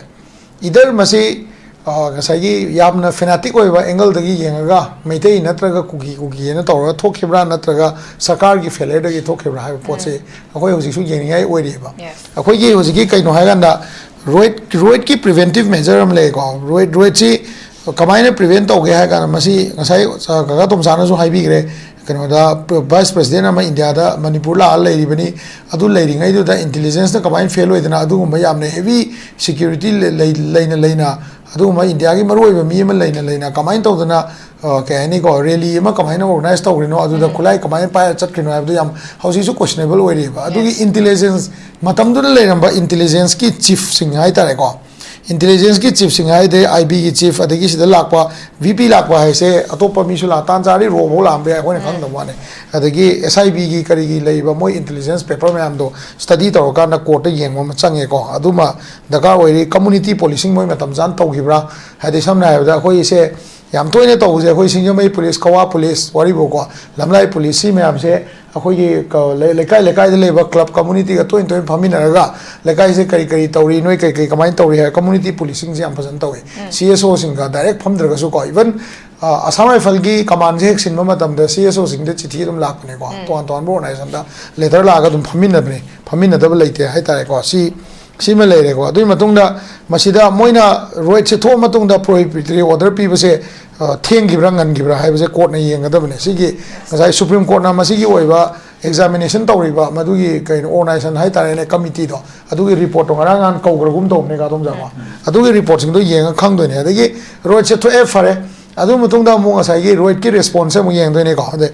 D: ꯏꯗꯔ ꯃꯁꯤ ꯉꯁꯥꯏꯒꯤ ꯌꯥꯝꯅ ꯐꯦꯅꯥꯇꯤꯛ ꯑꯣꯏꯕ ꯑꯦꯡꯒꯜꯗꯒꯤ ꯌꯦꯡꯉꯒ ꯃꯩꯇꯩ ꯅꯠꯇ꯭ꯔꯒ ꯀꯨꯀꯤꯅ ꯇꯧꯔꯒ ꯊꯣꯛꯈꯤꯕ꯭ꯔꯥ ꯅꯠꯇ꯭ꯔꯒ ꯁꯔꯀꯥꯔꯒꯤ ꯐꯦꯂꯔꯗꯒꯤ ꯊꯣꯛꯈꯤꯕ꯭ꯔꯥ ꯍꯥꯏꯕ ꯄꯣꯠꯁꯦ ꯑꯩꯈꯣꯏ ꯍꯧꯖꯤꯛꯁꯨ ꯌꯦꯡꯅꯤꯡꯉꯥꯏ ꯑꯣꯏꯔꯤꯑꯕ ꯑꯩꯈꯣꯏꯒꯤ ꯍꯧꯖꯤꯛꯀꯤ ꯀꯩꯅꯣ ꯍꯥꯏꯀꯥꯟꯗ ꯔꯣꯏꯠꯀꯤ ꯄ꯭ꯔꯤꯚꯦꯟꯇꯤቭ ꯃꯦꯖꯔ ꯑꯃ ꯂꯩꯀꯣ ꯔꯣꯏꯠꯁꯤ ꯀꯃꯥꯏꯅ ꯄ꯭ꯔꯤꯚꯦꯟ ꯇꯧꯒꯦ ꯍꯥꯏ ꯀꯥꯟꯗ ꯃꯁꯤ ꯉꯁꯥꯏ ꯀꯀꯥ ꯇꯣꯝꯆꯥꯅꯁꯨ ꯍꯥꯏꯕꯤꯈ꯭ꯔꯦ ꯀꯩꯅꯣꯗ ꯚꯥꯏꯁ ꯄ꯭ꯔꯦꯁꯤꯗꯦꯟ ꯑꯃ ꯏꯟꯗꯤꯌꯥꯗ ꯃꯅꯤꯄꯨꯔ ꯂꯥꯛꯑ ꯂꯩꯔꯤꯕꯅꯤ ꯑꯗꯨ ꯂꯩꯔꯤꯉꯩꯗꯨꯗ ꯏꯟꯇꯦꯂꯤꯖꯦꯟꯁꯅ ꯀꯃꯥꯏꯅ ꯐꯦꯜ ꯑꯣꯏꯗꯅ ꯑꯗꯨꯒꯨꯝꯕ ꯌꯥꯝꯅ ꯍꯦꯚꯤ ꯁꯦꯀ꯭ꯌꯨꯔꯤꯇꯤ ꯂꯩꯅ ꯑꯗꯨꯒꯨꯝꯕ ꯏꯟꯗꯤꯌꯥꯒꯤ ꯃꯔꯨꯑꯣꯏꯕ ꯃꯤ ꯑꯃ ꯂꯩꯅ ꯀꯃꯥꯏꯅ ꯇꯧꯗꯅ ꯀꯩ ꯍꯥꯏꯅꯤꯀꯣ ꯔꯦꯂꯤ ꯑꯃ ꯀꯃꯥꯏꯅ ꯑꯣꯔꯒꯅꯥꯏꯖ ꯇꯧꯈ꯭ꯔꯤꯅꯣ ꯑꯗꯨꯗ ꯈꯨꯠꯂꯥꯏ ꯀꯃꯥꯏꯅ ꯄꯥꯏꯔ ꯆꯠꯈ꯭ꯔꯤꯅꯣ ꯍꯥꯏꯕꯗꯨ ꯌꯥꯝ ꯍꯧꯖꯤꯛꯁꯨ ꯀꯣꯏꯁꯅꯦꯕꯜ ꯑꯣꯏꯔꯤꯑꯕ ꯑꯗꯨꯒꯤ ꯏꯟꯇꯦꯂꯤꯖꯦꯟꯁ ꯃꯇꯝꯗꯨꯗ ꯂꯩꯔꯝꯕ ꯏꯟꯇꯦꯂꯤꯖꯦꯟꯁꯀꯤ ꯆꯤꯐꯁꯤꯡ ꯍꯥꯏꯇꯥꯔꯦꯀꯣ ꯏꯟꯇꯦꯂꯤꯖꯦꯟꯁꯀꯤ ꯆꯤꯐꯁꯤꯡ ꯍꯥꯏꯗꯤ IBꯒꯤ ꯆꯤꯐ ꯑꯗꯒꯤ ꯁꯤꯗ ꯂꯥꯛꯄ VP ꯂꯥꯛꯄ ꯍꯥꯏꯁꯦ ꯑꯇꯣꯞꯄ ꯃꯤꯁꯨ ꯇꯥꯟ ꯆꯥꯔꯤ ꯔꯣꯐꯥꯎ ꯂꯥꯛꯑꯝꯕ ꯌꯥꯏ ꯑꯩꯈꯣꯏꯅ ꯈꯪꯗꯕ ꯋꯥꯅꯤ ꯑꯗꯒꯤ SIBꯒꯤ ꯀꯔꯤꯒꯤ ꯂꯩꯔꯤꯕ ꯃꯣꯏ ꯏꯟꯇꯦꯂꯤꯖꯦꯟꯁ ꯄꯦꯄꯔ ꯃꯌꯥꯝꯗꯣ ꯁ꯭ꯇꯗꯤ ꯇꯧꯔꯀꯥꯟꯗ ꯀꯣꯔꯠꯇ ꯌꯦꯡꯕ ꯑꯃ ꯆꯪꯉꯦꯀꯣ ꯑꯗꯨꯃ ꯗꯔꯀꯥꯔ ꯑꯣꯏꯔꯤ ꯀꯝꯃꯨꯅꯤꯇꯤ ꯄꯣꯂꯤꯁꯤꯡ ꯃꯣꯏ ꯃꯇꯝ ꯆꯥꯅ ꯇꯧꯈꯤꯕ꯭ꯔꯥ ꯍꯥꯏꯗꯤ ꯁꯝꯅ ꯍꯥꯏꯔꯕꯗ ꯑꯩꯈꯣꯏꯁꯦ ꯌꯥꯝ ꯇꯣꯏꯅ ꯇꯧꯕꯁꯦ ꯑꯩꯈꯣꯏ ꯁꯤꯡꯖꯃꯩ ꯄꯨꯂꯤꯁ ꯀꯋꯥ ꯄꯨꯂꯤꯁ ꯋꯥꯔꯤꯕꯣꯀꯣ ꯂꯝꯂꯥꯏ ꯄꯨꯂꯤꯁ ꯁꯤ ꯃꯌꯥꯝꯁꯦ ꯑꯩꯈꯣꯏꯒꯤ ꯂꯩꯀꯥꯏꯗ ꯂꯩꯕ ꯀ꯭ꯂꯕ ꯀꯝꯃꯨꯅꯤꯇꯤꯒ ꯇꯣꯏꯅ ꯐꯝꯃꯤꯟꯅꯔꯒ ꯂꯩꯀꯥꯏꯁꯦ ꯀꯔꯤ ꯇꯧꯔꯤ ꯅꯣꯏ ꯀꯩ ꯀꯃꯥꯏꯅ ꯇꯧꯔꯤ ꯍꯥꯏ ꯀꯝꯃꯨꯅꯤꯇꯤ ꯄꯨꯂꯤꯁꯤꯡꯁꯦ ꯌꯥꯝ ꯐꯖꯅ ꯇꯧꯋꯤ CSOꯁꯤꯡꯒ ꯗꯥꯏꯔꯦꯛ ꯐꯝꯗ꯭ꯔꯒꯁꯨ ꯀꯣ ꯏꯚꯟ ꯑꯁꯥꯝ ꯔꯥꯏꯐꯜꯒꯤ ꯀꯃꯥꯟꯁꯦ ꯍꯦꯛ ꯁꯤꯟꯕ ꯃꯇꯝꯗ CSOꯁꯤꯡꯗ ꯆꯤꯊꯤ ꯑꯗꯨꯝ ꯂꯥꯛꯄꯅꯦꯀꯣ ꯇꯣꯉꯥꯟ ꯇꯣꯉꯥꯟꯕ ꯑꯣꯔꯒꯅꯥꯏꯖꯦꯁꯟꯗ ꯂꯦꯇꯔ ꯂꯥꯛꯑꯒ ꯑꯗꯨꯝ ꯐꯝꯃꯤꯟꯅꯗꯕ ꯂꯩꯇꯦ ꯍꯥꯏꯇꯥꯔꯦꯀꯣ ꯁꯤꯃ ꯂꯩꯔꯦꯀꯣ ꯑꯗꯨꯒꯤ ꯃꯇꯨꯡꯗ ꯃꯁꯤꯗ ꯃꯣꯏꯅ ꯔꯣꯏꯠꯁꯦ ꯊꯣꯛꯑ ꯃꯇꯨꯡꯗ ꯄ꯭ꯔꯣꯍꯤꯕꯤꯇꯔꯤ ꯑꯣꯔꯗꯔ ꯄꯤꯕꯁꯦ ꯊꯦꯡꯈꯤꯕ꯭ꯔꯥ ꯉꯟꯈꯤꯕ꯭ꯔꯥ ꯍꯥꯏꯕꯁꯦ ꯀꯣꯔꯠꯅ ꯌꯦꯡꯒꯗꯕꯅꯦ ꯁꯤꯒꯤ ꯉꯁꯥꯏ ꯁꯨꯄ꯭ꯔꯤꯝ ꯀꯣꯔꯠꯅ ꯃꯁꯤꯒꯤ ꯑꯣꯏꯕ ꯑꯦꯛꯖꯥꯃꯤꯅꯦꯁꯟ ꯇꯧꯔꯤꯕ ꯃꯗꯨꯒꯤ ꯀꯩꯅꯣ ꯑꯣꯔꯒꯅꯥꯏꯖꯦꯁꯟ ꯍꯥꯏꯇꯥꯔꯦꯅꯦ ꯀꯃꯤꯇꯤꯗꯣ ꯑꯗꯨꯒꯤ ꯔꯤꯄꯣꯔꯠꯇꯣ ꯉꯔꯥꯡ ꯅꯍꯥꯟ ꯀꯧꯈ꯭ꯔꯒꯨꯝ ꯇꯧꯕꯅꯦ ꯀꯥꯗꯣꯝꯖꯥꯀꯣ ꯑꯗꯨꯒꯤ ꯔꯤꯄꯣꯔꯠꯁꯤꯡꯗꯣ ꯌꯦꯡꯉ ꯈꯪꯗꯣꯏꯅꯦ ꯑꯗꯒꯤ ꯔꯣꯏꯠꯁꯦ ꯊꯣꯛꯑꯦ ꯐꯔꯦ ꯑꯗꯨ ꯃꯇꯨꯡꯗ ꯑꯃꯨꯛ ꯉꯁꯥꯏꯒꯤ ꯔꯣꯏꯠꯀꯤ ꯔꯦꯁꯄꯣꯟꯁꯁꯦ ꯑꯃꯨꯛ ꯌꯦꯡꯗꯣꯏꯅꯦꯀꯣ ꯑꯗꯩ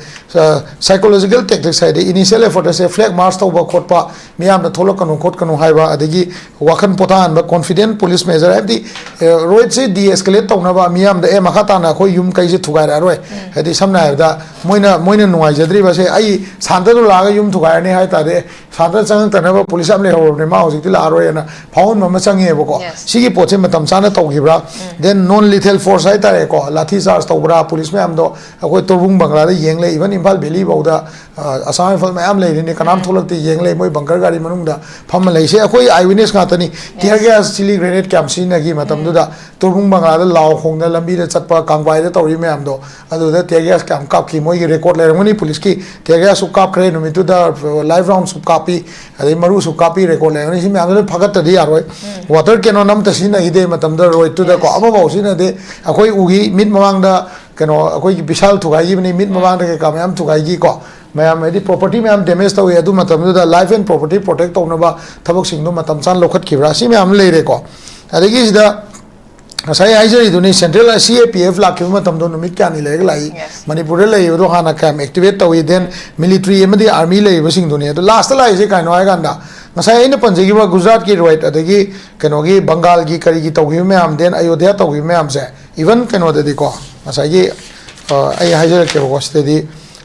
D: ꯁꯥꯏꯀꯣꯂꯣꯖꯤꯀꯦꯜ ꯇꯦꯛꯇꯤꯛꯁ ꯍꯥꯏꯗꯤ ꯏꯅꯤꯁꯤꯌꯦꯜ ꯑꯦꯐꯔꯠꯁꯦ ꯐ꯭ꯂꯦꯛ ꯃꯥꯔꯆ ꯇꯧꯕ ꯈꯣꯠꯄ ꯃꯤꯌꯥꯝꯗ ꯊꯣꯛꯂꯛꯀꯅꯨ ꯈꯣꯠꯀꯅꯨ ꯍꯥꯏꯕ ꯑꯗꯒꯤ ꯋꯥꯈꯜ ꯄꯣꯊꯥꯍꯟꯕ ꯀꯣꯟꯐꯤꯗꯦꯟट ꯄꯨꯂꯤꯁ ꯃꯦꯖꯔ ꯍꯥꯏꯕꯗꯤ ꯔꯣꯏꯠꯁꯦ ꯗꯤꯑꯦꯁꯀꯦꯂꯦꯠ ꯇꯧꯅꯕ ꯃꯤꯌꯥꯝꯗ ꯃꯈꯥ ꯇꯥꯅ ꯑꯩꯈꯣꯏ ꯌꯨꯝ ꯀꯩꯁꯦ ꯊꯨꯒꯥꯏꯔꯛꯑꯔꯣꯏ ꯍꯥꯏꯗꯤ ꯁꯝꯅ ꯍꯥꯏꯔꯕꯗ ꯃꯣꯏꯅ ꯅꯨꯡꯉꯥꯏꯖꯗ꯭ꯔꯤꯕꯁꯦ ꯑꯩ ꯁꯥꯟꯇꯗ ꯂꯥꯛꯑꯒ ꯌꯨꯝ ꯊꯨꯒꯥꯏꯔꯅꯤ ꯍꯥꯏ ꯇꯥꯔꯗꯤ ꯁꯥꯟꯇ ꯆꯪꯉꯛꯇꯅꯕ ꯄꯨꯂꯤꯁ ꯑꯃ ꯂꯩꯍꯧꯔꯕꯅꯤ ꯃꯥ ꯍꯧꯖꯤꯛꯇꯤ ꯂꯥꯛꯑꯔꯣꯏꯅ ꯐꯥꯎꯍꯟꯕ ꯑꯃ ꯆꯪꯉꯦꯕꯀꯣ ꯁꯤꯒꯤ ꯄꯣꯠꯁꯦ ꯃꯇꯝ ꯆꯥꯅ ꯇꯧꯈꯤꯕ꯭ꯔꯥ ꯗꯦꯟ ꯅꯣꯟ ꯂꯤꯊꯦꯜ ꯐꯣꯔꯁ ꯍꯥꯏꯇꯥꯔꯦꯀꯣ ꯂꯥꯊꯤ ꯆꯥꯔꯖ ꯇꯧꯕ꯭ꯔꯥ ꯄꯨꯂꯤꯁ ꯃꯌꯥꯝꯗꯣ ꯑꯩꯈꯣꯏ ꯇꯣꯔꯕꯨꯡ ꯕꯪꯒ꯭ꯂꯥꯗ ꯌꯦꯡ ꯂꯩ ꯏꯚꯟ ꯏꯝꯐꯥꯜ ꯚꯦꯂꯤꯐꯥꯎꯗ ꯑꯁꯥꯝ ꯔꯥꯏꯐꯜ ꯃꯌꯥꯝ ꯂꯩꯔꯤꯅꯤ ꯀꯅꯥꯝ ꯊꯣꯛꯂꯛꯇꯦ ꯌꯦꯡ ꯂꯩ ꯃꯣꯏ ꯕꯪꯀꯔ ꯒꯥꯔꯤ ꯃꯅꯨꯡꯗ ꯐꯝꯃ ꯂꯩꯁꯦ ꯑꯩꯈꯣꯏ ꯑꯥꯏ ꯋꯤꯅꯦꯁ ꯉꯥꯛꯇꯅꯤ ꯇꯤꯌꯔ ꯒ꯭ꯌꯥꯁ ꯆꯤꯂꯤ ꯒ꯭ꯔꯦꯅꯦꯗ ꯀꯌꯥꯝ ꯁꯤꯖꯤꯟꯅꯈꯤ ꯃꯇꯝꯗꯨꯗ ꯇꯣꯔꯕꯨꯡ ꯕꯪꯒ꯭ꯂꯥꯗ ꯂꯥꯎ ꯈꯣꯡꯗ ꯂꯝꯕꯤꯗ ꯆꯠꯄ ꯀꯥꯡꯕꯥꯏꯗ ꯇꯧꯔꯤ ꯃꯌꯥꯝꯗꯣ ꯑꯗꯨꯗ ꯇꯤꯌꯔ ꯒ꯭ꯌꯥꯁ ꯀꯌꯥꯝ ꯀꯥꯞꯈꯤ ꯃꯣꯏꯒꯤ ꯔꯦꯀꯣꯔꯗ ꯂꯩꯔꯝꯒꯅꯤ ꯄꯨꯂꯤꯁꯀꯤ ꯇꯤꯌꯔ ꯒ꯭ꯌꯥꯁꯁꯨ ꯀꯥꯞꯈ꯭ꯔꯦ ꯅꯨꯃꯤꯠꯇꯨꯗ ꯂꯥꯏꯐ ꯔꯥꯎꯟꯁꯨ ꯀꯥꯞꯄꯤ ꯑꯗꯩ ꯃꯔꯨꯁꯨ ꯀꯥꯞꯄꯤ ꯔꯦꯀꯣꯔꯗ ꯂꯩꯔꯝꯒꯅꯤ ꯁꯤ ꯃꯌꯥꯝꯗꯨ ꯐꯒꯠꯇ꯭ꯔꯗꯤ ꯌꯥꯔꯣꯏ ꯋꯥꯇꯔ ꯀꯦꯅꯣꯟ ꯑꯃꯇ ꯁꯤꯖꯤꯟꯅꯈꯤꯗꯦ ꯃꯇꯝꯗ ꯔꯣꯏꯠꯇꯨꯗꯀꯣ ꯑꯃꯐꯥꯎ ꯁꯤꯖꯤꯟꯅꯗꯦ ꯑꯩꯈꯣꯏ उगी मिट ममांग कनो अखोई विशाल थुगाई मिट ममांग का मैम थुगाई को मैम यदि प्रॉपर्टी मैम डेमेज तौर लाइफ एंड प्रॉपर्टी प्रोटेक्ट तौनब थबक चान लौखत्ब्रा मैम लेरेको हाईजरीदुनी सेंट्रल CAPF लाखिब नुमित क्यानी लेग लाई मणिपुर लेइबदो हाना कैम एक्टिवेट तौई देन मिलिट्री एमदी आर्मी लेइबसिंगदुनी अदो लास्ट लाइसे काइनो हाइगांदा ngasai aina panjagi Gujarat ki right adagi kenogi Bengal ki kari ki taugi मैम देन अयोध्या तौगी मैम से इवन कनो दे को ngasai gi ai hajar ke ko steady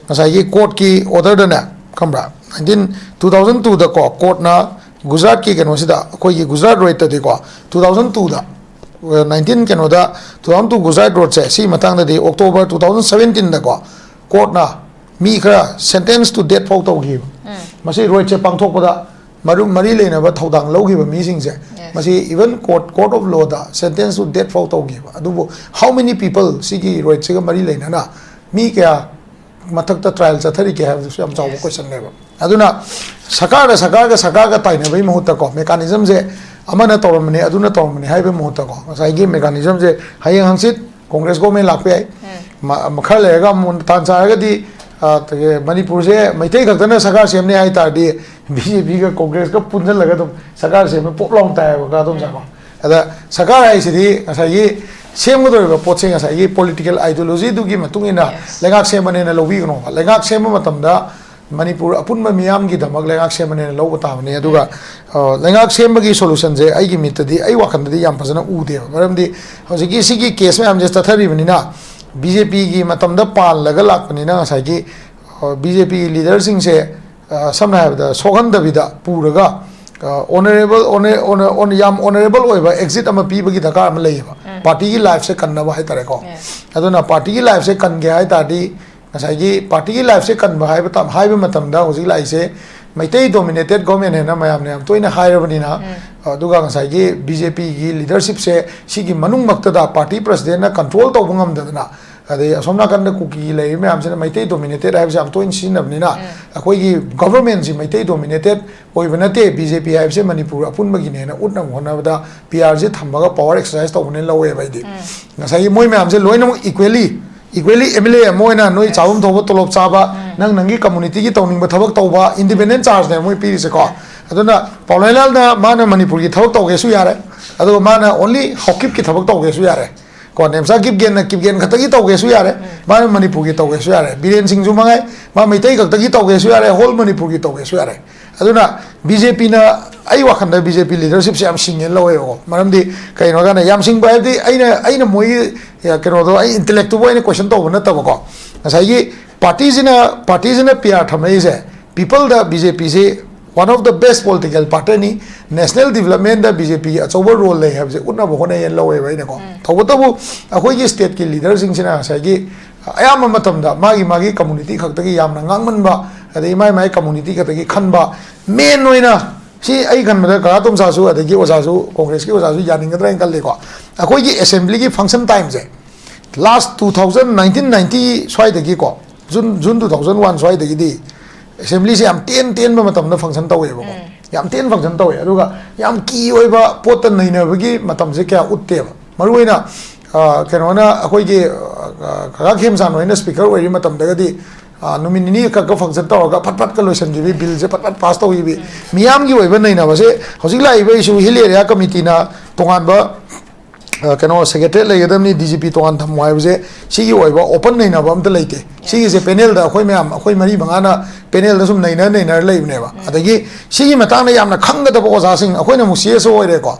D: ngasai gi court ki order dana kambra 2002 da ko court na Gujarat ki keno sida koi gi Gujarat right ta de ko 2002 da 19 keno da 2002 Gujarat road se si matang da de October 2017 da ko court na mi khara sentence to death fau taugi masi right se pangthok pada maru mari leina ba thodang logi ba mi sing se masi even court of law da sentence to death fau taugi ba adubo how many people sigi right se ga mari leina na mi kya mathak ta trial chathari ke have some chaw question ne ba aduna सरकार का ताइनबई मुहूर्त को mechanism से अमना तौरमने अदुना तौरमने highway मुहूर्त को ngसाइगी mechanism से हयें हंसित Congress government लापे आई मखर लेगा तान चारगदी मणिपुर से मैथई खतना सरकार सेमने हाई तारदी बीजेपी का कांग्रेस का पुंजल लगा तो सरकार सेम पोपलोंग तायबा तुम जाको अदा सरकार हाइसिदी ngसाइगी सेमगदोरिबा पोचे ngसाइगी पॉलिटिकल आइडियोलॉजी दुगी मतुंगिना लेगाक सेमने लौबिगनो लेगाक सेम मतमदा मणिपुर अपुन मियाम की दमक लेगाक सेमने लौब ताबने अदुगा लेगाक सेमगी सोल्यूशन जे आइगी मितदी आई वाखनदि याम फजना उदे मरमदि हजिकी सिगी केस में हम जे तथरिबनिना बीजेपी की मतमदा पाल लगा लाकपनिना ngसाइगी बीजेपी लीडर सिंह से समना है सोगंदबिदा पूरगा ऑनरेबल एग्जिट पीबगी दरकार पार्टी की लाइफ से कन्नबा है तारे को अदुना पार्टी की लाइफ से कन गया है तादी ngसाइगी पार्टी की लाइफ से कन्बा है मतमदा हुजिक लाइसे मैतई डोमिनेटेड गवर्नमेंट है ना मयाम ने तोइना हायरबनिना अदुगा ngसाइगी बीजेपी की लीडरशिप से सिगी मनुंग मक्तदा पार्टी प्रेसिडेंट ना कंट्रोल तौब ngमदना अदे असोमना कन कुकी ले मैम से मैतई डोमिनेटेड है हम तोइन सिनबनिना अखोइगी गवर्नमेंट से मैतई डोमिनेटेड ओइबनते बीजेपी है से मणिपुर अपुनबगिने ना उन्नम होनबदा पीआर से थम्बगा पावर एक्सरसाइज तौबने लवे बाइदि ngसाइगी मोइ मैम से लोइनम इक्वली एमएलए मोइना नोइ चावम थोब तोलोब चाबा नंगी कम्युनिटी की तौनिंग थबक तौबा इंडिपेंडेंट चार्ज ने मोइ पीरिसे को अदुना पौलेलाल ना माना मणिपुर की थबक तौगेसु यारे अदु माना ओनली हॉकिप की थबक तौगेसु यारे को नेमसा किपगेन खतगी तौगेसु यारे माना मणिपुर की तौगेसु यारे बीरेन सिंह जु मंगाई मा मैतई खतगी तौगेसु यारे होल मणिपुर की तौगेसु यारे अदुना बीजेपी ना आई वाखंदा बीजेपी लीडरशिप से सिंगेल लवेको मरमदी कइनो गाना याम सिंग बायदि आइना मोइ कइनो दो आई इंटेलेक्ट बो आइना क्वेश्चन तौब नतबको ngसाइगी पार्टीजना पीआर थमैसे पीपल द बीजेपी से one of the best political party नि नेशनल डेवलपमेंट द बीजेपी अचौबा रोल ले है उन्ना बहोने ये लवे बाइनको थौबतबु अखोइगी स्टेट की लीडर सिंगसिना ngसाइगी अयाम मतमदा मागी कम्युनिटी खक्तगी यामना nganmanba अदे माई कम्युनिटी खतगी खनबा मेन ओइना सी आई खनबदा का तुम सासु अदगी ओसासु कांग्रेस की ओसासु यानिंगद्रा इंकल लेको अखोइगी असेंबली की फंक्शन टाइम से लास्ट 1990 स्वाइदगी को जून 2001 स्वाइदगी दी असेंबली से टेन मतम फंक्शन तौबको टेन फंक्शन तौे की पोत नईनबगी से क्या उत्तेब मरुना कहोना अखोगी खगा खेमसान स्पीकर होगी नुमित निनी कक फंक्शन तौर फट लोसनगी बिल से फट पास तौगी मियाम की नईनबसे हजिक लाइब इशू हिल एरिया कमिटीना तोानब कनो सेक्रेटरी लेगदमनी डीजीपी तोान थमो है सिगी ओपन नईनब अमत लेते सिगी पेनेल अखोई मैम अखोई मरी मंगाना पेनेल सूम नईनर लेबनेब अदगी सिगी मतांग यामना खंगदब ओजासिंग अखोइना मु सीएसओ ओइरेको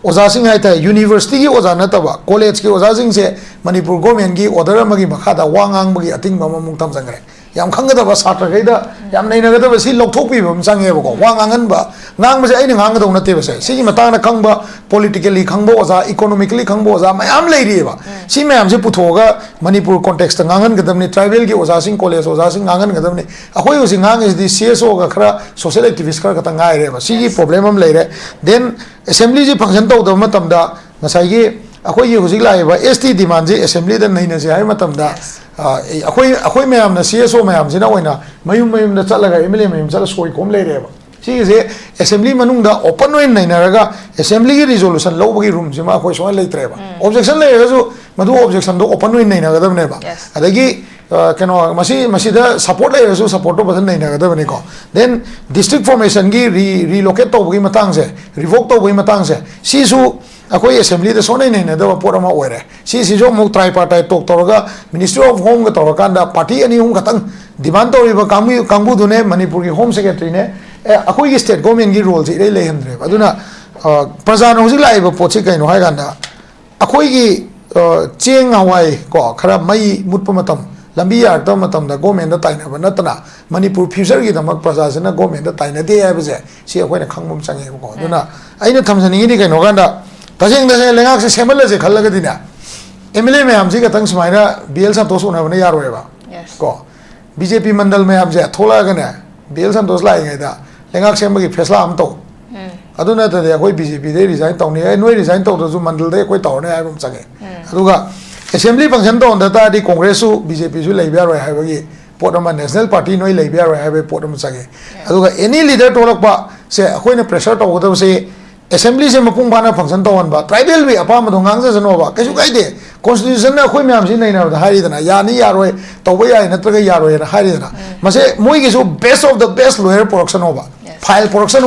D: ओजासिंग हाइता यूनिवर्सिटी की ओजा नतबा कॉलेज की ओजासिंग से मणिपुर गवर्नमेंट की ऑर्डर अमगी मखादा वा ngangbगी अतिंग ममुंग थमजंगरे याम खंगदब सात्र गैदा याम नईनगदब सि लौथोकपीबम चंगेबको वा nganganba ngangbसे आइना nganगदौ नतेबसे सिगी मतांगना खंगबा पॉलिटिकली खंगबो ओजा इकोनॉमिकली खंगबो ओजा मयाम लेरिबा सि मयाम से पुथोगा मणिपुर कॉन्टेक्स्ट nganगनगदबनि ट्राइबल की ओजासिंग कॉलेज ओजासिंग nganगनगदबनि अखोइ होसि nganगिसदि सीएसओ गा खरा सोशल एक्टिविस्ट खरा खता गाइरेबा सिगी प्रॉब्लम हम लेरे देन असेंबली जी फंक्शन तौदब मतमदा ngसाइगी अखोइ होजिक लाइबा एसटी डिमांड जे असेंबली द नैनसे हाय मतमदा अखोइ मैम ना सीएसओ मैम जिना ओइना मयुम द चलगा एमएलए मैम चल सोइ कोम लेरेबा सिगे असेंबली मनुंगदा ओपन ओइन नैनरगा असेंबली की रिजोल्यूशन लौबगी रूम जिमा अखोइ सोय लेत्रेबा ऑब्जेक्शन लेरगसु मधु ऑब्जेक्शन दो ओपन ओइन नैनगदबनेबा अदगी कनो मसीदा सपोर्ट लेरसु सपोर्ट तो बदन नैनगदबनेको देन डिस्ट्रिक्ट फॉर्मेशन की रिलोकेट तौबगी मतंग से रिवोक तौबगी मतंग से सिसु अखोई असेंबली द सोने नैनदब पोट अमा ओइरे सिसिजो मु ट्राइपार्टाइट टॉक तौरगा मिनिस्ट्री ऑफ होम ग तौरकांदा पार्टी अनि हुम खतंग डिमांड तौरिबा कांगबुदुने मणिपुर की होम सेक्रेटरी ने अखोई स्टेट गवर्नमेंट की रोल से इरे लेहंद्रे अदुना प्रजा न हुजिक लाइबा पोछि कइनो हायगांदा अखोई की चेंग हवाई को खरा मई मुतप मतम लंबी यारत मतम द गवर्नमेंट द ताइनबा नतना मणिपुर फ्यूचर की दमक प्रजा से न गवर्नमेंट द ताइनदे हायबसे सि अखोइना खंगबम चंगेबको अदुना आइना थमजनिगिनि कइनो गांदा तसेंग लेंगाक से सेमलसे खलगदिना एमएलए मैम जी खतंग सुमाइना बीएल संतोष उनबने यारोयबा को बीजेपी मंडल मैम जे थोलागने बीएल संतोष लाइगैदा लेंगाक सेमबगी फैसला हम तो अदुना तदे अखोइ बीजेपी दे रिजाइन तौनी ए नोइ रिजाइन तौदजु मंडल दे कोइ तौरने हायबम चंगे अदुगा असेंबली फंक्शन तो अंदता दी कांग्रेस बीजेपी सु लेबियारोय हायबगी पोट अमा नेशनल पार्टी नोई लेबे यारो हाइबे पोट अमा चगे अदुगा एनी लीडर तोलकपा से अखोइना प्रेशर तौगदब से असेंबली से मपुंग बाना फंक्शन तौनबा ट्राइबल भी अपा मदो ngang जनोबा कैसु काइदे कॉन्स्टिट्यूशन ना अखोइ म्याम सि नैना हारिदना यानी यारोय तौबा याय नत्रगा यारोय हारिदना मसे मोइ गिसु best of the best lawyer production होबा फाइल प्रोडक्शन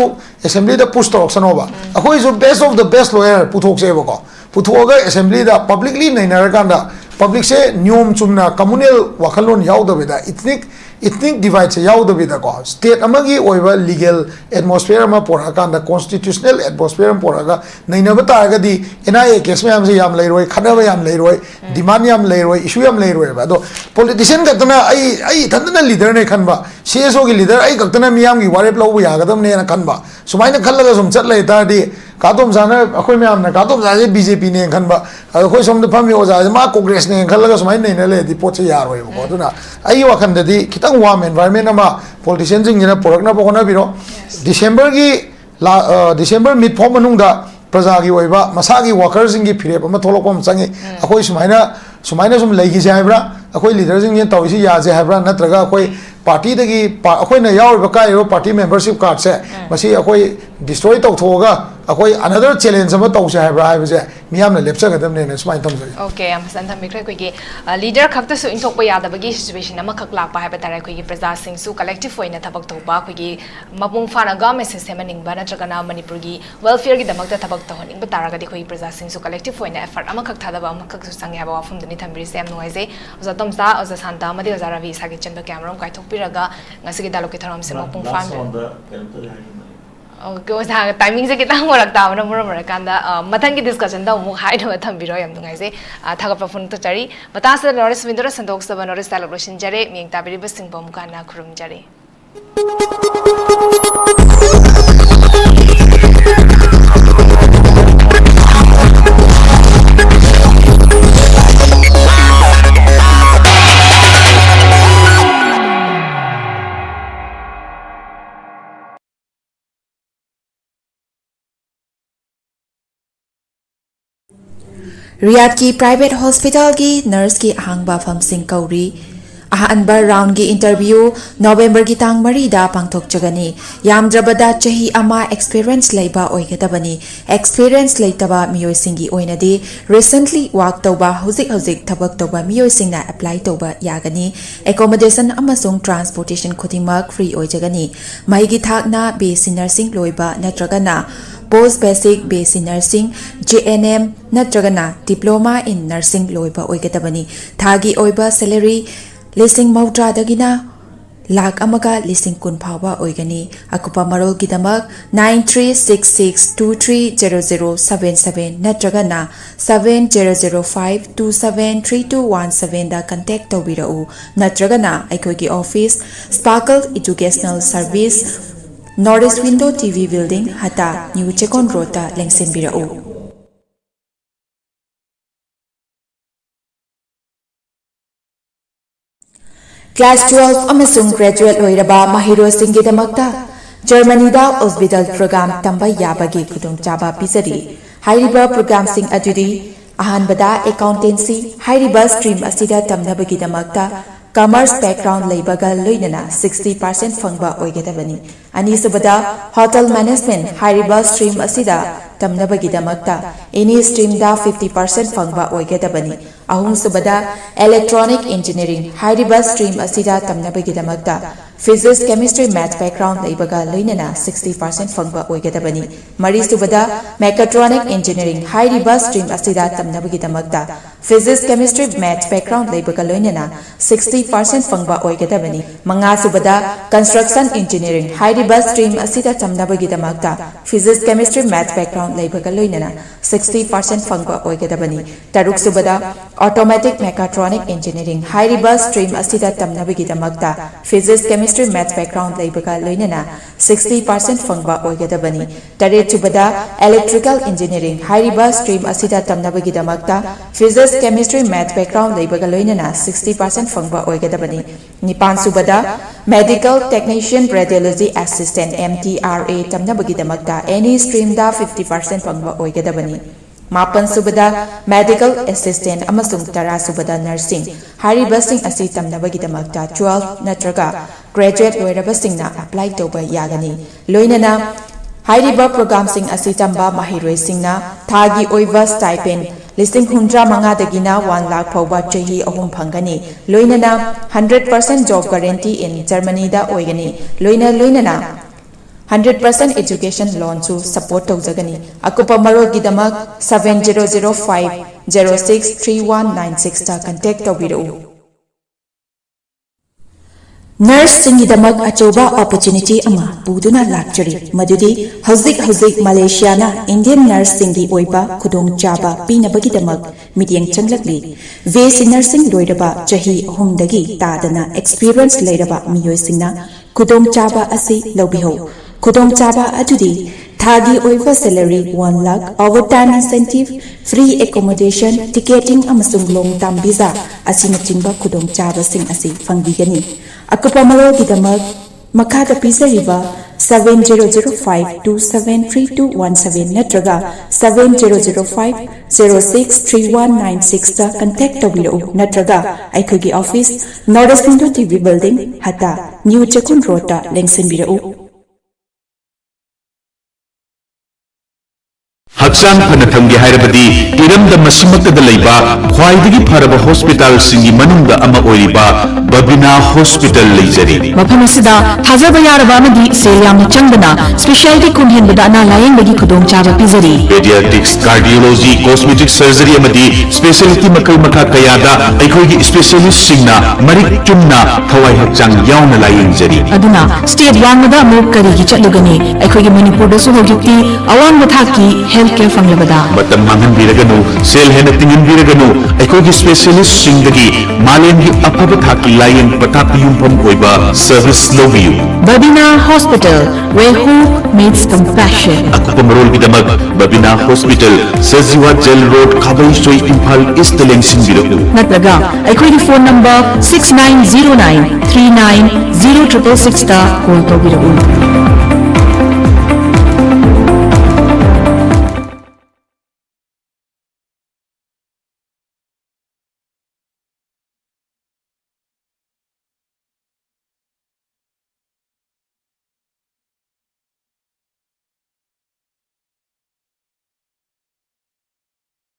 D: असेंबली द पुश तौक्सन होबा अखोइ सु best of the best lawyer पुथोकसेबको पुथोगा असेंबली द पब्लिकली नैनारकांदा पब्लिक से नियम चुमना कम्युनल वखलोन याउदबेदा इथनिक डिवाइड से याउदबेदा को स्टेट अमगी ओइबा लीगल एटमॉस्फेयर अमा पोराकांदा कॉन्स्टिट्यूशनल एटमॉस्फेयर अमा पोरागा नैनाबा तारगदी एनआईए केस में हमसे याम लेरोय खनाबा याम लेरोय डिमांड याम लेरोय इशू याम लेरोय बा पॉलिटिशियन कतना आई थंदना लीडर ने खनबा सीएसओ की लीडर आई कतना मियाम की वारेप लौबा यागदम ने ना खनबा सुमाइना खल्लगा सुम चत लेतादी कातोम जाना अखोइ म्याम ना कातोम जाजे बीजेपी ने खनबा अखोइ सोम फमी ओजा मा कांग्रेस ने खल्लगा सुमाइ नै ले दि पोचे यारोय बको अदुना आई वखंददी खितंग वाम एनवायरनमेंट अमा पॉलिटिशियन जिंगिना पोरकना बकोना बिरो डिसेंबर मिड फॉर्म मनुंगदा प्रजा की ओइबा मसा की वर्कर जिंगी फिरेप अमा थोलकपम चंगे अखोइ सुमाइना सुम लेगिसे हाइब्रा अखोइ लीडर जिंगी तौइसि याजे हाइब्रा नत्रगा अखोइ पार्टी दगी अखोइना यावरिबा काइबा पार्टी मेंबरशिप कार्ड से मसी अखोइ डिस्ट्रॉय तौथोगा अखोइ अनदर चैलेंज अमा तौसे हाइब्रा हाइबसे मियामना लेपसगदमने ने सुमाइ तमजै
A: ओके हम संथम मिख्रे कोइगी लीडर खक्तसु इंथोकपा यादबगी सिचुएशन अमा खक लाकपा हाइबा तारे कोइगी प्रजा सिंगसु कलेक्टिव ओइना थबक तौबा कोइगी मपुंग फाना गवर्नमेंट सिस्टम मनिंगबा नत्रगना मणिपुर की वेलफेयर की दमकता थबक तौहनिंगबा तारगदी कोइगी प्रजा सिंगसु कलेक्टिव ओइना एफर्ट अमा खक थादबा अमा खकसु संगे हाबा वाफुमदनि थंबिरिसे याम नुवाइजे ओजा तोमचा ओजा शांता अमदि ओजा रवि सागे चंबा कैमरा काइथोकपिरगा ngasi dalu ki tharam se mapung fan okay ओजा टाइमिंग से कितना मोरक तावना मोरमर कांदा मथंग की डिस्कशन दा मु हाइड हो थंबिरो यम नुंगाइ से थागप फोन तो चरी बतास नॉरिस विंदर संदोक सब नॉरिस सेलिब्रेशन जरे मिंग ताबिरि बसिंग बम काना खुरुम जरे
E: रियाद की प्राइवेट हॉस्पिटल की नर्स की अहांगबा फमसिंग कौरी अहानबा राउंड की इंटरव्यू नवंबर की तांग मरीदा पांगथोकचगनी यामद्रबदा चही अमा एक्सपीरियंस लेबा ओइगदबनी एक्सपीरियंस लेतबा मियोइसिंगी ओइनदी रिसेंटली वर्क तौबा हुजिक थबक तौबा मियोइसिंगना अप्लाई तौबा यागनी एकोमोडेशन अमसुंग ट्रांसपोर्टेशन खुदिमक फ्री ओइजगनी माइगी थाकना बेसी नर्सिंग लोइबा नत्रगना post basic BSc nursing JNM नत्रगना डिप्लोमा इन नर्सिंग लोइबा ओइगदबनी थागी ओइबा सैलरी लिसिंग मौद्रादगिना लाख अमगा लिसिंग कुन फावा ओइगनी अकुपा मरोल की दमक 9366230077 नत्रगना 7005273217 दा कांटेक्ट तौबिरउ नत्रगना अखोगी office sparkle educational service north east window TV building हता न्यू चेकोन रोड लेंसिनबिरउ क्लास 12 अमसुंग ग्रेजुएट होइरबा महिरोसिंग गिदमक्ता जर्मनीदा हॉस्पिटल प्रोग्राम तंबा याबगी खुदुम चाबा पिसरी हाइरिबा प्रोग्राम सिंग अजुदी अहानबदा अकाउंटेंसी हाइरिबा स्ट्रीम असिदा तमनबगी दमक्ता कॉमर्स बैकग्राउंड लेबगा लोइनना 60% फंगबा ओइगदबनी अनिसुबदा होटल मैनेजमेंट हाइरिबा स्ट्रीम असिदा तमनबगी दमक्ता एनी स्ट्रीम दा 50% फंगबा ओइगदबनी अहुम सुबदा इलेक्ट्रॉनिक इंजीनियरिंग हाइरिबा स्ट्रीम असिदा तमनबगी दमक्ता फिजिक्स केमिस्ट्री मैथ्स बैकग्राउंड लेबगा लोइनना 60% फंगबा ओइगदबनी मरी सुबदा मेकाट्रॉनिक इंजीनियरिंग हाइरिबा स्ट्रीम असिदा तमनबगी दमक्ता फिजिक्स केमिस्ट्री मैथ्स बैकग्राउंड लेबगा लोइनना 60% फंगबा ओइगदबनी मंगा सुबदा कंस्ट्रक्शन इंजीनियरिंग हाइरिबा स्ट्रीम असिदा तमनबगी दमक्ता फिजिक्स केमिस्ट्री मैथ्स बैकग्राउंड लेबगा लोइनना 60% फंगबा ओइगदबनी तरुक सुबदा ऑटोमेटिक मेकाट्रॉनिक इंजीनियरिंग हाइरिबा स्ट्रीम असिदा तमनबगी दमक्ता फिजिक्स केमिस्ट्री मैथ्स बैकग्राउंड लेबगा लोइनना 60% फंगबा ओइगदबनी तरेट सुबदा इलेक्ट्रिकल इंजीनियरिंग हाइरिबा स्ट्रीम असिदा तमनबगी दमक्ता फिजिक्स केमिस्ट्री मैथ्स बैकग्राउंड लेबगा लोइनना 60% फंगबा ओइगदबनी निपान सुबदा medical technician radiology assistant MTRA तमनबगी दमक्ता एनी स्ट्रीम दा 50% फंगबा ओइगदबनी मापन सुबदा मेडिकल असिस्टेंट अमसुंग तरा सुबदा नर्सिंग हारिबसिंग असि तमनबगिदमक्ता 12 नत्रगा ग्रेजुएट लोइरबसिंगना अप्लाई तौबा यागनी लोइनना हाइरिबा प्रोग्राम सिंग असि तंबा माहिरोय सिंगना थागी ओइबा स्टाइपेंड लिस्टिंग 105 दगिना 1 लाख फौबा चही अहुम फंगनी लोइनना 100% जॉब गारंटी इन जर्मनी दा ओइगनी लोइनना 100% education loan to support tawjagani akupa marol gidamak 7005063196 ta contact tawbiru nurse singidamak achoba opportunity ama buduna lakchari madudi hauzik malaysia na indian nurse singi oiba khudong chaba pinabagidamak midiang changlakli vc nursing loiraba chahi ahumdagi tadana experience leiraba miyoi singna khudong chaba asi lobiho khudong chaba adudi thagi oiva salary 1 lakh overtime incentive free accommodation ticketing amasung long term visa asina chingba khudong chaba sing asi fangbigani akupa maro gidamak makada pisariba 7005273217 natraga 7005063196 ta contact tawbiru natraga aikhogi office Northeast newtv building hata new chakun road ta lengsinbiru
F: हक्सांग फन थंगे हाइरबदी इरमदा मसिमक्तदा लैबा ख्वाइदगी फरबा hospital सिंगी मनुंगदा अमा ओइबा बबिना हॉस्पिटल लैजरी
G: मफमसिदा थाजबा यारबा मदी सेलियाम चंगना स्पेशलिटी कुनहेनबदा ना लायंगबगी खुदोंग चाबा पिजरी
F: पेडियाट्रिक्स कार्डियोलॉजी कॉस्मेटिक सर्जरी अमदी स्पेशलिटी मकल मखा कयादा अखोगी स्पेशलिस्ट सिंगना मरिक चुमना थवाई हक्चांग यावना लायंगजरी
G: अदुना स्टेट वांगदा अमुक करिगी चटलुगनी अखोगी मणिपुरदसु होगिति अवांग मथाकी हेल्थ केयर फंगलबदा
F: मतम मांगन बिरगनु सेल हेन तिंगन बिरगनु अखोगी स्पेशलिस्ट सिंगगी मालेंगी अफब थाकी लायन पतापियुम फम ओइबा सर्विस लोबियु
G: बबिना hospital where hope meets compassion
F: अकुपमरोल बिदमक बबिना हॉस्पिटल सजीवा जेल रोड खाबई सोई इंफाल ईस्ट लेंसिन बिरगु
G: नत्रगा अखोगी फोन नंबर 6909390666 ता कॉल तौबिरगु